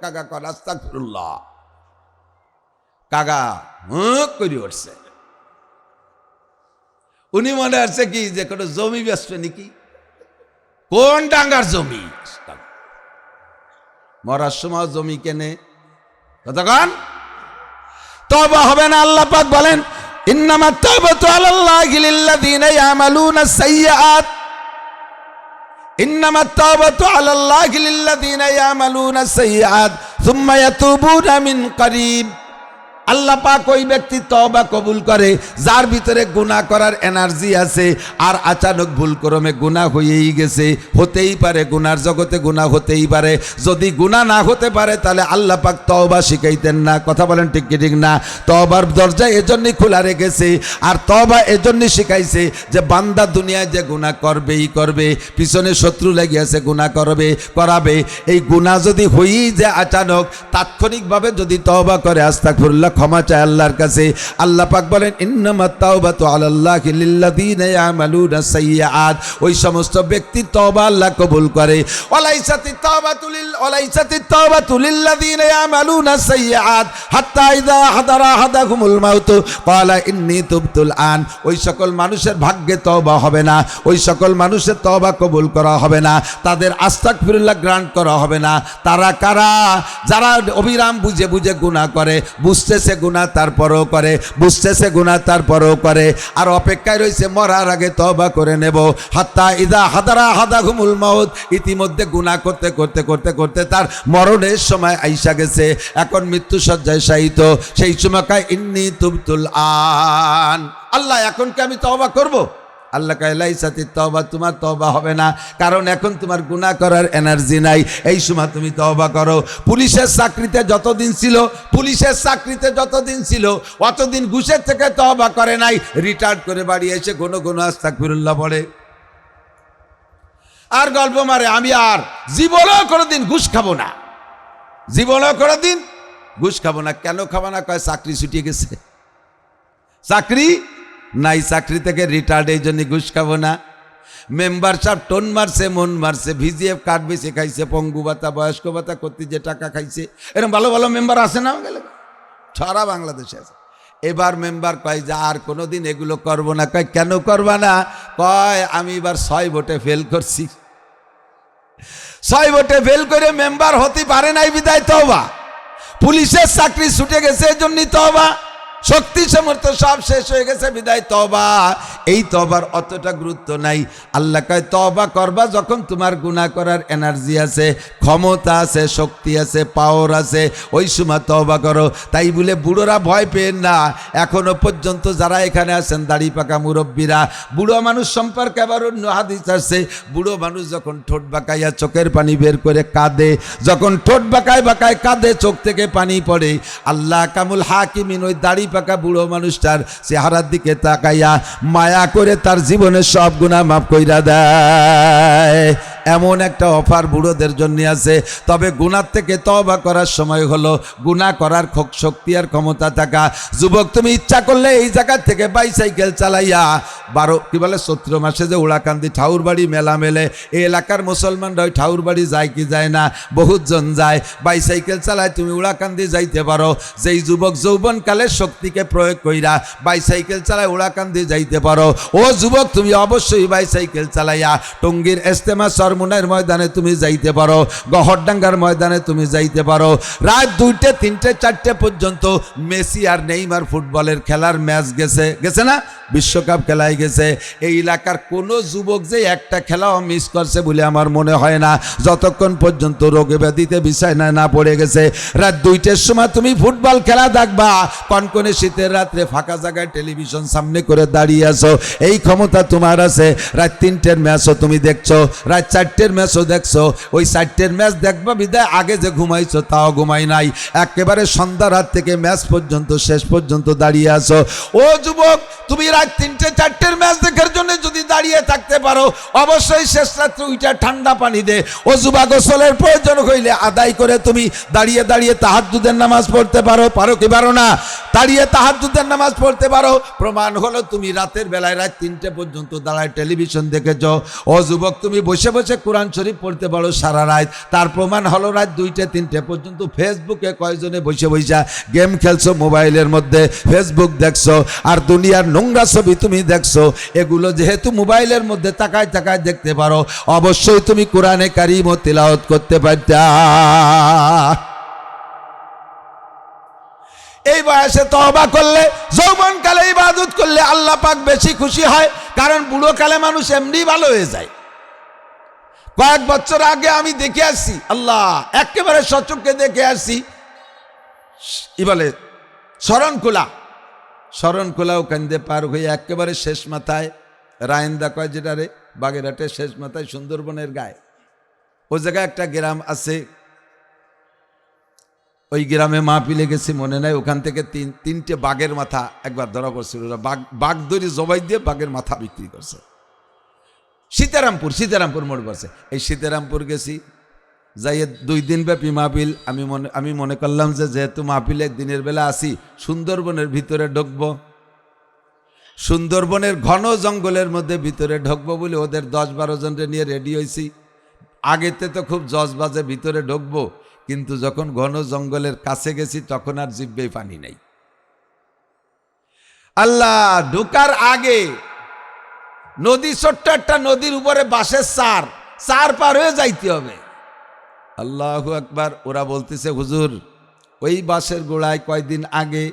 Speaker 1: কাকা কর আস্তাগফিরুল্লাহ, কাকা করে উঠছে। উনি মনে হচ্ছে কি যে কোনো জমি বেচবে নাকি, কোন ডাঙ্গার জমি, মরার সময় জমি কেনে। কতক্ষণ? তওবা হবে না। আল্লাহ পাক বলেন, ইন্নামাত তাওবাতু আলাল্লাহি লিল্লাযিনা ইয়ামালুনা সাইয়্যাত, ইন্নামাত তাওবাতু আলাল্লাহি লিল্লাযিনা ইয়ামালুনা সাইয়্যাত সুম্মা ইয়াতুবুনা মিন করিব। আল্লাহ পাক ওই ব্যক্তি তওবা কবুল করে যার ভিতরে গুনাহ করার এনার্জি আছে, আর আচানক ভুলক্রমে গুনাহ হয়েই গেছে। হতেই পারে গুনার জগতে গুনাহ হতেই পারে, যদি গুনাহ না হতে পারে তাহলে আল্লাহ পাক তওবা শিখাইতেন না। কথা বলেন ঠিক কি ঠিক না? তওবার দরজা এজন্যই খোলা রেখেছে, আর তওবা এজন্যই শিখাইছে যে বান্দা দুনিয়ায় যে গুনাহ করবেই করবে, পিছনে শত্রু লেগেছে গুনাহ করাবে। এই গুনাহ যদি হয়েই যায় আচানক, তাৎক্ষণিকভাবে যদি তওবা করে আস্তাগফিরুল্লাহ ক্ষমা চায় আল্লাহর কাছে, আল্লাহ পাক বলেন ইন্নামাত তাওবাতু আলাল্লাহি লিল্লাযিনা ইয়ামালুনা সাইয়্যাত, ওই সমস্ত ব্যক্তির তওবা আল্লাহ কবুল করে। ওয়ালাইসাতিত তাওবাতু লিল্লাযিনা ইয়ামালুনা সাইয়্যাত হাত্তা ইযা হাদারা আহাদাহুমুল মাউত ক্বালা ইন্নী তুবতুল আন, ওই সকল মানুষের ভাগ্যে তওবা হবে না, ওই সকল মানুষের তওবা কবুল করা হবে না, তাদের আস্তাগফিরুল্লাহ গ্রান্ট করা হবে না। তারা কারা? যারা অবিরাম বুঝে বুঝে গুনাহ করে, বুঝতেছে বুঝতেছে গুনাহ তারপরেও করে, বুঝতেছে গুনাহ তারপরেও করে, আর অপেক্ষায় রয়েছে মরার আগে তওবা করে নেব। হাত্তা ইদা হাদারা হাদাহুমুল মাউত, ইতিমধ্যে গুনাহ করতে করতে করতে করতে তার মরণের সময় আইসা গেছে, এখন মৃত্যু শয্যায় শায়িত। সেই সময় কয় ইন্নী তুবতুল আন, আল্লাহ এখন কি আমি তওবা করব? আল্লাহ কয় লাইসাতি তওবা, তোমার তওবা হবে না, কারণ এখন তোমার গুনাহ করার এনার্জি নাই, এই সময় তুমি তওবা করো। পুলিশের চাকরিতে যতদিন ছিল, পুলিশের চাকরিতে যতদিন ছিল অতদিন ঘুষের থেকে তওবা করে নাই, রিটায়ার্ড করে বাড়ি এসে ঘন ঘন আস্তাগফিরুল্লাহ পড়ে আর গল্প মারে, আমি আর জীবনেও কোনোদিন ঘুষ খাবো না, জীবনেও কোনোদিন ঘুষ খাবো না। কেন খাবো না? কয় চাকরি ছুটিয়ে গেছে, চাকরি নাই, চাকরি থেকে রিটায়ার্ড, এই জন্য ঘুষ খাবো না। মেম্বার সাহেব টোন মারছে, মন মারছে, ভিজিএফ কার্ড বেশি খাইছে, পঙ্গু ভাতা বয়স্ক ভাতা করতে যে টাকা খাইছে, এরকম ভালো ভালো মেম্বার আছে না গেলে সারা বাংলাদেশে আছে। এবার মেম্বার কয় যে আর কোনোদিন এগুলো করবো না। কয় কেন করবা না? কয় আমি এবার 6 ভোটে ফেল করছি, 6 ভোটে ফেল করে মেম্বার হতে পারে নাই, বিদায় তওবা। পুলিশের চাকরি ছুটে গেছে, এই জন্যই তওবা। শক্তি সামর্থ্য সব শেষ হয়ে গেছে, বিদায় তওবা। এই তওবার অতটা গুরুত্ব নাই। আল্লাহ কয় তওবা করবা যখন তোমার গুনাহ করার এনার্জি আছে, ক্ষমতা আছে, শক্তি আছে, পাওয়ার আছে, ওই সময় তওবা করো। তাই বলে বুড়োরা ভয় পেন না। এখনো পর্যন্ত যারা এখানে আছেন দাড়ি পাকা মুরব্বীরা, বুড়ো মানুষ সম্পর্কে আবার অন্য হাদিস আছে, বুড়ো মানুষ যখন ঠোঁট বাঁকাইয়া চোখের পানি বের করে কাঁদে, যখন ঠোঁট বাঁকায় বাঁকায় কাঁদে, চোখ থেকে পানি পড়ে, আল্লাহ কামুল হাকিমিন ওই দাড়ি পাকা বুড়ো মানুষটার চেহারার দিকে তাকাইয়া মায়া করে তার জীবনের সব গুনাহ মাফ কইরা দেয়। এমন একটা অফার বুড়োদের জন্য আছে। তবে গুনাহ থেকে তওবা করার সময় হলো গুনাহ করার শক্তি আর ক্ষমতা থাকা। যুবক, তুমি ইচ্ছা করলে এই জায়গা থেকে বাইসাইকেল চালাইয়া 12 কি বলে চৈত্র মাসে যে উড়াকান্দি ঠাউর বাড়ি মেলা মেলে, এই এলাকার মুসলমানরা ওই ঠাউর বাড়ি যায় কি যায় না, বহুত জন যায়, বাইসাইকেল চালায় তুমি উড়াকান্দি যাইতে পারো। যেই যুবক যৌবনকালে শক্তিকে প্রয়োগ কইরা বাইসাইকেল চালায় উড়াকান্দি যাইতে পারো, ও যুবক তুমি অবশ্যই বাইসাইকেল চালাইয়া টঙ্গীর ইজতেমা সরমুনার ময়দানে তুমি যাইতে পারো, গহরডাঙ্গার ময়দানে তুমি যাইতে পারো। রাত 2টে 3টে 4টে পর্যন্ত মেসি আর নেইমার ফুটবলের খেলার ম্যাচ গেছে না, বিশ্বকাপ খেলায় গেছে। এই এলাকার কোনো যুবক যে একটা খেলাও মিস করছে বলে আমার মনে হয় না, যতক্ষণ পর্যন্ত রোগে ব্যাধিতে বিছানায় না পড়ে গেছে। রাত 2টের সময় তুমি ফুটবল খেলা দেখবা, কনকনে শীতের রাত্রে ফাঁকা জায়গায় টেলিভিশন সামনে করে দাঁড়িয়ে আছো, এই ক্ষমতা তোমার আছে। রাত 3টের ম্যাচও তুমি দেখছো, রাত 4টের ম্যাচও দেখছো। ওই 4টের ম্যাচ দেখবা বিদায় আগে যে ঘুমাইছো তাও ঘুমাই নাই, একেবারে সন্ধ্যা রাত থেকে ম্যাচ পর্যন্ত শেষ পর্যন্ত দাঁড়িয়ে আছো। ও যুবক, তুমি রাত 3টে 4টের ম্যাচ দেখার জন্য যদি দাঁড়িয়ে থাকতে পারো, অবশ্যই শেষ রাত্রে ওইটা ঠান্ডা পানি দে ওযু গোসলের প্রয়োজন হইলে আদায় করে তুমি দাঁড়িয়ে দাঁড়িয়ে তাহাজ্জুদের নামাজ পড়তে পারো। পারো কি পারো না? দাঁড়িয়ে তাহাজ্জুদের নামাজ পড়তে পারো। প্রমাণ হলো তুমি রাতের বেলায় রাত 3টে পর্যন্ত দাঁড়ায় টেলিভিশন দেখেছো। ও যুবক, তুমি বসে বসে কোরআন শরীফ পড়তে পারো সারা রাত। তার প্রমাণ হলো রাত 2টে 3টে পর্যন্ত ফেসবুকে কয়জনে বসে বসে গেম খেলছো, মোবাইলের মধ্যে ফেসবুক দেখছো, আর দুনিয়ার নোংরা ছবি তুমি দেখছো। এগুলো যেহেতু মোবাইলের মধ্যে তাকায় তাকায় দেখতে পারো, অবশ্যই তুমি কোরআনে কারীম তিলাওয়াত করতে পারতা। এই বয়সে তওবা করলে, যৌবনকালে ইবাদত করলে আল্লাহ পাক বেশি খুশি হয়, কারণ বুড়ো কালে মানুষ এমনি ভালো হয়ে যায়। কয়েক বছর আগে আমি দেখে আসছি, আল্লাহ একেবারে সচক্ষে দেখে আসছি, কি বলে শরণখোলা ওখান দিয়ে পার হয়ে একেবারে শেষ মাথায় রায়েন্দা কয় যেটা রে, বাগেরহাটের শেষ মাথায় সুন্দরবনের গায়ে, ওই জায়গায় একটা গ্রাম আছে। ওই গ্রামে মাহফিলে গেছি, মনে নাই, ওখান থেকে 3টে বাঘের মাথা একবার ধরা পড়ছিল। ওরা বাঘ ধরে জবাই দিয়ে বাঘের মাথা বিক্রি করছে। সীতারামপুর মোড় পড়ছে। এই সীতারামপুর গেছি, যাই 2 দিন ব্যাপী মাহফিল। আমি মনে করলাম যে যেহেতু মাহফিলে দিনের বেলা আসি, সুন্দরবনের ভিতরে ঢুকবো, সুন্দরবনের ঘন জঙ্গলের মধ্যে ভিতরে ঢুকবো বলে ওদের 10-12 জনকে নিয়ে রেডি হয়েছি। আগেতে তো খুব জজবাজে ভিতরে ঢুকবো, কিন্তু যখন ঘন জঙ্গলের কাছে গেছি তখন আর জিভ্বেই পানি নেই। আল্লাহ, ঢোকার আগে নদী, ছোট্ট একটা নদীর উপরে বাঁশের চার পার হয়ে যাইতে হবে। আল্লাহু আকবার। ওরা বলতেছে হুজুর ওই বাসের গোড়ায় কয়দিন আগে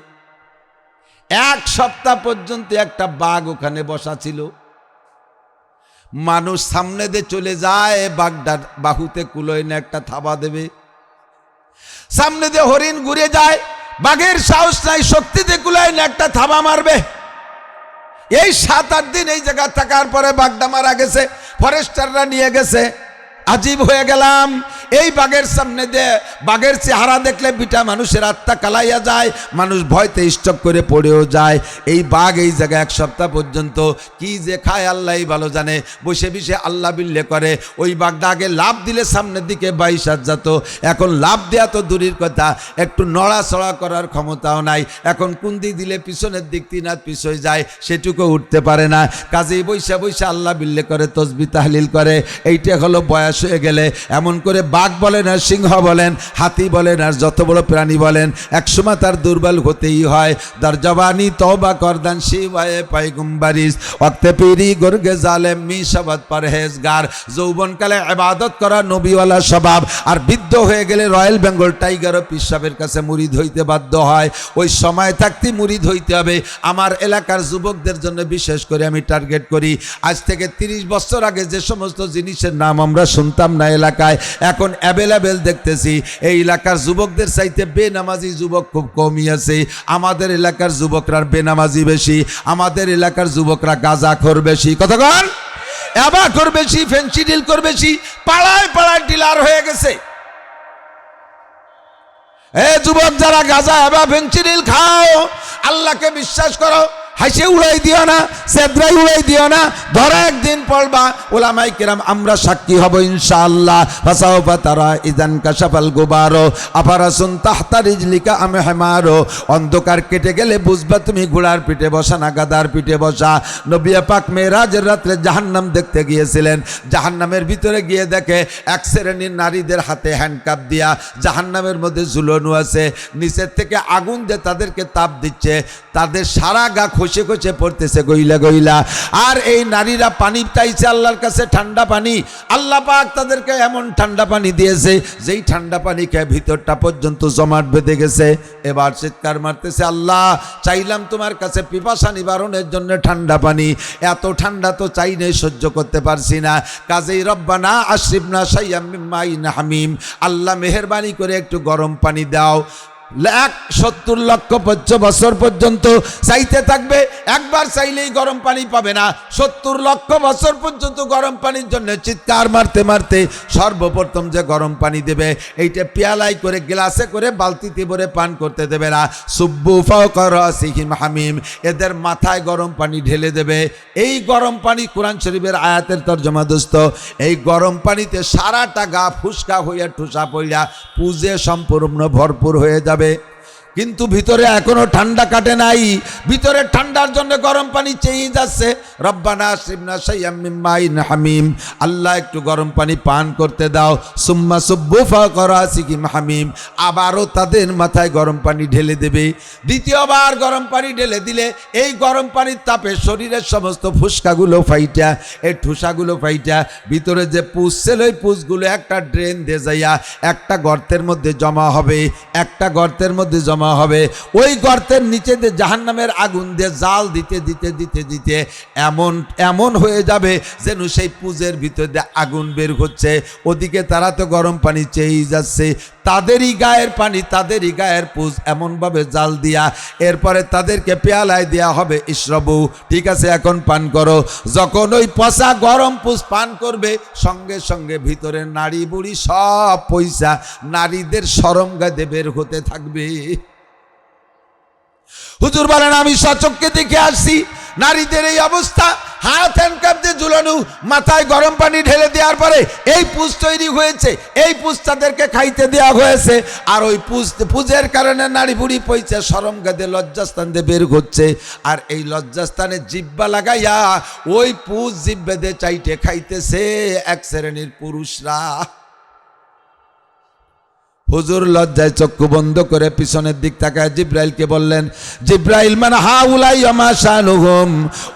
Speaker 1: এক সপ্তাহ পর্যন্ত একটা বাঘ ওখানে বসা ছিল। মানুষ সামনে দিয়ে চলে যায়, বাঘটার বাহুতে কুলোয় না একটা থাবা দেবে। সামনে দিয়ে হরিণ ঘুরে যায়, বাঘের সাহস নাই, শক্তিতে কুলোয় না একটা থাবা মারবে। এই 7-8 দিন এই জায়গা থাকার পরে বাঘটা মারা গেছে, ফরেস্টাররা নিয়ে গেছে। আজীব হয়ে গেলাম, এই বাঘের সামনে দিয়ে বাঘের চেহারা দেখলে বিটা মানুষের আত্মা কালাইয়া যায়, মানুষ ভয়তে স্টক করে পড়েও যায়। এই বাঘ এই জায়গায় এক সপ্তাহ পর্যন্ত কি যে খায় আল্লাহ ভালো জানে, বসে বসে আল্লাহ বিল্লে করে। ওই বাঘটা আগে লাভ দিলে সামনের দিকে 22 হাত যেত, এখন লাভ দেওয়া তো দূরের কথা, একটু নড়াচড়া করার ক্ষমতাও নাই। এখন কুন্দি দিলে পিছনের দিক 3 হাত পিছনে যায়, সেটুকু উঠতে পারে না। কাজেই বৈশা বৈশা আল্লাহ বিল্লে করে, তসবিহ তাহলিল করে। এইটা হলো বয়স হয়ে গেলে। এমন করে বাঘ বলেন আর সিংহ বলেন, হাতি বলেন আর যত বড় প্রাণী বলেন, একসময় তার দুর্বল হতেই হয়। দার জবানি তওবা করদান শিবায়ে পাইগম্বারিস ওয়াক্তে পিরি গর্গে জালেম মিশাবাত পরহেজগার। যৌবনকালে ইবাদত করা নবীওয়ালা স্বভাব, আর বৃদ্ধ হয়ে গেলে রয়্যাল বেঙ্গল টাইগারও পিসাবের কাছে মুরিদ হইতে বাধ্য হয়। ওই সময় থাকতে মুরিদ হইতে হবে। আমার এলাকার যুবকদের জন্য বিশেষ করে আমি টার্গেট করি, আজ থেকে 30 বছর আগে যে সমস্ত জিনিসের নাম আমরা শুনতাম না এলাকায়, এখন অ্যাভেলেবেল দেখতেছি। এই এলাকার যুবকদের চাইতে বেনামাজি যুবক খুব কমই আছে। আমাদের এলাকার যুবকরা বেনামাজি বেশি, আমাদের এলাকার যুবকরা গাঁজাখোর বেশি, কতক্ষণ অ্যাবাখোর বেশি, ফেন্সিডিল কর বেশি, পাড়ায় পাড়ায় ডিলার হয়ে গেছে। এ যুবক যারা গাঁজা অ্যাবা ফেন্সিডিল খাও, আল্লাহকে বিশ্বাস করো, হাসে উড়াই দিও না, সেদ্রাই উড়াই দিও না, ধরা একদিন পড়বা। ওলামাই কেরাম আমরা সাক্ষী হব ইনশাআল্লাহ। ফাসাউফা তারা ইযান কাশাফাল গুবারো আফারাসুন তাহতা রিজলিকা আম হিমারো। অন্ধকার কেটে গেলে বুঝবা তুমি ঘোড়ার পিঠে বসা না গাদার পিঠে বসা। নবী পাক মেরাজের রাত্রে জাহান্নাম দেখতে গিয়েছিলেন। জাহান্নামের ভিতরে গিয়ে দেখে এক শ্রেণীর নারীদের হাতে হ্যান্ডকাপ দিয়া জাহান্নামের মধ্যে ঝুলানো আছে, নিচের থেকে আগুন দিয়ে তাদেরকে তাপ দিচ্ছে, তাদের সারা গা খসে খসে পড়তেছে গইলা গইলা। আর এই নারীরা পানি চাইছে আল্লাহর কাছে, ঠান্ডা পানি। আল্লাহ পাক তাদেরকে এমন ঠান্ডা পানি দিয়েছে, যেই ঠান্ডা পানি খেয়ে ভিতরটা পর্যন্ত জমাট বেঁধে গেছে। এবার চিৎকার মারতেছে, আল্লাহ চাইলাম তোমার কাছে পিপাসা নিবারণের জন্য ঠান্ডা পানি, এত ঠান্ডা তো চাই নেই, সহ্য করতে পারছি না। কাজেই রব্বানা আশরিবনা শাইয়্যাম মিন মাইন হামিম, আল্লাহ মেহেরবানি করে একটু গরম পানি দাও। 70 লক্ষ বছর পর্যন্ত চাইতে থাকবে, একবার চাইলেই গরম পানি পাবে না। 70 লক্ষ বছর পর্যন্ত গরম পানির জন্য চিৎকার মারতে মারতে সর্বপ্রথম যে গরম পানি দেবে, এইটা পেয়ালাই করে গ্লাসে করে বালতিতে ভরে পান করতে দেবে না। সুব্বু ফাওকা রাসিহিম হামিম, এদের মাথায় গরম পানি ঢেলে দেবে। এই গরম পানি কোরআন শরীফের আয়াতের তরজমা দোস্ত, এই গরম পানিতে সারাটা গা ফুসকা হইয়া ঠুসা পড়িয়া পুজে সম্পূর্ণ ভরপুর হয়ে যাবে। কিন্তু ভিতরে এখনো ঠান্ডা কাটে নাই, ভিতরে ঠান্ডার জন্য গরম পানি চেয়ে যাচ্ছে। রব্বানা আশরিবনা শাইয়্যাম মিন মাইন হামিম, আল্লাহ একটু গরম পানি পান করতে দাও। সুম্মা সুব্বু ফাওকা রাসিহিম হামিম, আবারও তাদের মাথায় গরম পানি ঢেলে দেবে। দ্বিতীয়বার গরম পানি ঢেলে দিলে এই গরম পানির তাপে শরীরের সমস্ত ফুসকাগুলো ফাইটা, এই ঠুসাগুলো ফাইটা, ভিতরে যে পুষ ছিল ওই পুষগুলো একটা ড্রেন দিয়ে যাইয়া একটা গর্তের মধ্যে জমা হবে, একটা গর্তের মধ্যে জমা হবে। ওই গর্তের নিচে দিয়ে জাহান্নামের আগুন দিয়ে জাল দিতে দিতে দিতে দিতে এমন এমন হয়ে যাবে যেন সেই পুজের ভিতর দিয়ে আগুন বের হচ্ছে। ওদিকে তারা তো গরম পানি চেয়েই যাচ্ছে, তাদেরই গায়ের পানি, তাদেরই গায়ের পুজ এমনভাবে জাল দিয়া এরপরে তাদেরকে পেয়ালায় দেয়া হবে, ইশরাবু, ঠিক আছে এখন পান করো। যখন ওই পচা গরম পুজ পান করবে, সঙ্গে সঙ্গে ভিতরে নারী বুড়ি সব পয়সা নারীদের সরঙ্গাতে বের হতে থাকবে। হুজুর বলেন আমি সচক্ষে দেখে আসছি নারীদের এই অবস্থা, হাত হ্যান্ডকাপ দিয়ে ঝুলানো, মাথায় গরম পানি ঢেলে দেওয়ার পরে এই পুজ তৈরি হয়েছে, এই পুজ তাদেরকে খাইতে দেওয়া হয়েছে। আর ওই পুজের কারণে নারী বুড়ি পয়সা সরঙ্গাতে লজ্জাস্থান দিয়ে বের হচ্ছে। আর এই লজ্জাস্থানে জিব্বা লাগাইয়া ওই পুজ জিব্বেদে চাইটে খাইতেছে এক শ্রেণীর পুরুষরা। হুজুর লজ্জায় চক্ষু বন্ধ করে পিছনের দিক তাকায় জিব্রাইলকে বললেন, জিব্রাইল মান হাউলাই ওয়া শানুহুম,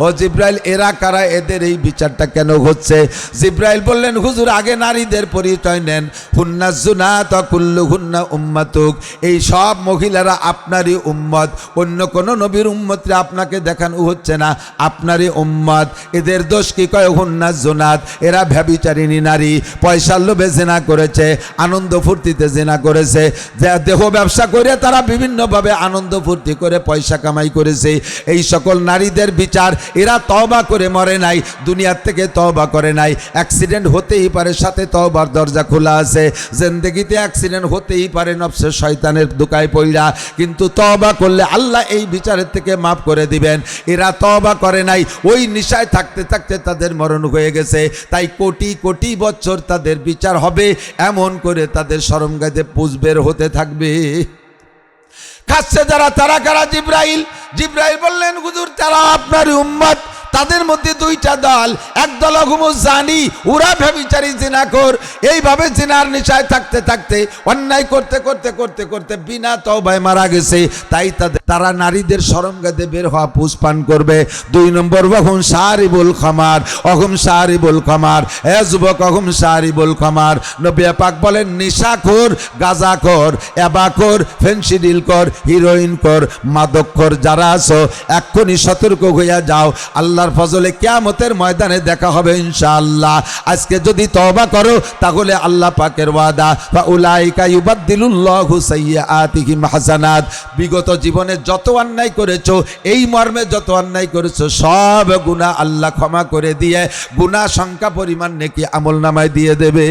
Speaker 1: ও জিব্রাইল এরা কারা, এদের এই বিচারটা কেন হচ্ছে? জিব্রাইল বললেন, হুজুর আগে নারীদের পরিচয় নেন। হুন্না জুনাত কুল্লুহুন্না উম্মাতুক, এই সব মহিলারা আপনারই উম্মত, অন্য কোন নবীর উম্মতরে আপনাকে দেখানো হচ্ছে না, আপনারই উম্মত। এদের দোষ কি? কয় হুন্না জুনাত, এরা ব্যভিচারিণী নারী, পয়সার লোভে জিনা করেছে, আনন্দ ফুর্তিতে জিনা করেছে, দেহ ব্যবসা করে তারা বিভিন্নভাবে আনন্দ ফুর্তি করে পয়সা কামাই করেছে। এই সকল নারীদের বিচার, এরা তওবা করে মরে নাই, দুনিয়ার থেকে তওবা করে নাই। অ্যাক্সিডেন্ট হতেই পারে, সাথে তওবার দরজা খোলা আছে। জিন্দেগিতে অ্যাক্সিডেন্ট হতেই পারে, নফসে শয়তানের দোকায় পড়া, কিন্তু তওবা করলে আল্লাহ এই বিচারের থেকে মাফ করে দিবেন। এরা তওবা করে নাই, ওই নিশায় থাকতে থাকতে তাদের মরণ হয়ে গেছে। তাই কোটি কোটি বছর তাদের বিচার হবে, এমন করে তাদের শরমগাইতে পুজ বের হতে থাকবে। খাচ্ছে যারা, তারা কারা? জিব্রাইল। জিব্রাইল বললেন, হুজুর তারা আপনারই উম্মত। তাদের মধ্যে দুইটা দল, এক দল হুমুজ জানি, ওরা ব্যভিচারী জিনাখোর, এইভাবে জিনার নেশায় থাকতে থাকতে, অন্যায় করতে করতে করতে করতে বিনা তওবায় মারা গেছে। তাই তারা নারীদের শরমগাতে বের হওয়া পুষ পান করবে। দুই নম্বর, অহুম শারিবুল খামার, অহুম শারিবুল খামার, এ যুবক অহুম শারিবুল খামার। নবী পাক বলেন, নেশাখোর, গাঁজাখোর, এবাখোর, ফেন্সিডিলখোর, হিরোইনখোর, মাদকখোর যারা আছো, এক্ষুনি সতর্ক হইয়া যাও, আল্লাহর ফজলে কিয়ামতের ময়দানে দেখা হবে ইনশাআল্লাহ। আজকে যদি তওবা করো, তাহলে আল্লাহ পাকের ওয়াদা, ফাউলাইকা ইউবাদদিলুল্লাহু সাইয়্যাতিহিম হাসানাত, বিগত জীবনে যত অন্যায় করেছো, এই মর্মে যত অন্যায় করেছো, সব গুনাহ আল্লাহ ক্ষমা করে দিয়ে গুনাহ সংখ্যা পরিমাণ নেকি আমলনামায় দিয়ে দেবে।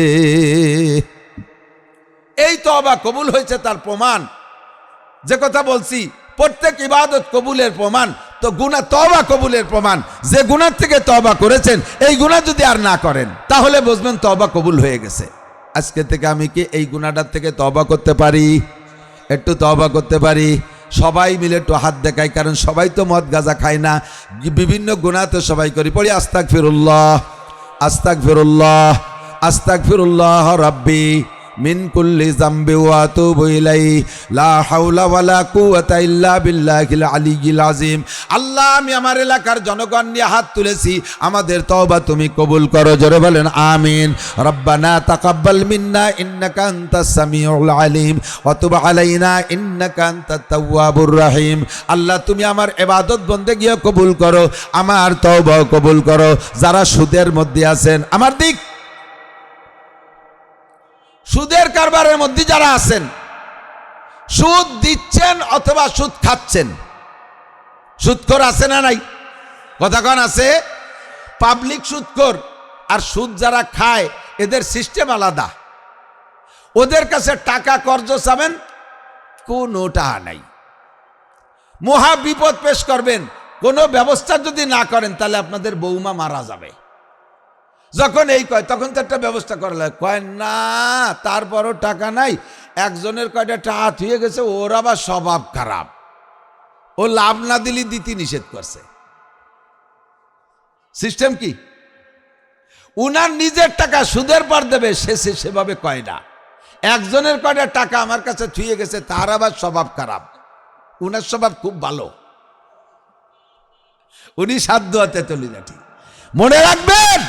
Speaker 1: এই তওবা কবুল হয়েছে তার প্রমাণ। যে কথা বলছি, প্রত্যেক ইবাদত কবুলের প্রমাণ, তো গুনাহ তওবা কবুলের প্রমাণ। যে গুনাহ থেকে তওবা করেছেন, এই গুনাহ যদি আর না করেন, তাহলে বুঝবেন তওবা কবুল হয়ে গেছে। আজকে থেকে আমি কি এই গুনাহটার থেকে তওবা করতে পারি? একটু তওবা করতে পারি? সবাই মিলে একটু হাত দেখাই, কারণ সবাই তো মদ গাঁজা খায় না, বিভিন্ন গুনাহ তো সবাই করি। পড়ি আস্তাগফিরুল্লাহ, আস্তাগফিরুল্লাহ, আস্তাগফিরুল্লাহ রাব্বি মিন কুল্লি যামবি ওয়া আতুবু ইলাইহি, লা হাওলা ওয়ালা কুওয়াতা ইল্লা বিল্লাহিল আলিয়্যিল আযীম। আল্লাহ, আমি আমার এলাকার জনগণ নিয়ে হাত তুলেছি, আমাদের তওবা তুমি কবুল করো। জোরে বলেন আমিন। রব্বানা তাকাব্বাল মিন্না ইন্নাকা আনতাস সামিউল আলিম ওয়া তুব আলাইনা ইন্নাকা আনতাত তাওয়াবুর রহিম। আল্লাহ, তুমি আমার ইবাদত বন্দেগী কবুল করো, আমার তওবা কবুল করো। যারা সুদের মধ্যে আছেন, আমার দিক সুদের কারবারের মধ্যে যারা আছেন, সুদ দিচ্ছেন অথবা সুদ খাচ্ছেন, সুদখোর আছে না নাই? কথা কোন আছে? পাবলিক সুদখোর আর সুদ যারা খায়, এদের সিস্টেম আলাদা। ওদের কাছে টাকা কর্জ চাবেন, কোনো টাকা নাই। মহা বিপদ পেশ করবেন, কোনো ব্যবস্থা যদি না করেন, তাহলে আপনাদের বৌমা মারা যাবে। যখন এই কয়, তখন তো একটা ব্যবস্থা করা লাগে। কয় না, তারপরও টাকা নাই। একজনের কয়টা টাকা থুয়ে গেছে, ওর আবার স্বভাব খারাপ, ও লাভ না দিলে দিতে নিষেধ করছে। সিস্টেম কি? উনার নিজের টাকা সুদের পর দেবে, সে সেভাবে কয় না। একজনের কয়টা টাকা আমার কাছে থুয়ে গেছে, তার আবার স্বভাব খারাপ, উনার স্বভাব খুব ভালো, উনি সাধ্য হাতে চলে যাচ্ছি। মনে রাখবেন,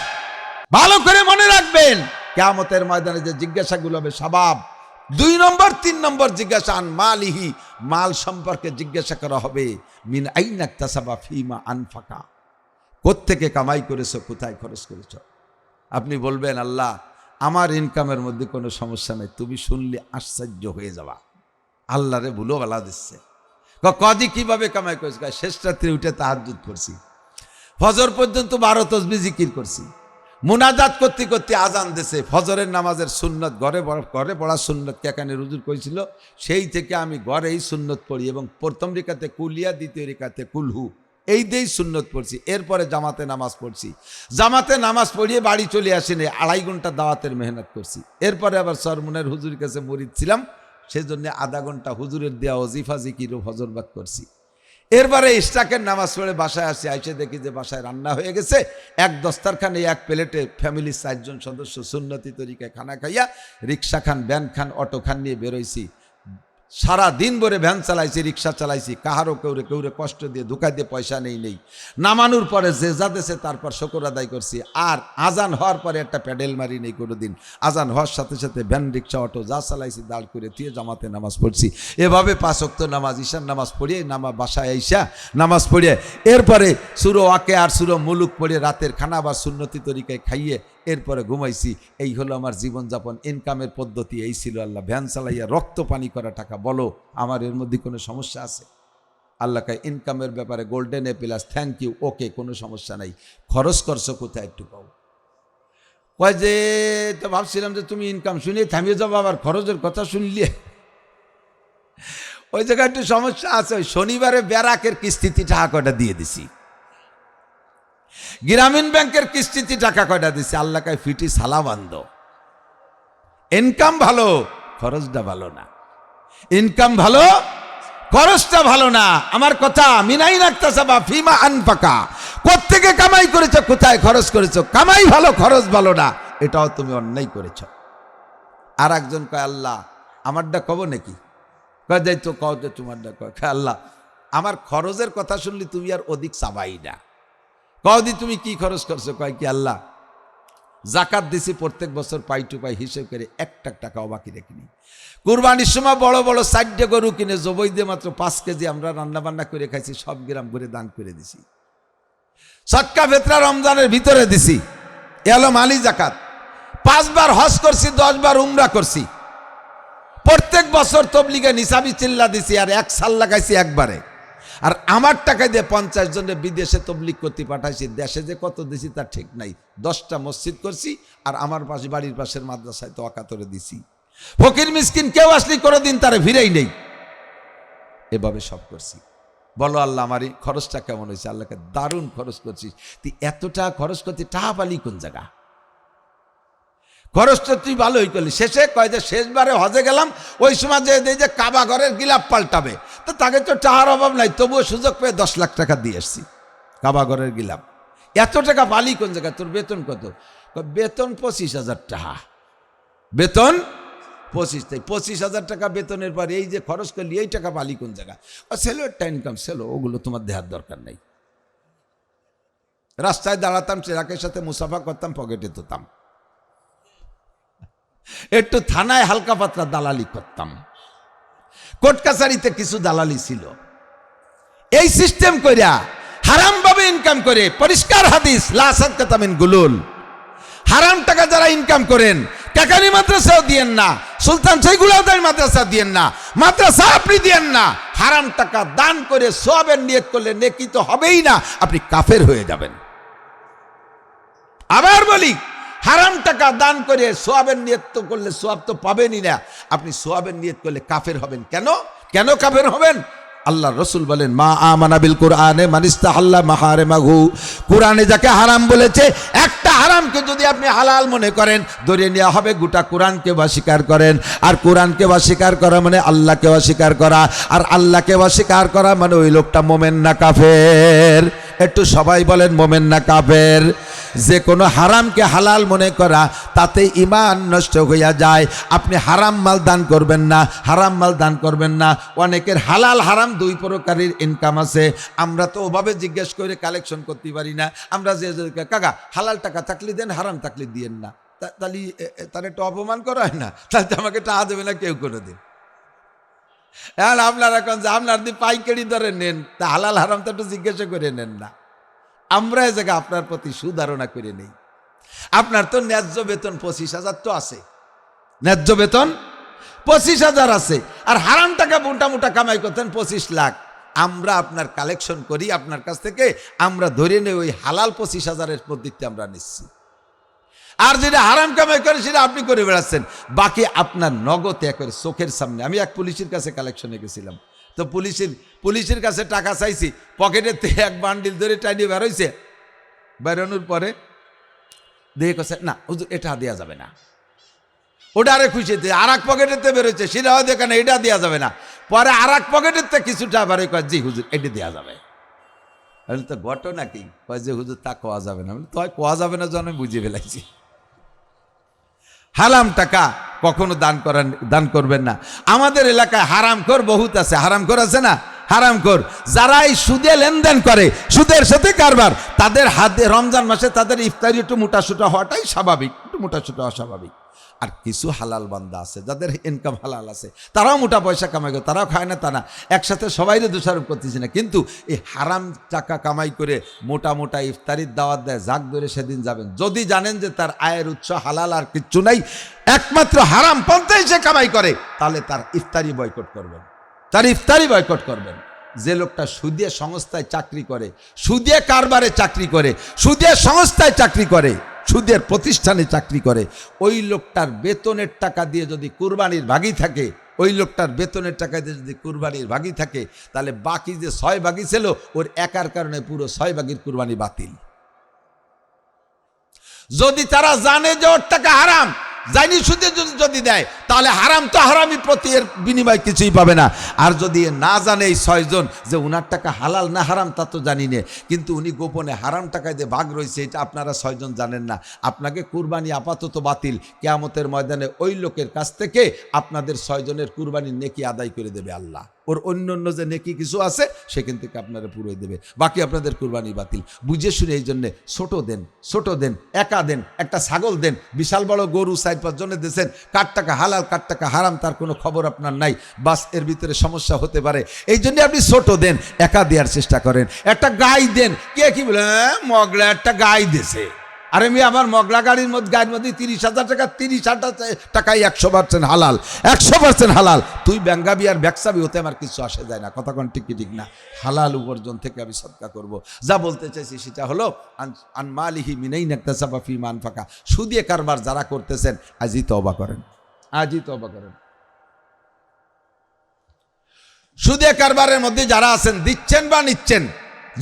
Speaker 1: ভালো করে মনে রাখবেন, কিয়ামতের ময়দানে যে জিজ্ঞাসাগুলো হবে স্বভাব। 2 নম্বর 3 নম্বর জিজ্ঞাসা, আন মালিহি, মাল সম্পর্কে জিজ্ঞাসা করা হবে। মিন আইনা ইকতাসাবা ফিমা আনফাকা, কোত্থেকে কামাই করেছো, কোথায় খরচ করেছো। আপনি বলবেন, আল্লাহ আমার ইনকামের মধ্যে কোনো সমস্যা নেই। তুমি শুনলে আশ্চর্য হয়ে যাবা, আল্লাহরে ভুলো বেলা দিচ্ছে। কদি কিভাবে কামাই করেছে? শেষ রাত্রে উঠে তাহাজ্জুদ করছি, ফজর পর্যন্ত 12 তাসবিহ জিকির করছি, মুনাজাত করতে করতে আজান দিছে। ফজরের নামাজের সুন্নত ঘরে পড়া সুন্নত কেখানে রুজুর করেছিল, সেই থেকে আমি ঘরেই সুন্নত পড়ি, এবং প্রথম রেখাতে কুলিয়া, দ্বিতীয় রেখাতে কুলহু, এই দিয়েই সুন্নত পড়ছি। এরপরে জামাতে নামাজ পড়ছি, জামাতে নামাজ পড়িয়ে বাড়ি চলে আসেনি, 2.5 ঘন্টা দাওয়াতের মেহনত করছি। এরপরে আবার সরমুনের হুজুরের কাছে মরিদ ছিলাম, সেজন্য আধা ঘন্টা হুজুরের দেওয়া ওজিফা জিকির ও ফজরবাদ করছি। এরপরে ইশরাকের নামাজ পড়ে বাসায় আসি, আইসে দেখি যে বাসায় রান্না হয়ে গেছে। এক দস্তারখানে এক প্লেটে ফ্যামিলির 4 জন সদস্য সুন্নতি তরিকায় খানা খাইয়া রিক্সা খান, ভ্যান খান, অটো খান নিয়ে বেরোইছি। সারা দিন ভরে ভ্যান চালাইছি, রিক্সা চালাইছি, কাহারও কেউরে কষ্ট দিয়ে ধোকা দিয়ে পয়সা নেই। নামানোর পরে যে যা দেশে তারপর শুকর আদায় করছি। আর আজান হওয়ার পরে একটা প্যাডেল মারি নেই কোনোদিন। আজান হওয়ার সাথে সাথে ভ্যান, রিক্সা, অটো যা চালাইছি দাঁড় করে দিয়ে জামাতে নামাজ পড়ছি। এভাবে 5 ওয়াক্ত নামাজ, ঈশার নামাজ পড়িয়ে বাসায় আইসা নামাজ পড়িয়ে এরপরে সুরো ওয়াকে আর সুরো মুলুক পড়িয়ে রাতের খানা বা সুন্নতি তরিকায় খাইয়ে এরপরে ঘুমাইছি। এই হলো আমার জীবনযাপন, ইনকামের পদ্ধতি এই ছিল। আল্লাহ ভ্যান চালাইয়া রক্ত পানি করা টাকা, বলো আমার এর মধ্যে কোনো সমস্যা আছে? আল্লাহ কয় ইনকামের ব্যাপারে golden A plus, thank you, okay, কোনো সমস্যা নাই। খরচ করছো কোথায় একটু পাও? কয় যে তো ভাবছিলাম যে তুমি ইনকাম শুনিয়ে থামিয়ে যাবো, আবার খরচের কথা শুনলিয়ে। ওই জায়গায় একটু সমস্যা আছে। ওই শনিবারে ব্যারাকের কিস্তিতে টাকা কয়টা দিয়ে দিছি, গ্রামীণ ব্যাংকের কিস্তিতে টাকা কয়টা দিছি। আল্লাহ কয় ফিটি সালা বান্ধ। ইনকাম ভালো, খরচটা ভালো না। ইনকাম ভালো, খরচটা ভালো না। আমার কথা মিনাই নাকতাসাবা ফিমা আনফাকা, কোত্থেকে কামাই করেছো, কোথায় খরচ করেছো। কামাই ভালো, খরচ ভালো না, এটাও তুমি অন্যায় করেছো। আর একজন কয় আল্লাহ আমারটা কব নাকি? কয় যাই তো কও তো তোমারটা। কয় আল্লাহ আমার খরচের কথা শুনলি তুমি আর অধিক চাবাই না। কদি তুমি কি খরচ করছো? কয় কি আল্লাহ জাকাত দিছি প্রত্যেক বছর পাই টু পাই হিসেব করে 1 টাকাও বাকি রেখিনি। কুরবানির সময় বড় বড় 4টে গরু কিনে জবই দিয়ে মাত্র 5 কেজি আমরা রান্না বান্না করে খাইছি, সব গ্রাম ঘুরে দান করে দিছি। সদকা ফিতরা রমজানের ভিতরে দিছি, এলো মালি জাকাত। 5 বার হজ করছি, 10 বার উমরা করছি। প্রত্যেক বছর তবলিগে নিসাবি চিল্লা দিছি, আর 1 সাল লাগাইছি একবারে। আর আমার টাকা দিয়ে 50 জনের বিদেশে তবলিগ করতে পাঠাইছি। দেশে যে কত দিছি তার ঠিক নাই। 10টা মসজিদ করছি, আর আমার পাশে বাড়ির পাশের মাদ্রাসায় তো ওয়াকাতরে দিছি। ফকির মিসকিন কেউ আসলি কোনোদিন তারা ফিরেই নেই। এভাবে সব করছি। বলো আল্লাহ আমার এই খরচটা কেমন হয়েছে? আল্লাহকে দারুণ খরচ করছিস তুই। এতটা খরচ করতে টাকা পালি কোন জায়গা? খরচটা তুই ভালোই করলি। শেষে কয় যে শেষবারে হজে গেলাম, ওই সময় যে কাবা ঘরের গিলাপ পাল্টাবে, তো তাকে তো টাকার অভাব নাই, তবুও সুযোগ পেয়ে 10 লাখ টাকা দিয়ে এসছি কাবা ঘরের গিলাপ। এত টাকা পালি কোন জায়গা? তোর বেতন কত? বেতন 25,000 টাকা। বেতন 25,000 টাকা বেতনের পর এই যে খরচ করলি, এই টাকা পালি কোন জায়গা? ছেলে একটা ইনকাম ছিল, ওগুলো তোমার দেওয়ার দরকার নেই। রাস্তায় দাঁড়াতাম, চেরাকের সাথে মুসাফা করতাম, পকেটে তুতাম, একটু থানায় হালকা পাতলা দালালি করতাম, কোর্ট কাছারিতে কিছু দালালি ছিল। এই সিস্টেম কইরা হারাম ভাবে ইনকাম করে, পরিষ্কার হাদিস লা সাদকাতা মিন গুলুল। হারাম টাকা যারা ইনকাম করেন, কাকানি মাদ্রাসাও দিয়েন না, সুলতান সৈগুলাদার মাদ্রাসা দিয়েন না, মাদ্রাসা আপনি দিয়েন না। হারাম টাকা দান করে সওয়াবের নিয়ত করলে নেকি তো হবেই না, আপনি কাফের হয়ে যাবেন। আবার বলি, হারাম টাকা দান করে সোয়াবের নিয়ত তো করলে সোয়াব তো পাবেনই না, আপনি সোয়াবের নিয়ত করলে কাফের হবেন। কেন কাফের হবেন? আল্লাহ রসুল বলেন মা আমানা বিল কুরআনে মানিস্তাহাল্লা মাহারিমাহু। কুরআনে যাকে হারাম বলেছে, একটা হারামকে যদি আপনি হালাল মনে করেন, ধরে নেওয়া হবে গোটা কোরআনকে অস্বীকার করেন। আর কোরআনকে অস্বীকার করা মানে আল্লাহকে অস্বীকার করা, আর আল্লাহকে অস্বীকার করা মানে ওই লোকটা মোমেন না কাফের? একটু সবাই বলেন মোমেন না কাফের? যে কোনো হারামকে হালাল মনে করা, তাতে ঈমান নষ্ট হইয়া যায়। আপনি হারাম মাল দান করবেন না, হারাম মাল দান করবেন না। অনেকের হালাল হারাম 2 প্রকারের ইনকাম আছে। আমরা তো ওভাবে জিজ্ঞেস করে কালেকশন করতে পারি না। আমরা যে কাকা হালাল টাকা থাকলে দেন, হারাম থাকলে দিয়েন না, তাহলে তার একটু অপমান করা হয় না? তাহলে আমাকে টাকা দেবে না কেউ কোনো দিন। এখন আপনারা এখন যে আপনার দিয়ে পাইকারি দরে নেন, তা হালাল হারাম তো একটু জিজ্ঞাসা করে নেন না। আমরা এ জায়গায় আপনার প্রতি সুধারণা করে নেই। আপনার তো ন্যায্য বেতন 25,000 তো আছে, ন্যায্য বেতন 25,000 আছে, আর হারাম টাকা মোটা কামাই করতেন 25 লাখ। আমরা আপনার কালেকশন করি আপনার কাছ থেকে, আমরা ধরে নেই ওই হালাল 25,000-এর মধ্যে আমরা নিচ্ছি। আর যেটা হারাম কামাই করে সেটা আপনি করে বেড়াচ্ছেন। বাকি আপনার নগদ একেবারে চোখের সামনে। আমি এক পুলিশের কাছে কালেকশনে গেছিলাম, তো পুলিশের কাছে টাকা চাইছি, পকেটের থেকে এক বান্ডিল ধরে টাইনিয়ে বেরোইছে। বেরোনোর পরে দেখে কাছে না হুজুর এটা দেওয়া যাবে না, ওটা আরে খুশিতে আর এক পকেটেতে বেরোচ্ছে, সেটাও দেখে না এটা দেওয়া যাবে না। পরে আর এক পকেটের থেকে কিছুটা আবার কয় জি হুজুর এটি দেওয়া যাবে। আমি তো ঘটনা কি কয় যে হুজুর তা কোয়া যাবে না। তো কোয়া যাবে না যখন আমি বুঝে ফেলাইছি। হারাম টাকা কখনো দান করবেন না। আমাদের এলাকায় হারামখোর বহুত আছে। হারামখোর আছে না? হারামখোর যারা এই সুদে লেনদেন করে, সুদের সাথে কারবার, তাদের হাতে রমজান মাসে তাদের ইফতারি একটু মোটাসোটা হওয়াটাই স্বাভাবিক, একটু মোটাসোটা হওয়া স্বাভাবিক। আর কিছু হালাল বান্দা আছে যাদের ইনকাম হালাল আছে, তারাও মোটা পয়সা কামাই করে, তারাও খায় না তা না, একসাথে সবাইরে দোষারোপ করতেছি না, কিন্তু এই হারাম টাকা কামাই করে মোটা মোটা ইফতারির দাওয়াত দেয়, জাগ ধরে সেদিন যাবেন। যদি জানেন যে তার আয়ের উৎস হালাল আর কিচ্ছু নাই, একমাত্র হারাম পন্থায় সে কামাই করে, তাহলে তার ইফতারি বয়কট করবেন, তার ইফতারি বয়কট করবেন। যে লোকটা সুদীয় সংস্থায় চাকরি করে, সুদীয় কারবারে চাকরি করে, সুদীয় সংস্থায় চাকরি করে, সুদের প্রতিষ্ঠানে চাকরি করে, ওই লোকটার বেতনের টাকা দিয়ে যদি কুরবানির ভাগই থাকে, ওই লোকটার বেতনের টাকা দিয়ে যদি কুরবানির ভাগই থাকে, তাহলে বাকি যে 6 ভাগই ছিল ওর একার কারণে পুরো 6 ভাগের কুরবানি বাতিল। যদি তারা জানে যে ওর টাকা হারাম, জানি সুদে যদি দেয়, তাহলে হারাম তো হারামই, প্রতি এর বিনিময় কিছুই পাবে না। আর যদি না জানে এই 6 জন যে উনার টাকা হালাল না হারাম তা তো জানি না, কিন্তু উনি গোপনে হারাম টাকায় দিয়ে ভাগ রয়েছে, এটা আপনারা 6 জন জানেন না, আপনাকে কুরবানি আপাতত বাতিল। কিয়ামতের ময়দানে ওই লোকের কাছ থেকে আপনাদের 6 জনের কুরবানির নেকি আদায় করে দেবে আল্লাহ। ওর অন্য যে নেকি কিছু আছে সেখান থেকে আপনারা পুরোই দেবে, বাকি আপনাদের কুরবানি বাতিল। বুঝে শুনে এই জন্যে ছোট দেন, ছোট দেন, একা দেন, একটা ছাগল দেন, বিশাল বড় গরু 4-5 জনে দিয়েছেন, কার টাকা হালাল কার টাকা হারাম তার কোনো খবর আপনার নাই, বাস এর ভিতরে সমস্যা হতে পারে। এই জন্য আপনি ছোট দেন, একা দেওয়ার চেষ্টা করেন। একটা গাই দেন, কে কি বলে মগলা একটা গাই দিয়েছে, আরে আমি আমার মগলা গাড়ির মধ্যে 30,000 টাকা, 30,000 টাকায় 100% হালাল, 100% হালাল। তুই ব্যাঙ্গাবি আর ব্যাকসাবি, হতে আমার কিছু আসে যায় না, কথা কোন ঠিক কি ঠিক না? হালাল উপার্জন থেকে আমি সদকা করব। যা বলতে চাইছি সেটা হলো আন মালিহি মিনাইন ইকতাসাবা ফি মান ফাকা। সুদে কারবার যারা করতেছেন আজই তওবা করেন, আজই তওবা করেন। সুদে কারবারের মধ্যে যারা আছেন, দিচ্ছেন বা নিচ্ছেন,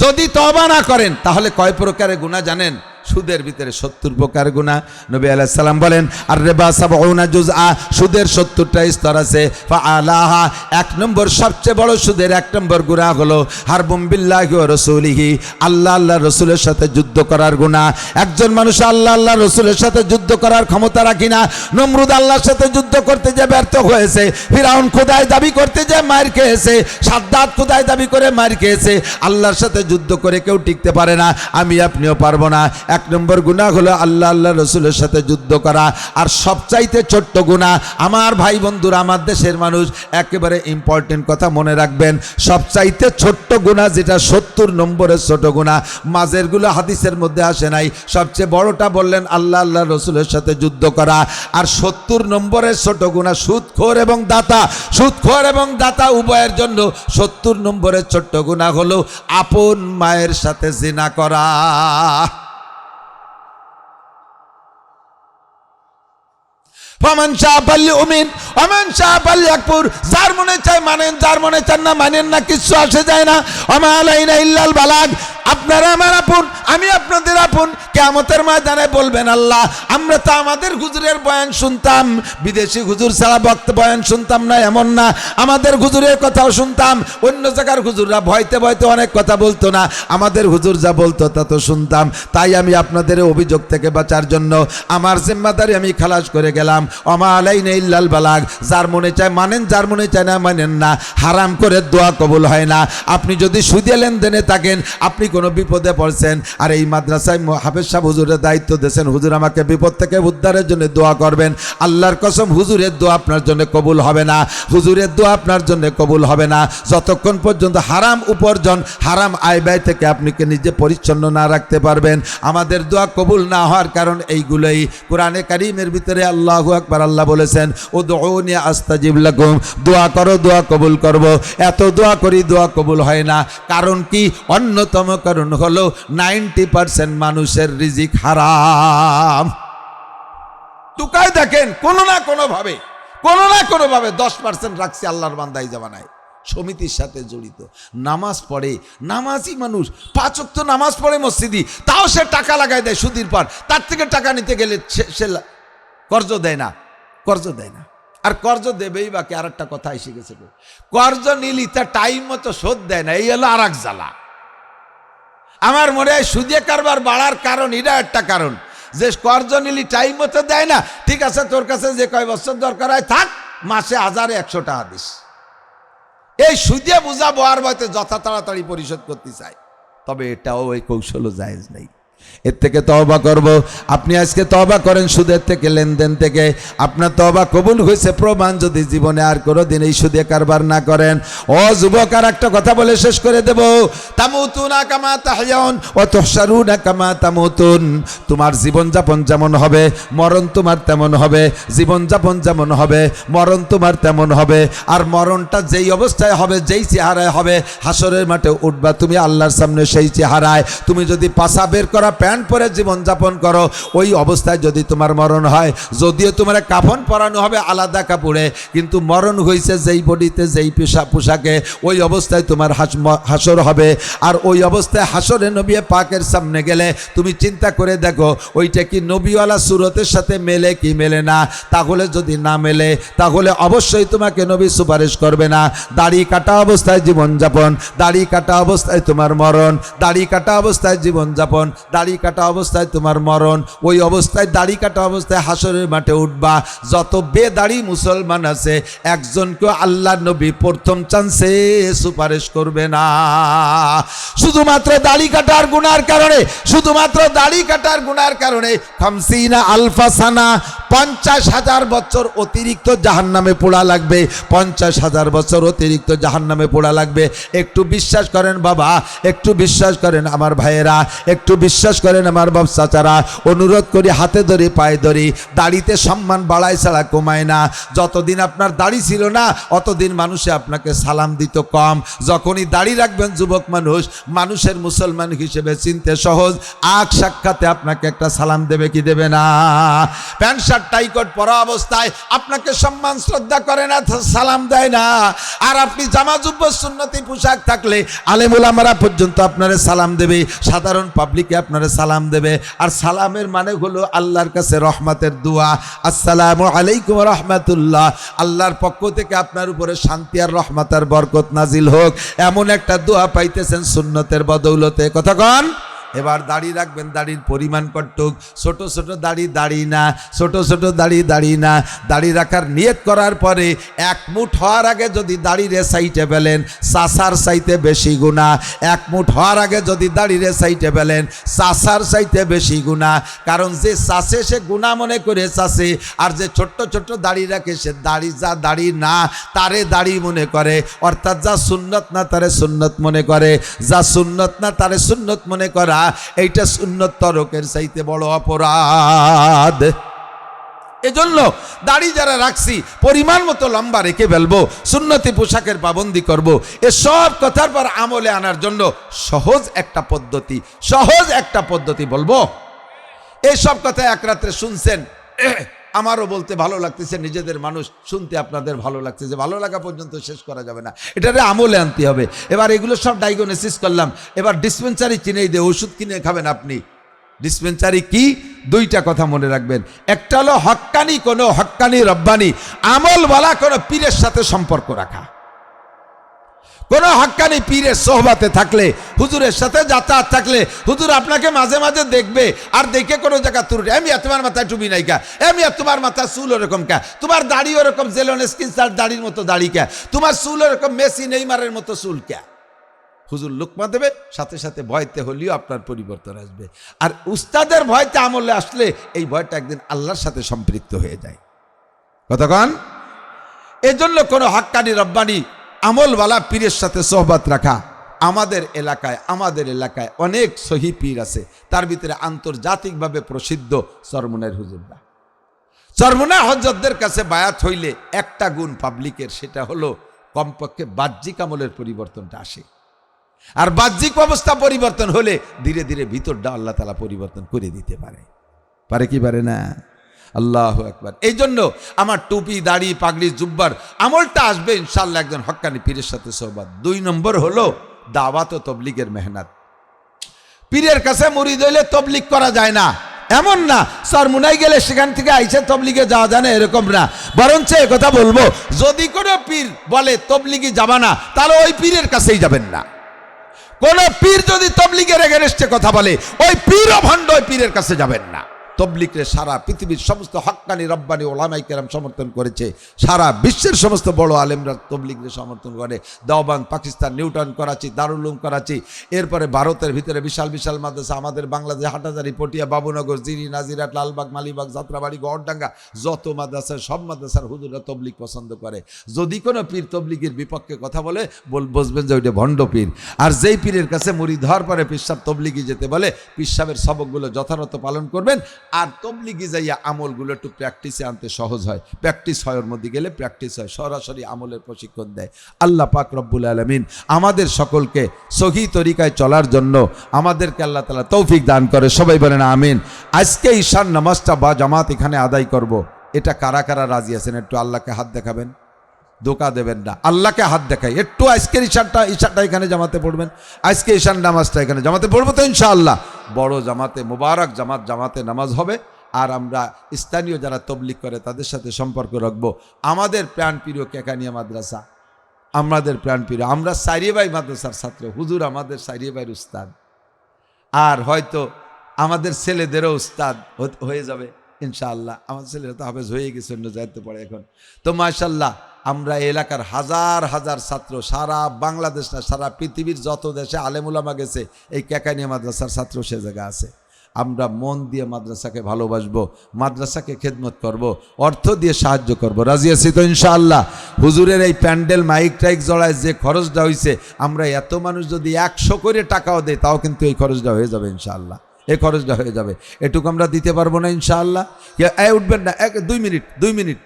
Speaker 1: যদি তওবা না করেন তাহলে কয় প্রকারের গুনাহ জানেন? সুদের ভিতরে 70 প্রকার গুনাহ। নবী আলাইহিস সালাম বলেন আর রিবা 70 জুজআ, সুদের 70টা স্তর আছে। ফাআলাহা, 1 নম্বর সবচেয়ে বড় সুদের 1 নম্বর গুনাহ হলো হারবুম বিল্লাহি ওয়া রাসূলিহি, আল্লাহ আল্লাহ রাসূলের সাথে যুদ্ধ করার গুনাহ। একজন মানুষ আল্লাহ আল্লাহ রাসূলের সাথে যুদ্ধ করার ক্ষমতা রাখি না। নমরুদ আল্লাহর সাথে যুদ্ধ করতে যে ব্যর্থ হয়েছে, ফিরাউন খোদাই দাবি করতে যে মার খেয়েছে, সাদ্দাত খোদাই দাবি করে মার খেয়েছে, আল্লাহর সাথে যুদ্ধ করে কেউ টিকতে পারে না, আমি আপনিও পারবো না। 1 নম্বর গুনাহ হলো আল্লাহ আল্লাহ রসুলের সাথে যুদ্ধ করা। আর সবচাইতে ছোট্ট গুনাহ, আমার ভাই বন্ধুরা, আমার দেশের মানুষ, একেবারে ইম্পর্টেন্ট কথা মনে রাখবেন, সবচাইতে ছোট্ট গুনাহ যেটা 70 নম্বরের ছোট গুনাহ, মাঝের গুলো হাদিসের মধ্যে আসে নাই, সবচেয়ে বড়টা বললেন আল্লাহ আল্লাহ রসুলের সাথে যুদ্ধ করা। আর 70 নম্বরের ছোট গুনাহ সুদখোর এবং দাতা, সুদখোর এবং দাতা উভয়ের জন্য 70 নম্বরের ছোট্ট গুনাহ হলো আপন মায়ের সাথে জিনা করা। ফামান শাআ ফালইউমিন ওয়া মান শাআ ফালইয়াকফুর, যার মনে চায় মানেন, যার মনে চান না মানেন না, কিচ্ছু আসে যায় না। ওয়া মা আলাইনা ইল্লাল বালাগ, আপনারা আমার আপন, আমি আপনাদের আপন। কিয়ামতের ময়দানে বলবেন আল্লাহ, আমরা তো আমাদের হুজুরের বয়ান শুনতাম, বিদেশি হুজুর ছাড়া বয়ান শুনতাম না এমন না, আমাদের হুজুরের কথাও শুনতাম, অন্য জায়গার হুজুররা ভয়তে ভয়তে অনেক কথা বলতো না, আমাদের হুজুর যা বলতো তা তো শুনতাম। তাই আমি আপনাদের অভিযোগ থেকে বাঁচার জন্য আমার জিম্মাদারি আমি খালাস করে গেলাম। ওয়া মা আলাইনা ইল্লাল বালাগ, যার মনে চায় মানেন, যার মনে চায় না মানেন না। হারাম করে দোয়া কবুল হয় না। আপনি যদি সুদে লেনদেনে থাকেন, আপনি কোনো বিপদে পড়ছেন, আর এই মাদ্রাসায় হাফেজ সাহেব হুজুরের দায়িত্ব দিয়েছেন, হুজুর আমাকে বিপদ থেকে উদ্ধারের জন্য দোয়া করবেন, আল্লাহর কসম হুজুরের দোয়া আপনার জন্য কবুল হবে না, হুজুরের দোয়া আপনার জন্য কবুল হবে না যতক্ষণ পর্যন্ত হারাম উপার্জন, হারাম আয় ব্যয় থেকে আপনিকে নিজে পরিচ্ছন্ন না রাখতে পারবেন। আমাদের দোয়া কবুল না হওয়ার কারণ এইগুলোই। কোরআনে কারীমের ভিতরে আল্লাহু আকবার, আল্লাহ বলেছেন উদউনি আস্তাজিব লাকুম, দোয়া করো দোয়া কবুল করব। এত দোয়া করি দোয়া কবুল হয় না, কারণ কি? অন্যতম কারণ হলো 90% মানুষের রিজিক হারাম। টুকায় দেখেন কোনো না কোনোভাবে 10% রাখছে আল্লাহর বান্দা এই জামানায়, সমিতির সাথে জড়িত, নামাজ পড়ে, নামাজি মানুষ, 5 ওয়াক্ত নামাজ পড়ে মসজিদি, তাও সে টাকা লাগায় দেয় সুদির পর, তার থেকে টাকা নিতে গেলে সে কর্জ দেয় না। আর কর্জ দেবেই বাকি। আর একটা কথা এসে গেছে, কর্জ নিলি তা টাইম মতো শোধ দেয় না, এই হলো আর এক জ্বালা। আমার মনে হয় সুদে কারবার বাড়ার কারণ এটা একটা কারণ, যে কর্জ নিলি টাইম মতো দেয় না। ঠিক আছে, তোর কাছে যে কয় বছর দরকার হয় থাক, মাসে 1000-100 টাকা দিস। এই সুদে বুঝাবো আর বয়তে যথা তাড়াতাড়ি পরিশোধ করতে চাই, তবে এটাও ওই কৌশলও জায়েজ নেই। এর থেকে তওবা করব। আপনি আজকে তওবা করেন সুদের থেকে, লেনদেন থেকে। আপনার তওবা কবুল হয়েছে প্রমাণ যদি জীবনে আর কোনোদিন এই সুদে কারবার না করেন। ও যুবক, আর একটা কথা বলে শেষ করে দেব। তামুতুনা কামা তাহয়াউন ওয়া তুহশারুনা কামা তামুতুন। তোমার জীবনযাপন যেমন হবে, মরণ তোমার তেমন হবে। জীবনযাপন যেমন হবে, মরণ তোমার তেমন হবে। আর মরণটা যেই অবস্থায় হবে, যেই চেহারায় হবে, হাসরের মাঠে উঠবা তুমি আল্লাহর সামনে সেই চেহারায়। তুমি যদি পাছা বের করা প্যান্ট পরে জীবনযাপন করো, ওই অবস্থায় যদি তোমার মরণ হয়, যদিও তোমার কাফন পরানো হবে আলাদা কাপড়ে, কিন্তু মরণ হয়েছে যেই বডিতে, যেই পোশাকে, ওই অবস্থায় তোমার হাসর হবে। আর ওই অবস্থায় হাসরে নবী পাকের সামনে গেলে তুমি চিন্তা করে দেখো, ওইটা কি নবীওয়ালা সুরতের সাথে মেলে কি মেলে না? তাহলে যদি না মেলে, তাহলে অবশ্যই তোমাকে নবী সুপারিশ করবে না। দাড়ি কাটা অবস্থায় জীবনযাপন, দাড়ি কাটা অবস্থায় তোমার মরণ, দাড়ি কাটা অবস্থায় জীবনযাপন, দাড়ি কাটা অবস্থায় তোমার মরণ। ওই অবস্থায় দাড়ি কাটা অবস্থায় হাসরের মাঠে উঠবা। যত বেদাড়ি মুসলমান আছে, একজনকে আল্লাহ নবী প্রথম চান্সে সুপারিশ করবে না। শুধুমাত্র দাড়ি কাটার গুনার কারণে, শুধুমাত্র দাড়ি কাটার গুনার কারণে 50 আলফা সানা, 50,000 বছর অতিরিক্ত জাহান্নামে পোড়া লাগবে। 50,000 বছর অতিরিক্ত জাহান্নামে পোড়া লাগবে। একটু বিশ্বাস করেন বাবা, একটু বিশ্বাস করেন আমার ভাইয়েরা, একটু বিশ্বাস করেন আমার বাপ চাচারা। অনুরোধ করি, হাতে ধরি, পায়ে ধরি। দাড়িতে সম্মান বাড়ায় ছাড়া কমায় না। যতদিন আপনার দাড়ি ছিল না, অতদিন মানুষে আপনাকে সালাম দিত কম। যখনই দাড়ি রাখবেন যুবক মানুষ, মানুষের মুসলমান হিসেবে চিনতে সহজ। আগ সাক্ষাতে আপনাকে একটা সালাম দেবে কি দেবে না? প্যান্ট শার্ট টাইকট পরা অবস্থায় আপনাকে সম্মান শ্রদ্ধা করে না, সালাম দেয় না। আর আপনি জামা জুব্বর সুন্নতি পোশাক থাকলে আলেম ওলামারা পর্যন্ত আপনারে সালাম দেবে, সাধারণ পাবলিকে আপনারে সালাম দেবে। আর সালামের মানে হলো আল্লাহর কাছে রহমতের দোয়া। আসসালামু আলাইকুম রহমাতুল্লাহ, আল্লাহর পক্ষ থেকে আপনার উপরে শান্তি আর রহমত আর বরকত নাজিল হোক, এমন একটা দোয়া পাইতেছেন সুন্নতের বদৌলতে। কথা কন। এবার দাড়ি রাখবেন, দাড়ির পরিমাণ কতটুক? ছোট ছোট দাড়ি দাড়ি না, ছোট ছোট দাড়ি দাড়ি না। দাড়ি রাখার নিয়ত করার পরে এক মুঠ হওয়ার আগে যদি দাড়িরে সাইটে ফেলেন, চাষার চাইতে বেশি গুনাহ। এক মুঠ হওয়ার আগে যদি দাড়িরে সাইটে ফেলেন, চাষার চাইতে বেশি গুনাহ। কারণ যে চাষে সে গুনাহ মনে করে চাষে, আর যে ছোট্ট ছোট্ট দাড়ি রাখে সে দাড়ি, যা দাড়ি না তারে দাড়ি মনে করে। অর্থাৎ যা সুন্নত না তারে সুন্নত মনে করে, যা সুন্নত না তারে সুন্নত মনে করা, এইটা সুন্নত তরকের চাইতে বড় অপরাধ। এজন্য দাড়ি যারা রাখছি পরিমাণ মতো লম্বা রেখে ফেলবো, সুন্নতি পোশাকের পাবন্দি করব। এসব কথার পর আমলে আনার জন্য সহজ একটা পদ্ধতি, সহজ একটা পদ্ধতি বলবো। এইসব কথা এক রাত্রে শুনছেন, আমারও বলতে ভালো লাগতেছে, নিজেদের মানুষ শুনতে আপনাদের ভালো লাগতেছে, ভালো লাগা পর্যন্ত শেষ করা যাবে না, এটারে আমলে আনতে হবে। এবার এগুলো সব ডায়াগনোসিস করলাম, এবার ডিসপেন্সারি চিনেই দিয়ে ওষুধ কিনে খাবেন আপনি। ডিসপেন্সারি কি? দুইটা কথা মনে রাখবেন। একটা হলো হক্কানি, কোনো হক্কানি রব্বানি আমলওয়ালা কোনো পীরের সাথে সম্পর্ক রাখা। কোন হক্কানি পীরের সোহবাতে থাকলে, হুজুরের সাথে যাতায়াত থাকলে, হুজুর আপনাকে মাঝে মাঝে দেখবে, আর দেখে কোনো জায়গা তুলবে, আমি তোমার মাথায় টুপি নাই কা, আমি তোমার মাথায় চুল ওরকম কা, তোমার দাড়ি ওরকম জেলন স্কিনসার দাড়ির মতো দাড়ি কা, তোমার চুল ওরকম মেসি নেইমারের মতো চুল কা। হুজুর লুকমা দেবে, সাথে সাথে ভয়তে হলেও আপনার পরিবর্তন আসবে। আর উস্তাদের ভয়তে আমলে আসলে এই ভয়টা একদিন আল্লাহর সাথে সম্পৃক্ত হয়ে যায়। কতক্ষণ? এজন্য কোনো হক্কানি রব্বানি আমলওয়ালা পীরের সাথে সোহবত রাখা। আমাদের এলাকায় অনেক সহি পীর আছে, তার ভিতরে আন্তর্জাতিকভাবে প্রসিদ্ধ চরমুনার হুজুররা। চরমুনা হযরতদের কাছে বায়াত হইলে একটা গুণ পাবলিকের, সেটা হলো কমপক্ষে বাহ্যিক আমলের পরিবর্তনটা আসে। আর বাহ্যিক অবস্থা পরিবর্তন হলে ধীরে ধীরে ভিতরটা আল্লাহ তাআলা পরিবর্তন করে দিতে পারে। পারে কি পারে না? আল্লাহু আকবার। এই জন্য আমার টুপি, দাড়ি, পাগড়ি, জুব্বার আমলটা আসবে ইনশাআল্লাহ একজন হক্কানি পীরের সাথে সোহবত। 2 নম্বর হলো দাওয়াত ও তবলিগের মেহনত। পীরের কাছে মুরিদ হইলে তবলিগ করা যায় না, এমন না সরমুনাই গেলে সেখান থেকে আইসে তবলিগে যাওয়া যায় না, এরকম না। বরঞ্চ কথা বলবো, যদি কোনো পীর বলে তবলিগে যাবা না, তাহলে ওই পীরের কাছেই যাবেন না। কোন পীর যদি তবলিগের এগেনস্টে কথা বলে, ওই পীর ভণ্ড, ওই পীরের কাছে যাবেন না। তবলিগকে সারা পৃথিবীর সমস্ত হক্কানি রব্বানি ওলামায়ে কেরাম সমর্থন করেছে, সারা বিশ্বের সমস্ত বড় আলেমরা তবলিগকে সমর্থন করে। দেওবন্দ, পাকিস্তান, নিউটন, করাচি, দারুল উলুম করাচি, এরপরে ভারতের ভিতরে বিশাল বিশাল মাদ্রাসা, আমাদের বাংলাদেশ হাটাজারি, পটিয়া, বাবুনগর, জিরি, নাজিরাট, লালবাগ, মালিবাগ, যাত্রাবাড়ি, গড়ডাঙ্গা, যত মাদ্রাসা, সব মাদ্রাসার হুজুররা তবলিগ পছন্দ করে। যদি কোনো পীর তবলিগের বিপক্ষে কথা বলে, বুঝবেন যে ওইটা ভণ্ড পীর। আর যেই পীরের কাছে মুরিদ হওয়ার পরে পীর সাহেব তবলিগি যেতে বলে, পীর সাহেবের সবকগুলো যথাযথ পালন করবেন। আর তবলিগি যাইয়া আমলগুলো একটু প্র্যাকটিসে আনতে সহজ হয়, প্র্যাকটিস হয়, ওর মধ্যে গেলে প্র্যাকটিস হয়, সরাসরি আমলের প্রশিক্ষণ দেয়। আল্লাহ পাক রব্বুল আলামিন আমাদের সকলকে সহি তরিকায় চলার জন্য আমাদেরকে আল্লাহ তাআলা তৌফিক দান করে, সবাই বলেন আমিন। আজকে ঈশার নামাজটা বা জামাত এখানে আদায় করব, এটা কারা কারা রাজি আছেন? একটু আল্লাহকে হাত দেখাবেন, ধোকা দেবেন না, আল্লাহকে হাত দেখাই। একটু আজকের ঈশাটা এখানে জামাতে পড়বেন, আজকে ঈশার নামাজটা এখানে জামাতে পড়বো তো ইনশাআল্লাহ। বড় জামাতে, মুবারক জামাতে নামাজ হবে। আর আমরা স্থানীয় যারা তবলিগ করে তাদের সাথে সম্পর্ক রাখবো। আমাদের প্রাণপ্রিয় কেকানিয়া মাদ্রাসা, আমাদের প্রাণপ্রিয়, আমরা সাইরিয়াবাই মাদ্রাসার ছাত্র, হুজুর আমাদের সাইরিয়াবাইয়ের উস্তাদ, আর হয়তো আমাদের ছেলেদেরও উস্তাদ হয়ে যাবে ইনশাআল্লাহ। আমাদের ছেলেরা তো হাফেজ হয়ে গেছে, অন্য জায়গাতে পড়ে এখন। তো মাশাআল্লাহ, আমরা এলাকার হাজার হাজার ছাত্র, সারা বাংলাদেশ না সারা পৃথিবীর যত দেশে আলেম উলামা গেছে, এই কেকানিয়া মাদ্রাসার ছাত্র সে জায়গা আছে। আমরা মন দিয়ে মাদ্রাসাকে ভালোবাসবো, মাদ্রাসাকে খেদমত করব, অর্থ দিয়ে সাহায্য করব, রাজি আছি তো ইনশাআল্লাহ। হুজুরের এই প্যান্ডেল মাইক টাইক জড়ায় যে খরচটা হয়েছে, আমরা এত মানুষ যদি 100 করে টাকাও দেয়, তাও কিন্তু এই খরচটা হয়ে যাবে ইনশাআল্লাহ, এই খরচটা হয়ে যাবে। এটুকু আমরা দিতে পারবো না ইনশাআল্লাহ? উঠবেন না, 2 মিনিট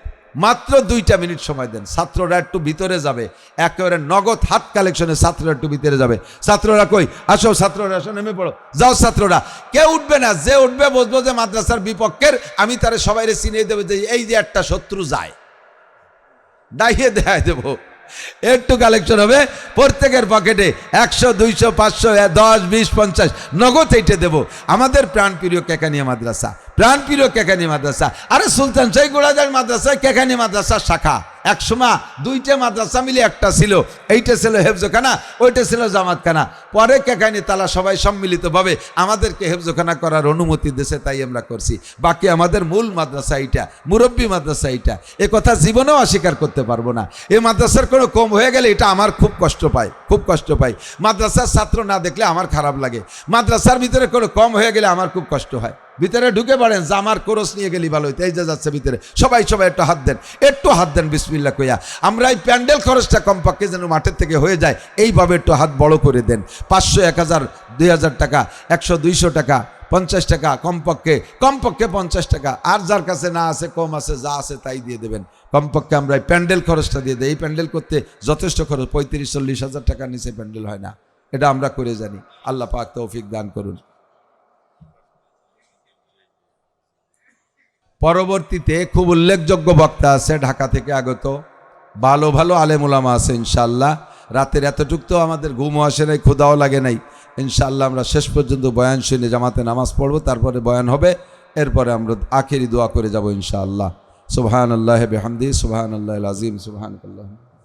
Speaker 1: মাত্র 2টা মিনিট সময় দেন। ছাত্ররা একটু ভিতরে যাবে, একেবারে নগদ হাত কালেকশনে ছাত্ররা একটু ভিতরে যাবে। ছাত্ররা কই? আসো ছাত্ররা, আসো, নেমে পড়ো, যাও ছাত্ররা। কেউ উঠবে না, যে উঠবে বুঝবো যে মাদ্রাসার বিপক্ষের, আমি তারে সবাইরে চিনিয়ে দেবো যে এই যে একটা শত্রু যায়, ডাইয়ে দেখাই দেবো। একটু কালেকশন হবে প্রত্যেকের পকেটে 100, 200, 500, 10, 20, 50 নগদ এইটা দেবো। আমাদের প্রাণপ্রিয় কেকানিয়া মাদ্রাসা, প্রাণপ্রিয় কেকানিয়া মাদ্রাসা। আরে সুলতান শাহী গোড়াজাড় মাদ্রাসায় কেকানিয়া মাদ্রাসার শাখা। একসময় 2টা মাদ্রাসা মিলে একটা ছিল, এইটা ছিল হেফজখানা, ওইটা ছিল জামাতখানা। পরে কেকানি তালা সবাই সম্মিলিতভাবে আমাদেরকে হেফজখানা করার অনুমতি দিয়েছে, তাই আমরা করছি। বাকি আমাদের মূল মাদ্রাসা এইটা, মুরব্বী মাদ্রাসা এইটা, এ কথা জীবনেও অস্বীকার করতে পারবো না। এই মাদ্রাসার কোনো কম হয়ে গেলে এটা আমার খুব কষ্ট পায়, খুব কষ্ট পাই। মাদ্রাসার ছাত্র না দেখলে আমার খারাপ লাগে, মাদ্রাসার ভিতরে কোনো কম হয়ে গেলে আমার খুব কষ্ট হয়। ভিতরে ঢুকে পড়েন, জামার কোরস নিয়ে গেলি ভালো হইতে। এই যে যাচ্ছে ভিতরে, সবাই একটু হাত দেন, একটু হাত দেন বিসমিল্লাহ কইয়া। আমরা এই প্যান্ডেল খরচটা কমপক্ষে যেন মাঠের থেকে হয়ে যায়, এইভাবে একটু হাত বড় করে দেন। 500, 1000, 2000 টাকা, 100, 200 টাকা, 50 টাকা, কমপক্ষে 50 টাকা। আর যার কাছে না আছে, কম আছে, যা আছে তাই দিয়ে দেবেন। কমপক্ষে আমরা এই প্যান্ডেল খরচটা দিয়ে দেই। এই প্যান্ডেল করতে যথেষ্ট খরচ, 35-40 হাজার টাকার নিচে প্যান্ডেল হয় না, এটা আমরা করে জানি। আল্লাহ পাক তৌফিক দান করুন। পরবর্তীতে খুব উল্লেখযোগ্য বক্তা আছে ঢাকা থেকে আগত, ভালো ভালো আলেম ওলামা আছে ইনশাআল্লাহ। রাতের এতটুক তো আমাদের ঘুমও আসে নাই, ক্ষুধাও লাগে নাই। ইনশাআল্লাহ আমরা শেষ পর্যন্ত বয়ান শুনে জামাতে নামাজ পড়বো, তারপরে বয়ান হবে, এরপরে আমরা আখেরি দোয়া করে যাব ইনশাআল্লাহ। সুবহানাল্লাহি বিহামদিহি, সুবহানাল্লাহিল আযীম, সুবহানাল্লাহ।